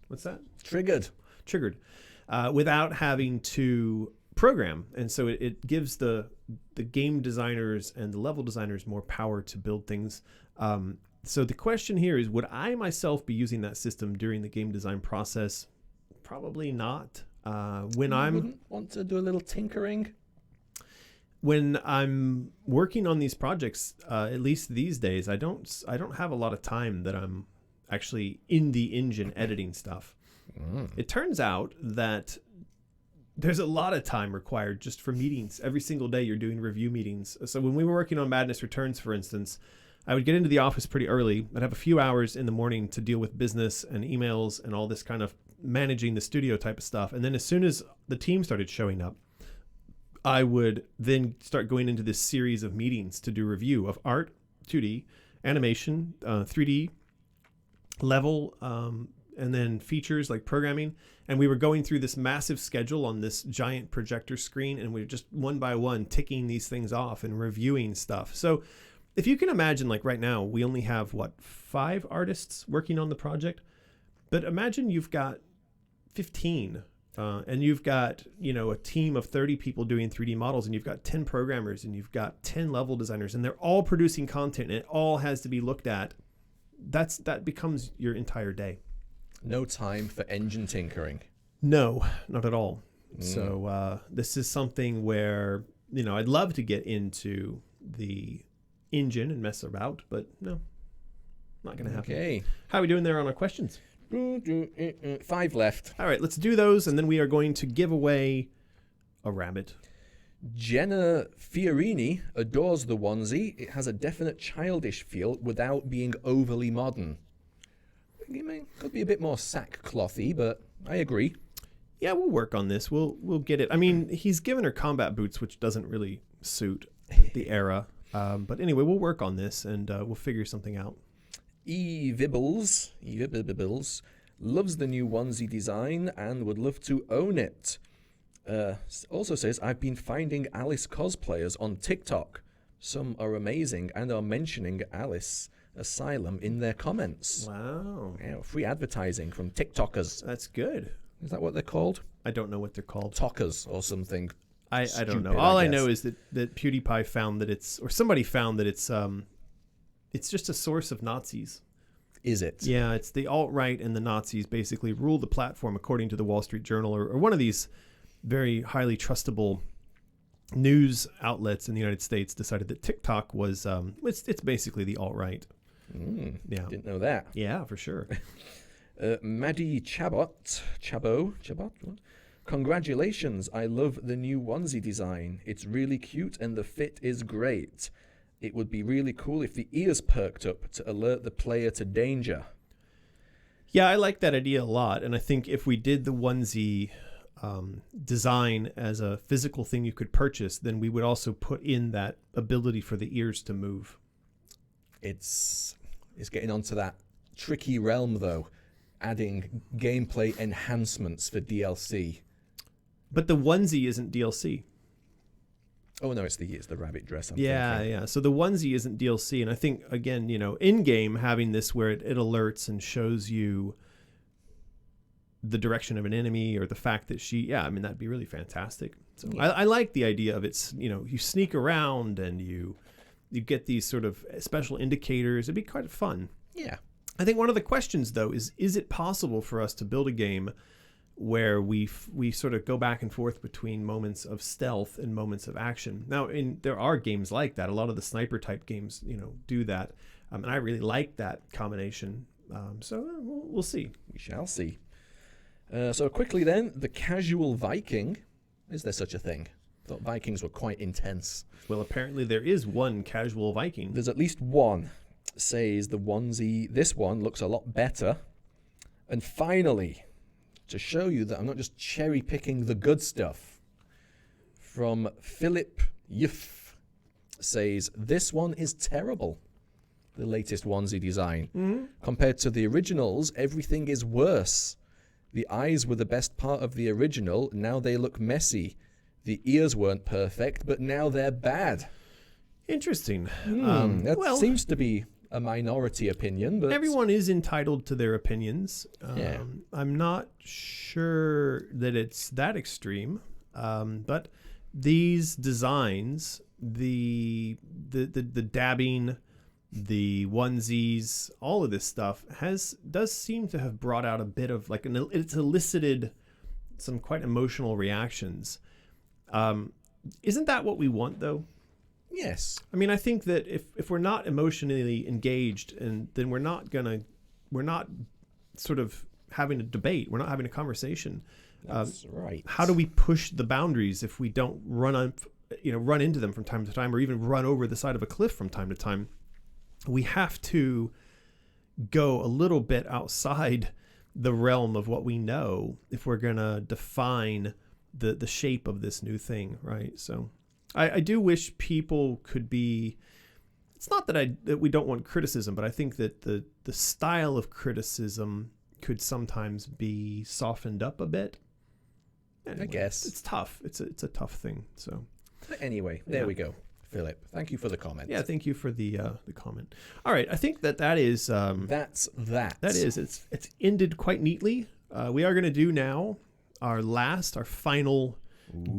What's that? Triggered. Without having to program. And so it gives the game designers and the level designers more power to build things. So the question here is, would I myself be using that system during the game design process? Probably not. Wouldn't want to do a little tinkering? When I'm working on these projects, at least these days, I don't have a lot of time that I'm actually in the engine editing stuff. It turns out that there's a lot of time required just for meetings. Every single day you're doing review meetings. So when we were working on Madness Returns, for instance, I would get into the office pretty early. I'd have a few hours in the morning to deal with business and emails and all this kind of managing the studio type of stuff. And then as soon as the team started showing up, I would then start going into this series of meetings to do review of art, 2D, animation, 3D, level, and then features like programming. And we were going through this massive schedule on this giant projector screen, and we were just one by one ticking these things off and reviewing stuff. So if you can imagine, like right now, we only have 5 artists working on the project, but imagine you've got 15 and you've got, a team of 30 people doing 3D models, and you've got 10 programmers, and you've got 10 level designers, and they're all producing content, and it all has to be looked at. That becomes your entire day. No time for engine tinkering. No, not at all. So this is something where, I'd love to get into the engine and mess about, but no, not going to happen. Okay. How are we doing there on our questions? 5 left. All right, let's do those, and then we are going to give away a rabbit. Jenna Fiorini adores the onesie. It has a definite childish feel without being overly modern. Could be a bit more sackclothy, but I agree. Yeah, we'll work on this. We'll get it. I mean, he's given her combat boots, which doesn't really suit the era. But anyway, we'll work on this, and we'll figure something out. Vibbles loves the new onesie design and would love to own it. Also says, I've been finding Alice cosplayers on TikTok. Some are amazing and are mentioning Alice Asylum in their comments. Wow. Yeah, free advertising from TikTokers. That's good. Is that what they're called? I don't know what they're called. Talkers or something. I don't know. All I know is that PewDiePie found that somebody found that it's just a source of Nazis. Is it? Yeah, it's the alt-right and the Nazis basically rule the platform, according to the Wall Street Journal or one of these very highly trustable news outlets in the United States decided that TikTok was it's basically the alt-right. Yeah, didn't know that. Yeah, for sure. Maddie Chabot. What? Congratulations! I love the new onesie design. It's really cute and the fit is great. It would be really cool if the ears perked up to alert the player to danger. Yeah, I like that idea a lot, and I think if we did the onesie design as a physical thing you could purchase, then we would also put in that ability for the ears to move. It's getting onto that tricky realm, though, adding gameplay enhancements for DLC. But the onesie isn't DLC. Oh no, it's the rabbit dress. I'm yeah, thinking. yeah. So the onesie isn't DLC, and I think again, in game having this where it alerts and shows you the direction of an enemy or the fact that that'd be really fantastic. So yeah. I like the idea of it's you sneak around and you get these sort of special indicators. It'd be quite fun. Yeah. I think one of the questions though is it possible for us to build a game where we sort of go back and forth between moments of stealth and moments of action? Now, there are games like that. A lot of the sniper type games, do that, and I really like that combination. So we'll see. We shall see. So quickly then, the casual Viking. Is there such a thing? I thought Vikings were quite intense. Well, apparently there is one casual Viking. There's at least one. Says the onesie. This one looks a lot better. And finally, to show you that I'm not just cherry picking the good stuff, from Philip Yuff says, this one is terrible. The latest onesie design. Mm-hmm. Compared to the originals, everything is worse. The eyes were the best part of the original. Now they look messy. The ears weren't perfect, but now they're bad. Interesting. That seems to be a minority opinion, but everyone is entitled to their opinions. Yeah. I'm not sure that it's that extreme, but these designs, the dabbing, the onesies, all of this stuff does seem to have brought out a bit of it's elicited some quite emotional reactions. Isn't that what we want though? Yes. I mean, I think that if we're not emotionally engaged, and then we're not sort of having a debate, we're not having a conversation. That's right. How do we push the boundaries if we don't run into them from time to time, or even run over the side of a cliff from time to time? We have to go a little bit outside the realm of what we know if we're going to define the shape of this new thing, right? So I do wish people could be. It's not that we don't want criticism, but I think that the style of criticism could sometimes be softened up a bit. Anyway, I guess it's tough. It's a tough thing. So anyway, there we go. Philip, thank you for the comment. Yeah, thank you for the comment. All right, I think that is that's that. That is it's ended quite neatly. We are going to do now our final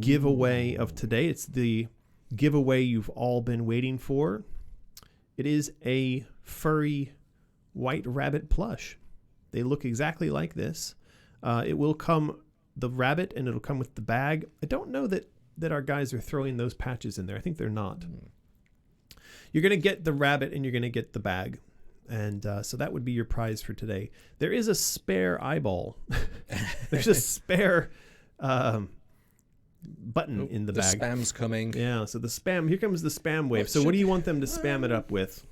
giveaway of today. It's the giveaway you've all been waiting for. It is a furry white rabbit plush. They look exactly like this. It will come the rabbit and it'll come with the bag. I don't know that our guys are throwing those patches in there. I think they're not. You're going to get the rabbit and you're going to get the bag. And so that would be your prize for today. There is a spare eyeball. There's a spare button in the bag. The spam's coming. Yeah, so the spam. Here comes the spam wave. So what do you want them to spam it up with?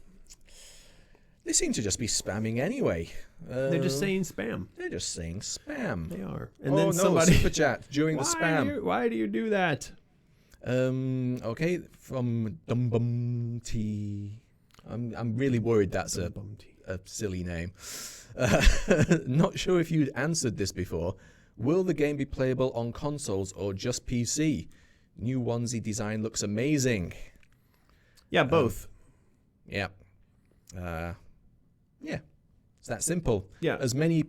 They seem to just be spamming anyway. They're just saying spam. They're just saying spam. They are. And then somebody super chat during the spam. Why do you do that? Okay, from Dumbum T. I'm really worried that's a silly name. Not sure if you'd answered this before. Will the game be playable on consoles or just PC? New onesie design looks amazing. Yeah, both. Yeah. Yeah. It's that simple. Yeah. As many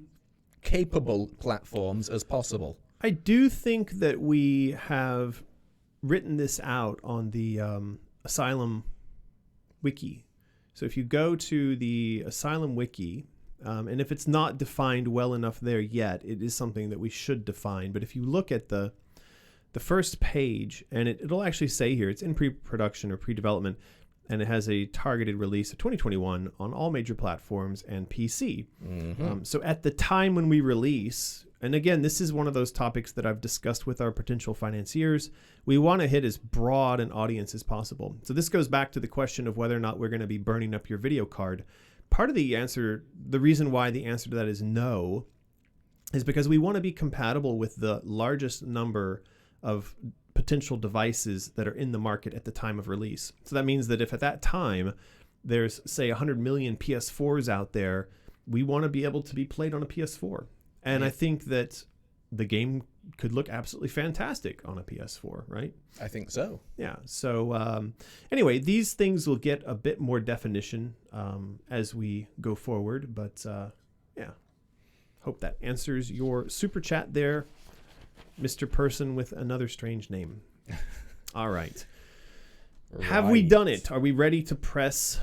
capable platforms as possible. I do think that we have written this out on the Asylum wiki. So if you go to the Asylum wiki, and if it's not defined well enough there yet, it is something that we should define. But if you look at the first page, and it'll actually say here, it's in pre-production or pre-development, and it has a targeted release of 2021 on all major platforms and PC. Mm-hmm. So at the time when we release, and again, this is one of those topics that I've discussed with our potential financiers, we want to hit as broad an audience as possible. So this goes back to the question of whether or not we're going to be burning up your video card. Part of the answer, the reason why the answer to that is no, is because we want to be compatible with the largest number of potential devices that are in the market at the time of release. So that means that if at that time there's, say, 100 million PS4s out there, we want to be able to be played on a PS4. And I think that the game could look absolutely fantastic on a PS4, right? I think so. Yeah. So anyway, these things will get a bit more definition as we go forward. But yeah, hope that answers your super chat there, Mr. Person with another strange name. All right. Have we done it? Are we ready to press?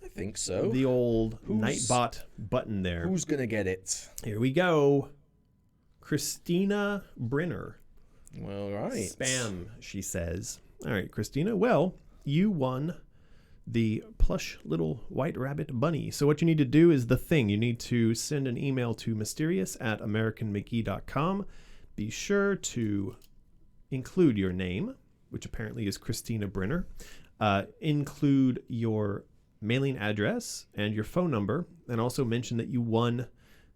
I think so. The old Nightbot button there. Who's going to get it? Here we go. Christina Brenner. All right. Spam, she says. All right, Christina. Well, you won the plush little white rabbit bunny. So what you need to do is the thing. You need to send an email to mysterious@americanmcgee.com. Be sure to include your name, which apparently is Christina Brenner. Include your mailing address and your phone number, and also mention that you won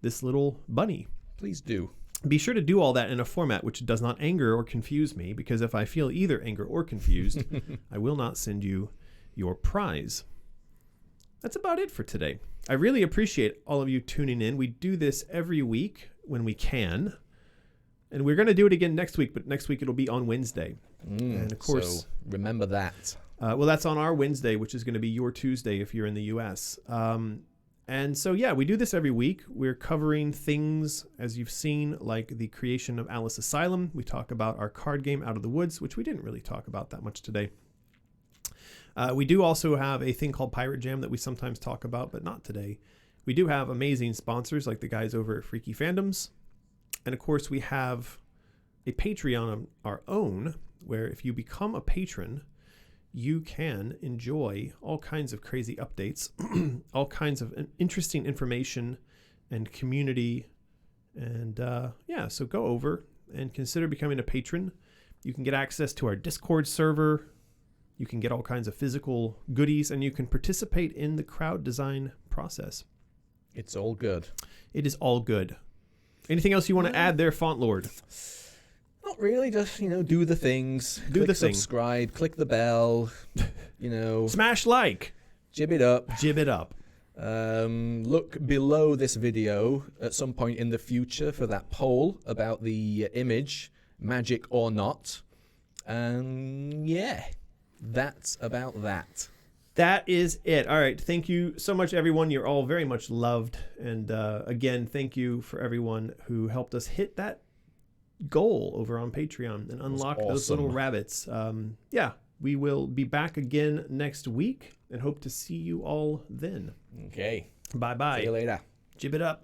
this little bunny. Please do. Be sure to do all that in a format which does not anger or confuse me, because if I feel either anger or confused, I will not send you your prize. That's about it for today. I really appreciate all of you tuning in. We do this every week when we can, and we're going to do it again next week, but next week it'll be on Wednesday. And of course, so remember that. Well, that's on our Wednesday, which is going to be your Tuesday if you're in the U.S. And so, yeah, we do this every week. We're covering things, as you've seen, like the creation of Alice Asylum. We talk about our card game Out of the Woods, which we didn't really talk about that much today. We do also have a thing called Pirate Jam that we sometimes talk about, but not today. We do have amazing sponsors like the guys over at Freaky Fandoms. And, of course, we have a Patreon of our own, where if you become a patron, you can enjoy all kinds of crazy updates, all kinds of interesting information and community. And yeah, so go over and consider becoming a patron. You can get access to our Discord server. You can get all kinds of physical goodies, and you can participate in the crowd design process. It's all good. It is all good. Anything else you want to add there, Font Lord? Not really, just, do the things. Click subscribe, click the bell, Smash like. Jib it up. Jib it up. Look below this video at some point in the future for that poll about the image, magic or not. And yeah, that's about that. That is it. All right. Thank you so much, everyone. You're all very much loved. And again, thank you for everyone who helped us hit that goal over on Patreon and unlock those little rabbits. Yeah, we will be back again next week and hope to see you all then. Okay. Bye-bye. See you later. Jib it up.